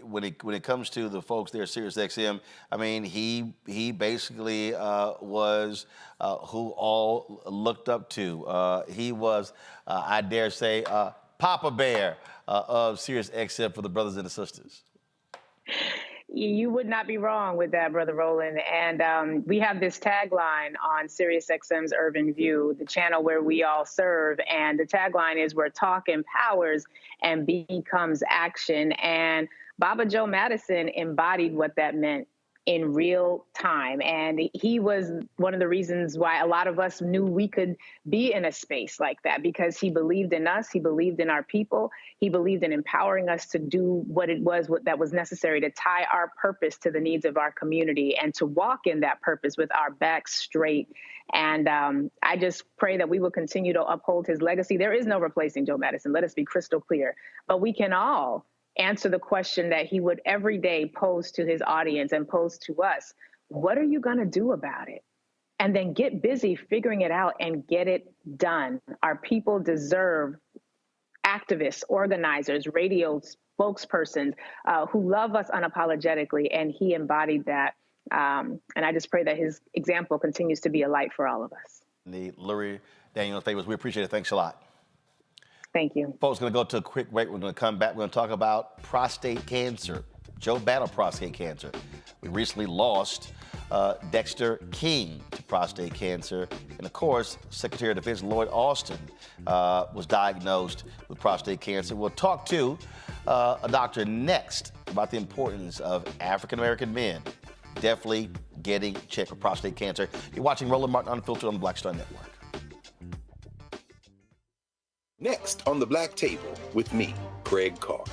S9: When it comes to the folks there at SiriusXM, I mean, he basically was who all looked up to. He was, I dare say, Papa Bear of SiriusXM for the brothers and the sisters.
S27: You would not be wrong with that, Brother Roland. And we have this tagline on SiriusXM's Urban View, the channel where we all serve. And the tagline is where talk empowers and becomes action. And Baba Joe Madison embodied what that meant in real time. And he was one of the reasons why a lot of us knew we could be in a space like that, because he believed in us, he believed in our people, he believed in empowering us to do what it was that was necessary to tie our purpose to the needs of our community and to walk in that purpose with our backs straight. And I just pray that we will continue to uphold his legacy. There is no replacing Joe Madison. Let us be crystal clear. But we can all answer the question that he would every day pose to his audience and pose to us. What are you going to do about it? And then get busy figuring it out and get it done. Our people deserve activists, organizers, radio spokespersons who love us unapologetically, and he embodied that. And I just pray that his example continues to be a light for all of us.
S9: Lurie Daniels Favors, we appreciate it. Thanks a lot.
S27: Thank you.
S9: Folks, going to go to a quick break. We're going to come back. We're going to talk about prostate cancer. Joe battled prostate cancer. We recently lost
S11: Dexter King to prostate cancer. And of course, Secretary of Defense Lloyd Austin was diagnosed with prostate cancer. We'll talk to a doctor next about the importance of African-American men definitely getting checked for prostate cancer. You're watching Roland Martin Unfiltered on the Black Star Network.
S8: Next on the Black Table with me, Craig Carr.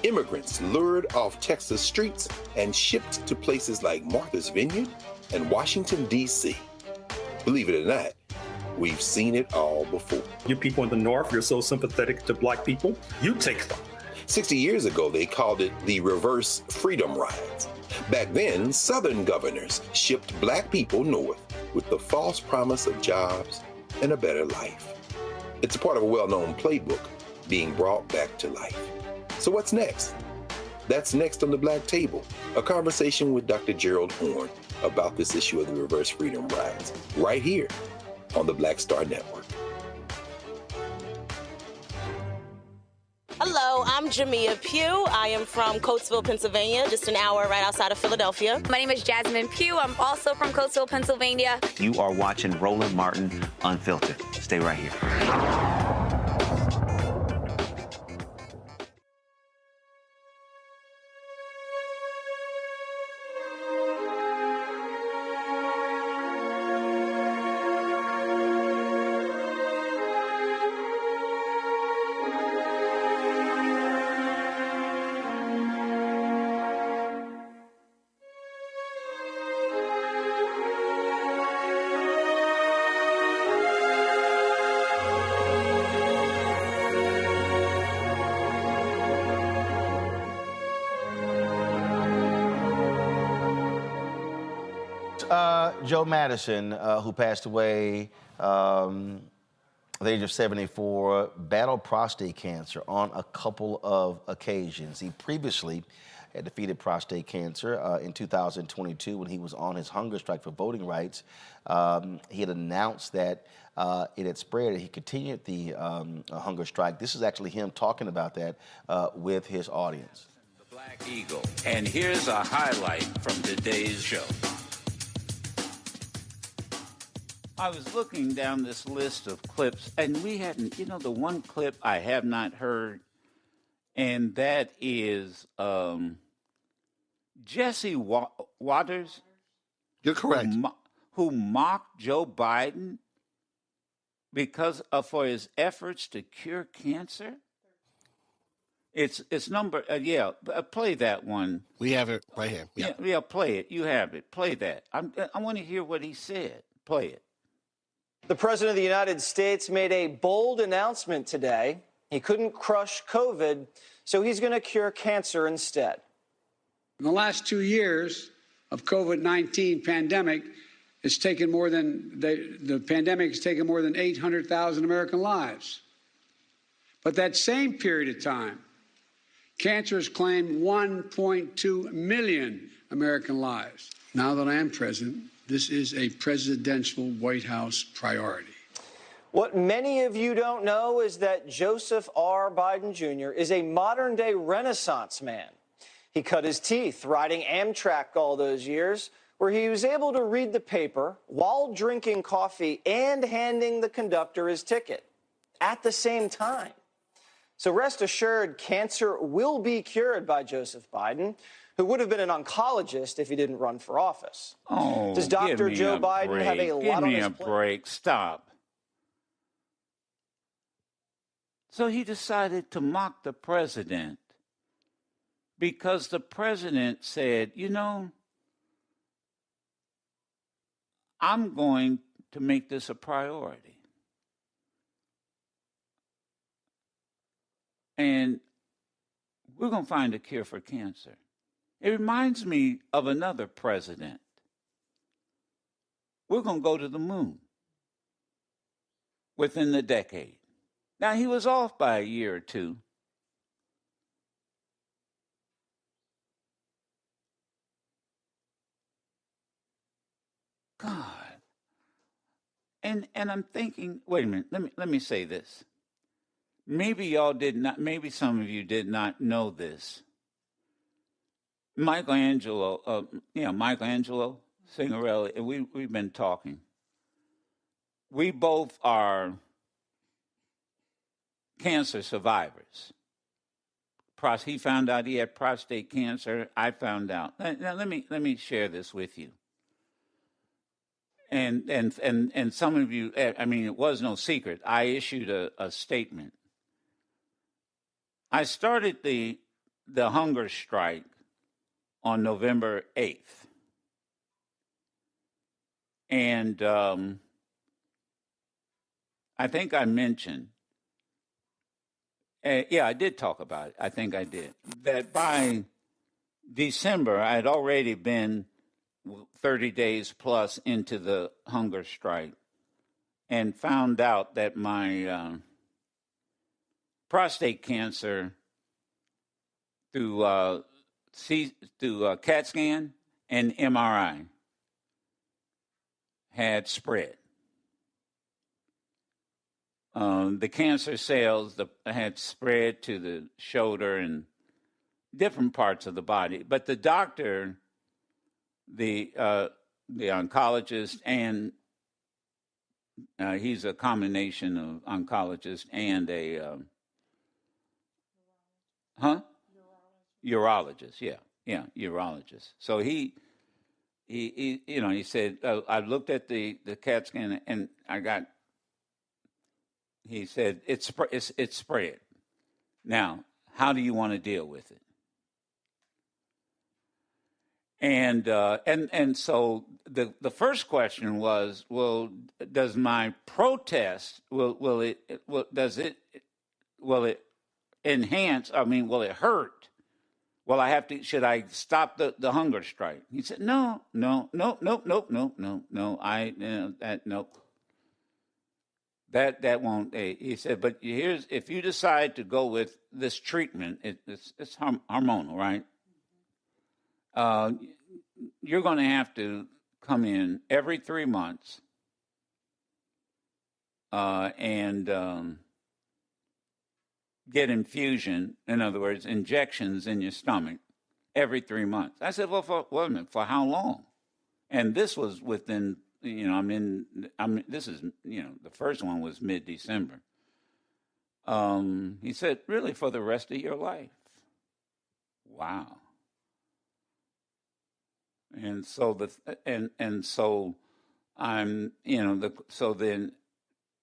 S8: Immigrants lured off Texas streets and shipped to places like Martha's Vineyard and Washington, D.C. Believe it or not, we've seen it all before.
S15: You people in the North, you're so sympathetic to black people, you take them.
S8: 60 years ago, they called it the reverse freedom rides. Back then, Southern governors shipped black people north with the false promise of jobs and a better life. It's a part of a well-known playbook being brought back to life. So what's next? That's next on the Black Table, a conversation with Dr. Gerald Horne about this issue of the reverse freedom rides, right here on the Black Star Network.
S1: Hello, I'm Jamia Pugh. I am from Coatesville, Pennsylvania, just an hour right outside of Philadelphia.
S16: My name is Jasmine Pugh. I'm also from Coatesville, Pennsylvania.
S20: You are watching Roland Martin Unfiltered. Stay right here.
S11: Joe Madison, who passed away at the age of 74, battled prostate cancer on a couple of occasions. He previously had defeated prostate cancer in 2022 when he was on his hunger strike for voting rights. He had announced that it had spread. He continued the hunger strike. This is actually him talking about that with his audience.
S21: The Black Eagle. And here's a highlight from today's show. I was looking down this list of clips, and we hadn't, the one clip I have not heard, and that is Jesse Waters.
S9: You're correct.
S21: Who mocked Joe Biden because for his efforts to cure cancer. It's number, play that one.
S9: We have it right here.
S21: Yeah, play it. You have it. Play that. I want to hear what he said. Play it.
S23: The President of the United States made a bold announcement today. He couldn't crush COVID, so he's going to cure cancer instead.
S24: In the last 2 years of COVID-19 pandemic, it's taken more than the pandemic has taken more than 800,000 American lives. But that same period of time, cancer has claimed 1.2 million American lives. Now that I am president, this is a presidential White House priority.
S23: What many of you don't know is that Joseph R. Biden Jr. is a modern-day Renaissance man. He cut his teeth riding Amtrak all those years, where he was able to read the paper while drinking coffee and handing the conductor his ticket at the same time. So rest assured, cancer will be cured by Joseph Biden, who would have been an oncologist if he didn't run for office.
S21: Oh,
S23: does Dr. Joe Biden have a lot on his plate?
S21: Give me a break. Stop. So he decided to mock the president because the president said, I'm going to make this a priority. And we're going to find a cure for cancer. It reminds me of another president. We're going to go to the moon within the decade. Now, he was off by a year or two. God. And I'm thinking, wait a minute, let me say this. Maybe some of you did not know this. Michelangelo Signorelli, and we've been talking. We both are cancer survivors. He found out he had prostate cancer. I found out. Now let me share this with you. And some of you, I mean, it was no secret. I issued a statement. I started the hunger strike on November 8th. And I think I mentioned, yeah, I did talk about it. I think I did. That by December, I had already been 30 days plus into the hunger strike and found out that my prostate cancer through CAT scan and MRI had spread. The cancer cells had spread to the shoulder and different parts of the body. But the doctor, the oncologist, and he's a combination of oncologist and a urologist. Yeah, urologist. So he said, I looked at the CAT scan and I got. He said it's spread. Now, how do you want to deal with it? And so the first question was, well, does my protest will it enhance? I mean, will it hurt? Well, should I stop the hunger strike? He said, no. That won't. He said, but if you decide to go with this treatment, it's hormonal, right? You're going to have to come in every 3 months and get infusion, in other words, injections in your stomach every 3 months. I said, well, for how long? And this was within. This is, the first one was mid-December. He said, really, for the rest of your life. Wow. And so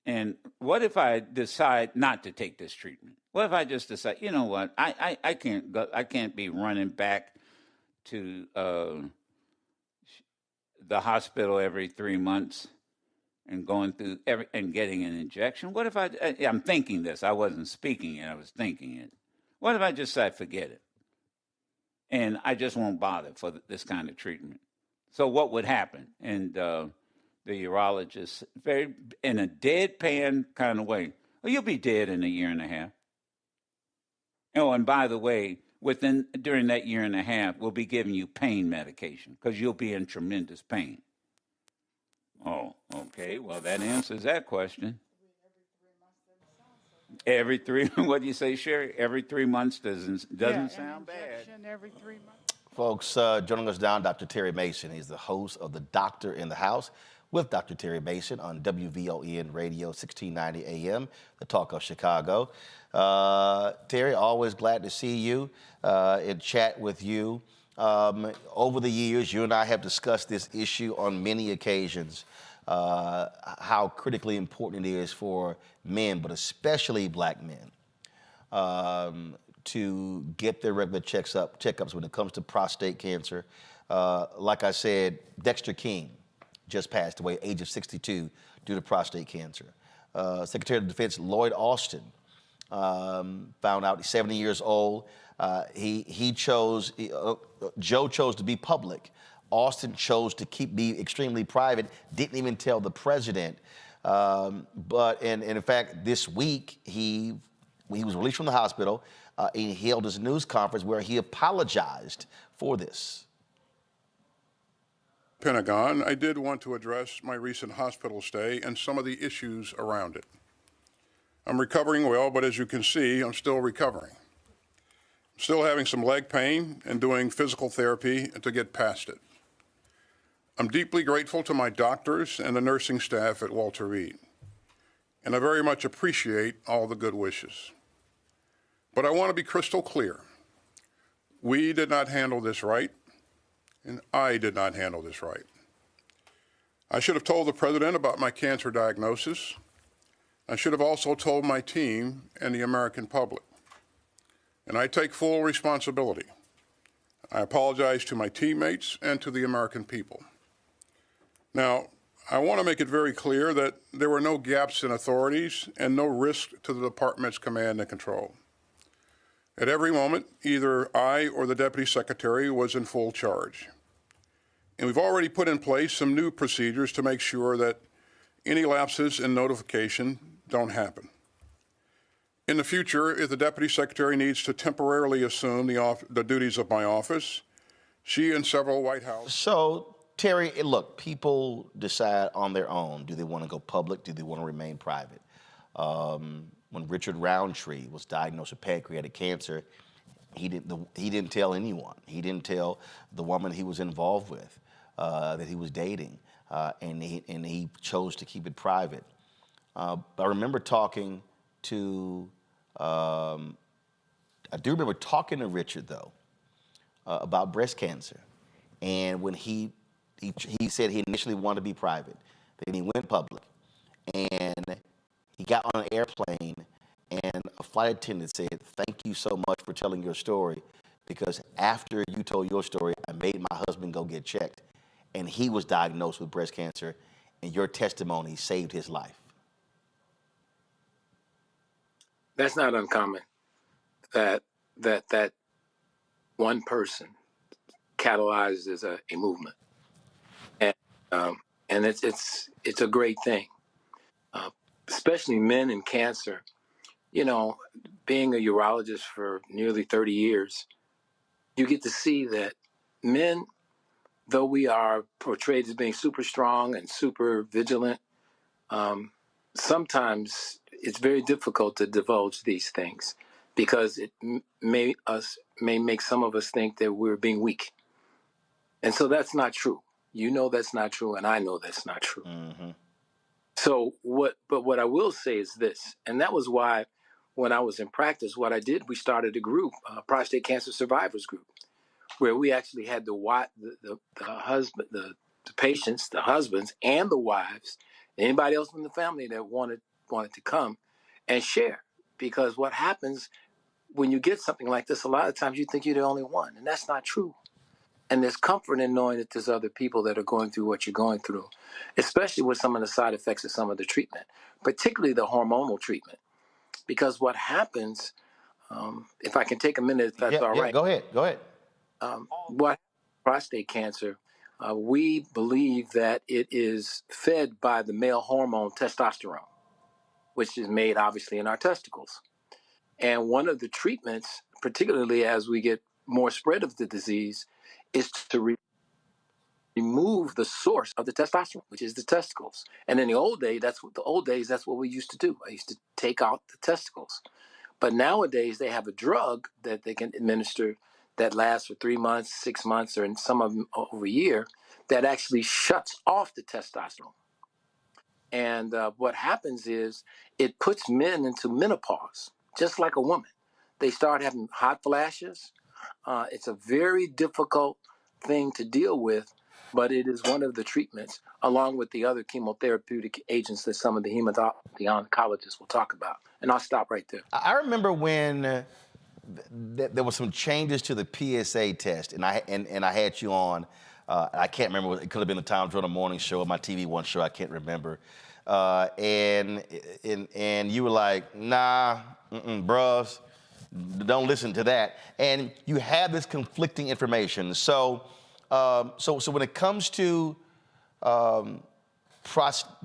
S21: and what if I decide not to take this treatment? What if I just decide, you know what, I can't be running back to the hospital every 3 months and going through and getting an injection? What if I'm thinking this, I wasn't speaking it, I was thinking it. What if I just say, forget it? And I just won't bother for this kind of treatment. So what would happen? And the urologist, very in a deadpan kind of way, well, you'll be dead in a year and a half. Oh, and by the way, during that year and a half, we'll be giving you pain medication because you'll be in tremendous pain. Oh, okay. Well, that answers that question. What do you say, Sherry? Every 3 months doesn't sound bad.
S2: Every 3 months.
S11: Folks, joining us now, Dr. Terry Mason. He's the host of The Doctor in the House with Dr. Terry Mason on WVON Radio 1690 AM, the Talk of Chicago. Terry, always glad to see you and chat with you. Over the years, you and I have discussed this issue on many occasions, how critically important it is for men, but especially black men, to get their regular checkups when it comes to prostate cancer. Like I said, Dexter King just passed away, age of 62, due to prostate cancer. Secretary of Defense Lloyd Austin found out he's 70 years old. Joe chose to be public. Austin chose to be extremely private, didn't even tell the president. But in fact, this week, he was released from the hospital. He held his news conference where he apologized for this.
S5: Pentagon, I did want to address my recent hospital stay and some of the issues around it. I'm recovering well, but as you can see, I'm still recovering. I'm still having some leg pain and doing physical therapy to get past it. I'm deeply grateful to my doctors and the nursing staff at Walter Reed, and I very much appreciate all the good wishes. But I want to be crystal clear. We did not handle this right, and I did not handle this right. I should have told the president about my cancer diagnosis. I should have also told my team and the American public. And I take full responsibility. I apologize to my teammates and to the American people. Now, I want to make it very clear that there were no gaps in authorities and no risk to the department's command and control. At every moment, either I or the Deputy Secretary was in full charge. And we've already put in place some new procedures to make sure that any lapses in notification don't happen. In the future, if the Deputy Secretary needs to temporarily assume the duties of my office, she and several White House...
S11: So, Terry, look, people decide on their own. Do they want to go public? Do they want to remain private? When Richard Roundtree was diagnosed with pancreatic cancer, he didn't tell anyone. He didn't tell the woman he was involved with that he was dating, and he chose to keep it private. I remember talking to, I do remember talking to Richard, though, about breast cancer. And when he said he initially wanted to be private, then he went public. And he got on an airplane, and a flight attendant said, "Thank you so much for telling your story, because after you told your story, I made my husband go get checked, and he was diagnosed with breast cancer, and your testimony saved his life."
S2: That's not uncommon, that one person catalyzes a movement, and it's a great thing, especially men in cancer. You know, being a urologist for nearly 30 years, you get to see that men, though we are portrayed as being super strong and super vigilant, sometimes it's very difficult to divulge these things because it may make some of us think that we're being weak. And so that's not true. You know that's not true, and I know that's not true.
S11: Mm-hmm.
S2: So what I will say is this, and that was why when I was in practice, what I did, we started a group, a prostate cancer survivors group, where we actually had the patients, the husbands, and the wives, anybody else in the family that wanted to come and share. Because what happens when you get something like this, a lot of times you think you're the only one, and that's not true. And there's comfort in knowing that there's other people that are going through what you're going through, especially with some of the side effects of some of the treatment, particularly the hormonal treatment. Because what happens, if I can take a minute, if that's all right.
S11: Go ahead.
S2: What prostate cancer, we believe that it is fed by the male hormone testosterone, which is made obviously in our testicles. And one of the treatments, particularly as we get more spread of the disease, is to remove the source of the testosterone, which is the testicles. And in the old days, that's what we used to do. I used to take out the testicles. But nowadays, they have a drug that they can administer that lasts for 3 months, 6 months, or in some of them over a year, that actually shuts off the testosterone. And what happens is it puts men into menopause, just like a woman. They start having hot flashes. It's a very difficult thing to deal with, but it is one of the treatments, along with the other chemotherapeutic agents that some of the oncologists will talk about. And I'll stop right there.
S11: I remember when there were some changes to the PSA test, and I had you on. I can't remember. It could have been the Tom Jordan Morning Show or my TV One show. I can't remember. And you were like, nah, bros, don't listen to that. And you have this conflicting information. So when it comes to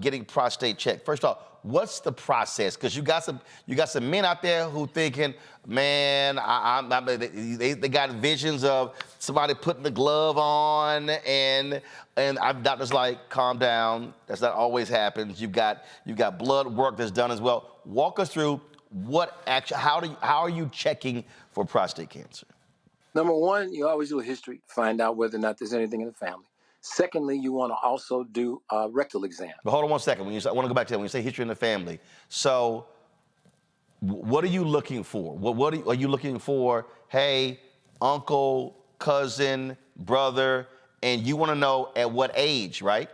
S11: getting prostate checked, first off, what's the process? Because you got some men out there who thinking, man, they got visions of somebody putting the glove on, and I've doctors like, calm down. That's not always happens. You've got blood work that's done as well. Walk us through how are you checking for prostate cancer?
S2: Number one, you always do a history, find out whether or not there's anything in the family. Secondly, you want to also do a rectal exam.
S11: But hold on 1 second. I want to go back to that. When you say history in the family, so what are you looking for? What are you looking for? Hey, uncle, cousin, brother, and you want to know at what age, right?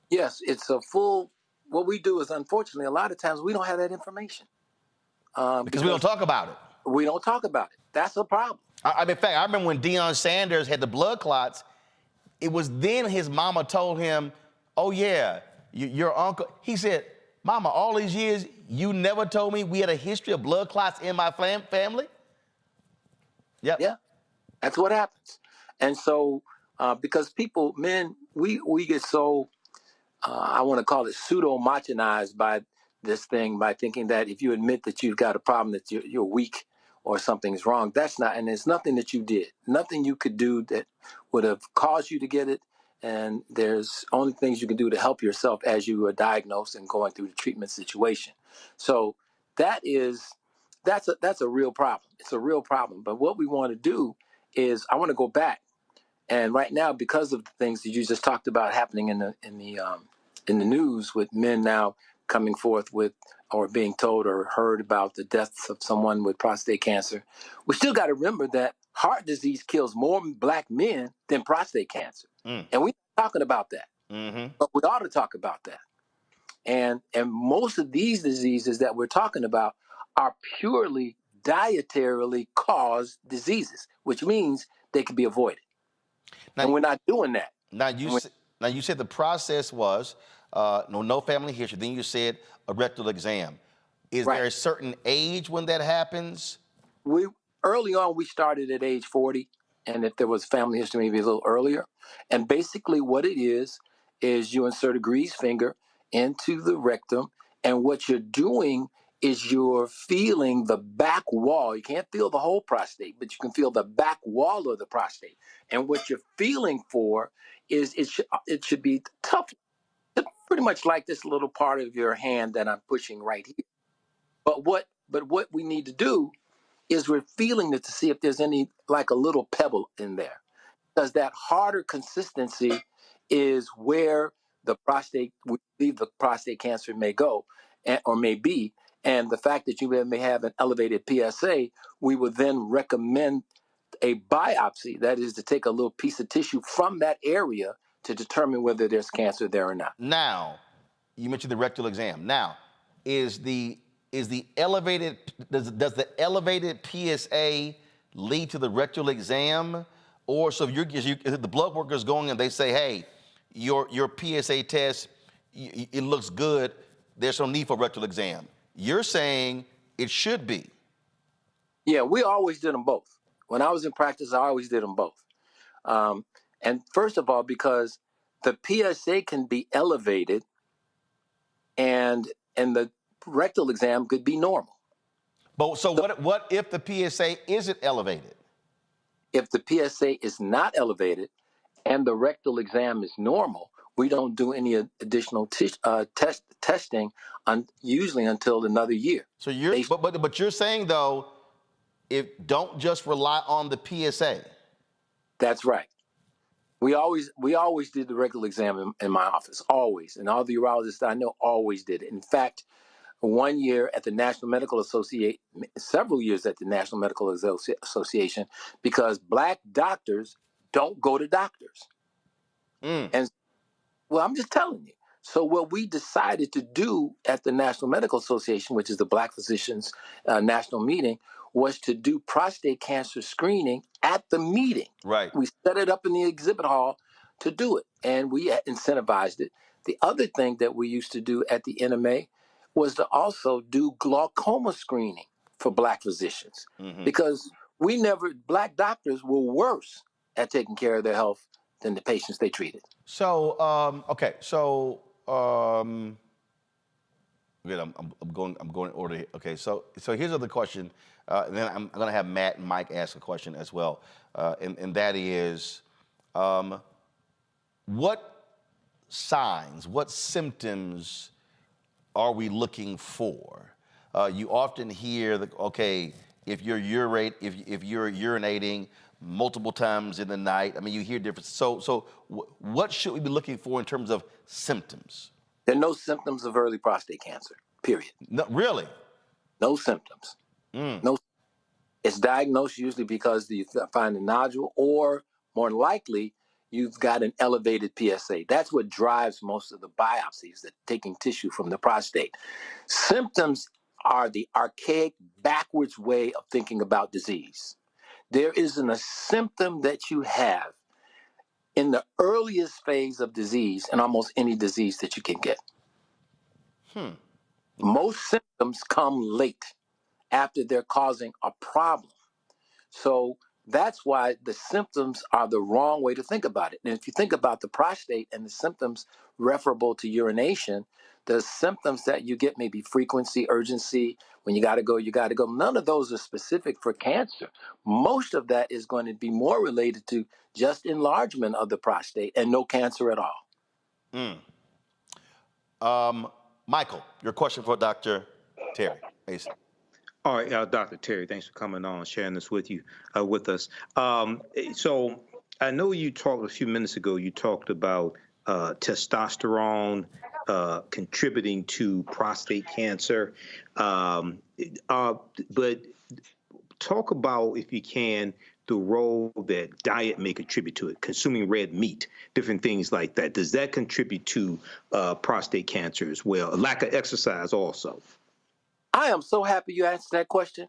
S2: Yes, it's a full. What we do is, unfortunately, a lot of times we don't have that information.
S11: Because we don't talk about it.
S2: We don't talk about it. That's a problem.
S11: In fact, I remember when Deion Sanders had the blood clots, it was then his mama told him, oh, yeah, your uncle. He said, Mama, all these years, you never told me we had a history of blood clots in my family? Yep.
S2: Yeah, that's what happens. And so, because men, we get so, I want to call it pseudo-machinized by this thing, by thinking that if you admit that you've got a problem, that you're weak or something's wrong. That's not, and there's nothing that you did, nothing you could do that would have caused you to get it. And there's only things you can do to help yourself as you are diagnosed and going through the treatment situation. So that's a real problem. It's a real problem. But what we want to do is, I want to go back, and right now, because of the things that you just talked about happening in the news, with men now coming forth with, or being told or heard about the deaths of someone with prostate cancer, we still got to remember that heart disease kills more black men than prostate cancer. And we're not talking about that. But we ought to talk about that. And most of these diseases that we're talking about are purely dietarily caused diseases, which means they can be avoided. Now, and we're not doing that.
S11: Now you said the process was no family history. Then you said a rectal exam. Is there a certain age when that happens?
S2: Early on, we started at age 40, and if there was family history, maybe a little earlier. And basically what it is you insert a greased finger into the rectum, and what you're doing is you're feeling the back wall. You can't feel the whole prostate, but you can feel the back wall of the prostate. And what you're feeling for is it should be tough, pretty much like this little part of your hand that I'm pushing right here. But what we need to do is we're feeling it to see if there's any, like a little pebble in there. Because that harder consistency is where we believe the prostate cancer may go, or may be. And the fact that you may have an elevated PSA, we would then recommend a biopsy, that is to take a little piece of tissue from that area to determine whether there's cancer there or not.
S11: Now, you mentioned the rectal exam. Now, does the elevated PSA lead to the rectal exam? Or so if the blood worker is going and they say, hey, your PSA test, it looks good, there's no need for rectal exam. You're saying it should be.
S2: Yeah, we always did them both. When I was in practice, I always did them both. And first of all, because the PSA can be elevated and the rectal exam could be normal.
S11: But so what if the PSA isn't elevated?
S2: If the PSA is not elevated and the rectal exam is normal, we don't do any additional testing usually until another year.
S11: So but you're saying though, don't just rely on the PSA.
S2: That's right. We always did the rectal exam in my office, always, and all the urologists I know always did it. In fact, 1 year at the National Medical Association, several years at the National Medical Association, because black doctors don't go to doctors. And well, I'm just telling you. So what we decided to do at the National Medical Association, which is the Black Physicians National Meeting, was to do prostate cancer screening at the meeting.
S11: Right.
S2: We set it up in the exhibit hall to do it, and we incentivized it. The other thing that we used to do at the NMA was to also do glaucoma screening for black physicians, because black doctors were worse at taking care of their health than the patients they treated.
S11: So, I'm going in order here. Okay, so here's another question. And then I'm going to have Matt and Mike ask a question as well. And that is, what signs, what symptoms are we looking for? You often hear that, okay, if you're if you're urinating multiple times in the night. I mean, you hear different. So what should we be looking for in terms of symptoms?
S2: There are no symptoms of early prostate cancer, period.
S11: No, really?
S2: No symptoms. No. It's diagnosed usually because you find a nodule, or more likely, you've got an elevated PSA. That's what drives most of the biopsies, that taking tissue from the prostate. Symptoms are the archaic, backwards way of thinking about disease. There isn't a symptom that you have in the earliest phase of disease in almost any disease that you can get. Most symptoms come late, after they're causing a problem. So that's why the symptoms are the wrong way to think about it. And if you think about the prostate and the symptoms referable to urination, the symptoms that you get may be frequency, urgency. When you got to go, you got to go. None of those are specific for cancer. Most of that is going to be more related to just enlargement of the prostate and no cancer at all.
S11: Michael, your question for Dr. Terry Mason.
S14: All right, Dr. Terry, thanks for coming on, sharing this with us. So I know you talked a few minutes ago, you talked about testosterone contributing to prostate cancer. But talk about, if you can, the role that diet may contribute to it, consuming red meat, different things like that. Does that contribute to prostate cancer as well? A lack of exercise also.
S2: I am so happy you asked that question.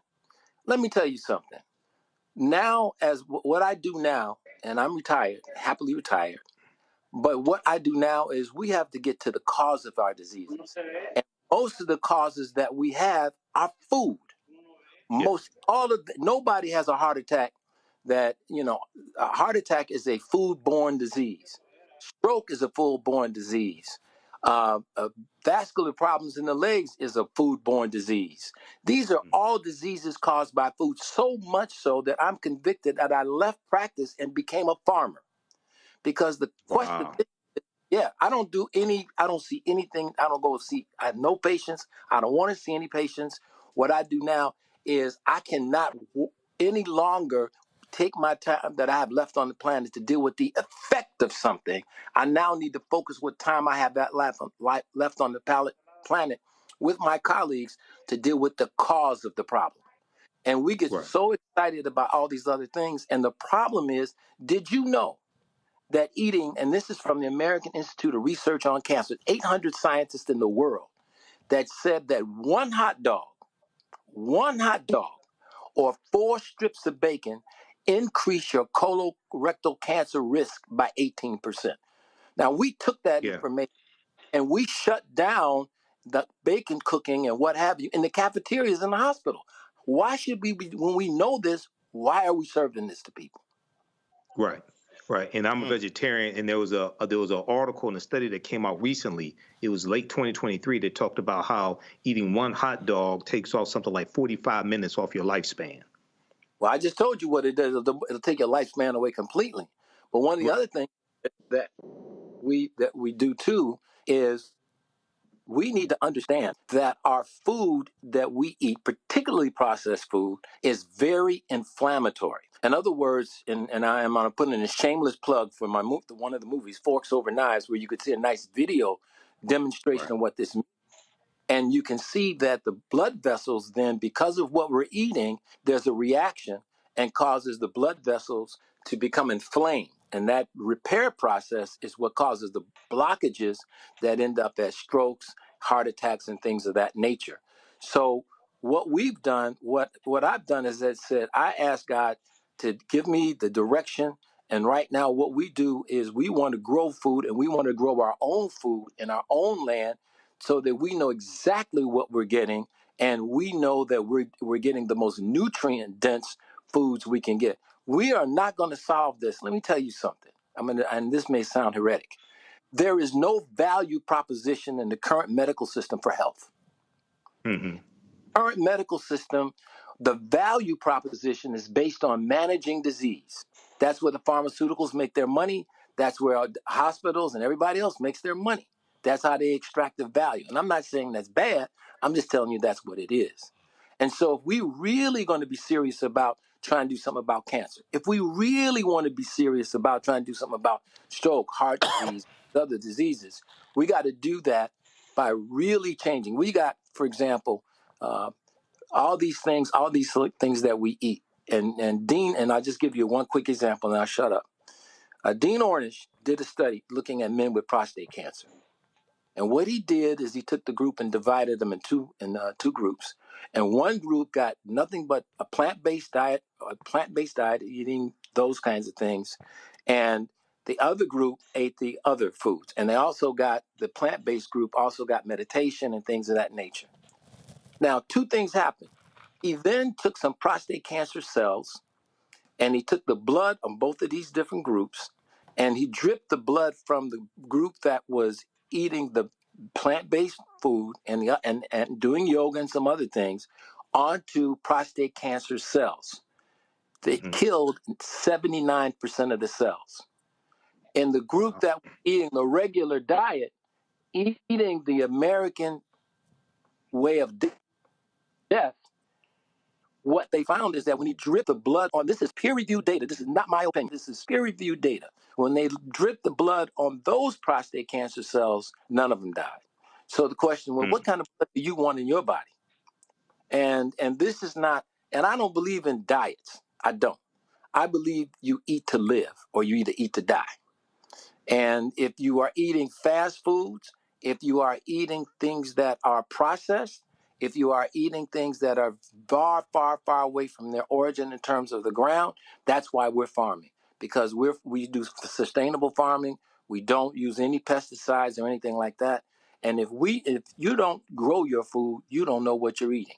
S2: Let me tell you something. Now, as what I do now, and I'm retired, happily retired, but what I do now is we have to get to the cause of our diseases. And most of the causes that we have are food. Nobody has a heart attack a heart attack is a food-borne disease. Stroke is a food-borne disease. Vascular problems in the legs is a food-borne disease. These are all diseases caused by food, so much so that I'm convicted that I left practice and became a farmer. Because the question, I don't see anything. I have no patients. I don't want to see any patients. What I do now is I cannot any longer take my time that I have left on the planet to deal with the effect of something. I now need to focus what time I have that left on the planet with my colleagues to deal with the cause of the problem. And we get so excited about all these other things. And the problem is, did you know that eating, and this is from the American Institute of Research on Cancer, 800 scientists in the world, that said that one hot dog, or 4 strips of bacon increase your colorectal cancer risk by 18%. Now, we took that information and we shut down the bacon cooking and what have you in the cafeterias in the hospital. Why should we be, when we know this, why are we serving this to people?
S14: Right. And I'm a vegetarian, and there was an article and a study that came out recently. It was late 2023 that talked about how eating one hot dog takes off something like 45 minutes off your lifespan.
S2: Well, I just told you what it does. It'll take your lifespan away completely. But one of the other things that we do too is we need to understand that our food that we eat, particularly processed food, is very inflammatory. In other words, and I am going to put in a shameless plug for one of the movies, Forks Over Knives, where you could see a nice video demonstration of what this means. And you can see that the blood vessels then, because of what we're eating, there's a reaction and causes the blood vessels to become inflamed. And that repair process is what causes the blockages that end up as strokes, heart attacks, and things of that nature. So what we've done, what I've done is that said, I asked God to give me the direction. And right now what we do is we want to grow food, and we want to grow our own food in our own land so that we know exactly what we're getting, and we know that we're getting the most nutrient-dense foods we can get. We are not going to solve this. Let me tell you something. And this may sound heretic. There is no value proposition in the current medical system for health. Current medical system, the value proposition is based on managing disease. That's where the pharmaceuticals make their money. That's where our hospitals and everybody else makes their money. That's how they extract the value. And I'm not saying that's bad. I'm just telling you that's what it is. And so if we really going to be serious about trying to do something about cancer, if we really want to be serious about trying to do something about stroke, heart disease, other diseases, we got to do that by really changing. We got, for example, all these things that we eat. And Dean, and I'll just give you one quick example and I'll shut up. Dean Ornish did a study looking at men with prostate cancer. And what he did is he took the group and divided them in two groups. And one group got nothing but a plant-based diet, eating those kinds of things. And the other group ate the other foods. And the plant-based group also got meditation and things of that nature. Now, two things happened. He then took some prostate cancer cells and he took the blood on both of these different groups and he dripped the blood from the group that was eating the plant-based food and doing yoga and some other things onto prostate cancer cells. They killed 79% of the cells. In the group that was eating the regular diet, eating the American way of death, what they found is that when he dripped the blood on, this is peer-reviewed data, this is not my opinion, this is peer-reviewed data. When they dripped the blood on those prostate cancer cells, none of them died. So the question was, what kind of blood do you want in your body? And this is not, and I don't believe in diets. I don't. I believe you eat to live or you either eat to die. And if you are eating fast foods, if you are eating things that are processed, if you are eating things that are far, far, far away from their origin in terms of the ground, that's why we're farming. Because we do sustainable farming. We don't use any pesticides or anything like that. And if you don't grow your food, you don't know what you're eating.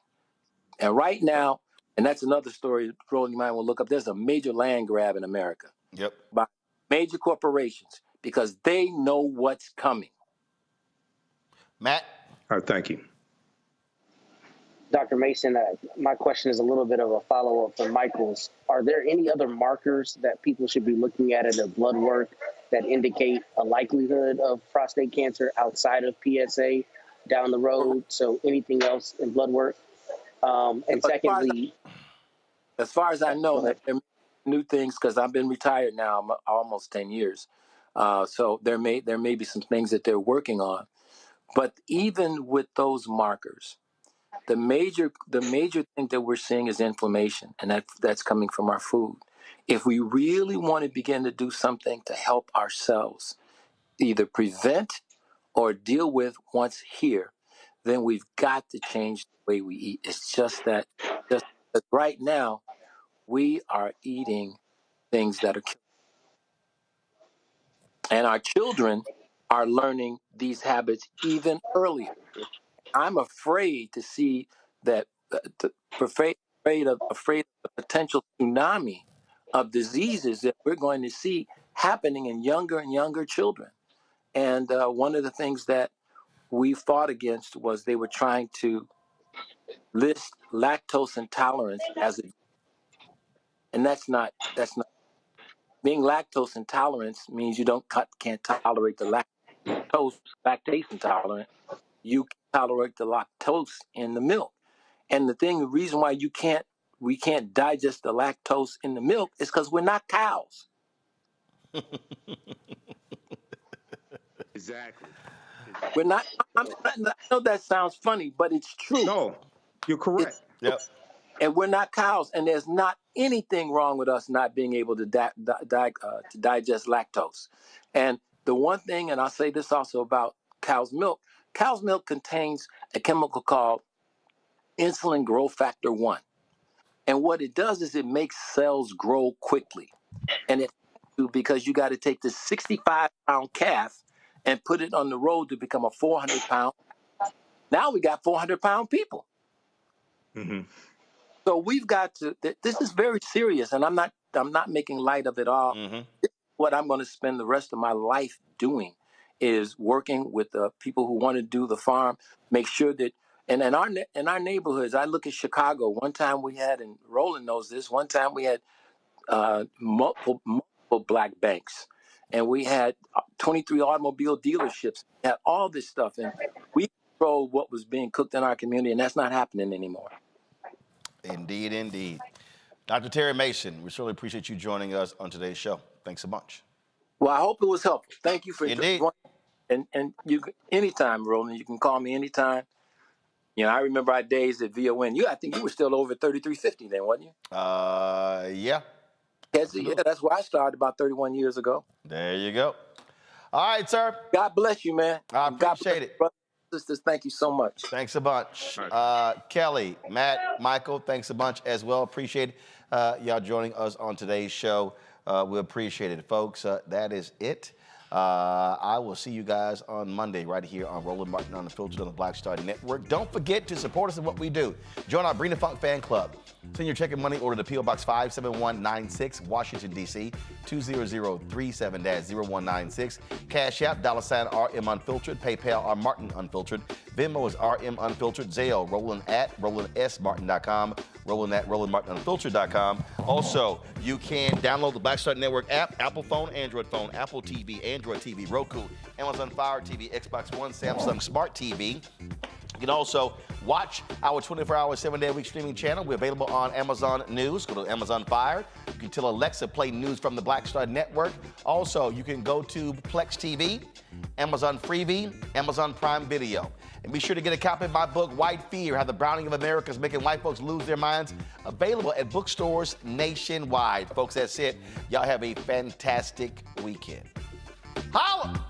S2: And right now, and that's another story, Roland, you might want to look up, there's a major land grab in America.
S11: Yep.
S2: By major corporations because they know what's coming.
S11: Matt?
S14: All right, thank you.
S12: Dr. Mason, my question is a little bit of a follow-up from Michael's. Are there any other markers that people should be looking at in their blood work that indicate a likelihood of prostate cancer outside of PSA down the road? So anything else in blood work? And secondly...
S2: As far as I know, there are new things because I've been retired now almost 10 years. So there may be some things that they're working on. But even with those markers, the major thing that we're seeing is inflammation, and that's coming from our food. If we really want to begin to do something to help ourselves, either prevent or deal with once here, then we've got to change the way we eat. It's just that right now, we are eating things that are killing. And our children are learning these habits even earlier. I'm afraid to see that, afraid of the potential tsunami of diseases that we're going to see happening in younger and younger children. And one of the things that we fought against was they were trying to list lactose intolerance as and that's not. Being lactose intolerant means you can't tolerate the lactase intolerant. You can tolerate the lactose in the milk. And the reason why we can't digest the lactose in the milk is because we're not cows.
S14: Exactly.
S2: We're not. I know that sounds funny, but it's true.
S14: No, you're correct.
S11: Yep.
S2: And we're not cows, and there's not anything wrong with us not being able to digest lactose. And the one thing, and I'll say this also about cow's milk contains a chemical called insulin growth factor 1. And what it does is it makes cells grow quickly. And it because you got to take this 65-pound calf and put it on the road to become a 400-pound. Now we got 400-pound people.
S14: Mm-hmm.
S2: So we've got to. This is very serious, and I'm not making light of it all.
S11: Mm-hmm.
S2: What I'm going to spend the rest of my life doing is working with the people who want to do the farm. Make sure that, and in our neighborhoods, I look at Chicago. One time we had, and Roland knows this. One time we had multiple black banks, and we had 23 automobile dealerships. We had all this stuff, and we controlled what was being cooked in our community, and that's not happening anymore.
S11: Indeed, indeed. Dr. Terry Mason, we certainly appreciate you joining us on today's show. Thanks so much.
S2: Well, I hope it was helpful. Thank you for
S11: Indeed.
S2: And you anytime, Roland, you can call me anytime. I remember our days at VON. I think you were still over 3350 then, wasn't you?
S11: Yeah.
S2: Yeah, that's where I started about 31 years ago.
S11: There you go. All right, sir.
S2: God bless you, man.
S11: I appreciate it.
S2: Brothers and sisters, thank you so much.
S11: Thanks a bunch. Kelly, Matt, Michael, thanks a bunch as well. Appreciate y'all joining us on today's show. We appreciate it, folks. That is it. I will see you guys on Monday right here on Roland Martin Unfiltered on the Black Star Network. Don't forget to support us in what we do. Join our Brina Funk fan club. Send your check and money order to P.O. Box 57196, Washington, D.C., 20037-0196. Cash App, $RM Unfiltered. PayPal, R Martin Unfiltered. Venmo is RM Unfiltered. Zelle, Roland at RolandSMartin.com. Roland at RolandMartinUnfiltered.com. Also, you can download the Black Star Network app, Apple phone, Android phone, Apple TV, Android TV, Roku, Amazon Fire TV, Xbox One, Samsung Smart TV. You can also watch our 24-hour, 7-day-a-week streaming channel. We're available on Amazon News. Go to Amazon Fire. You can tell Alexa play news from the Black Star Network. Also, you can go to Plex TV, Amazon Freevee, Amazon Prime Video. And be sure to get a copy of my book, White Fear, How the Browning of America is Making White Folks Lose Their Minds, available at bookstores nationwide. Folks, that's it. Y'all have a fantastic weekend. Holla!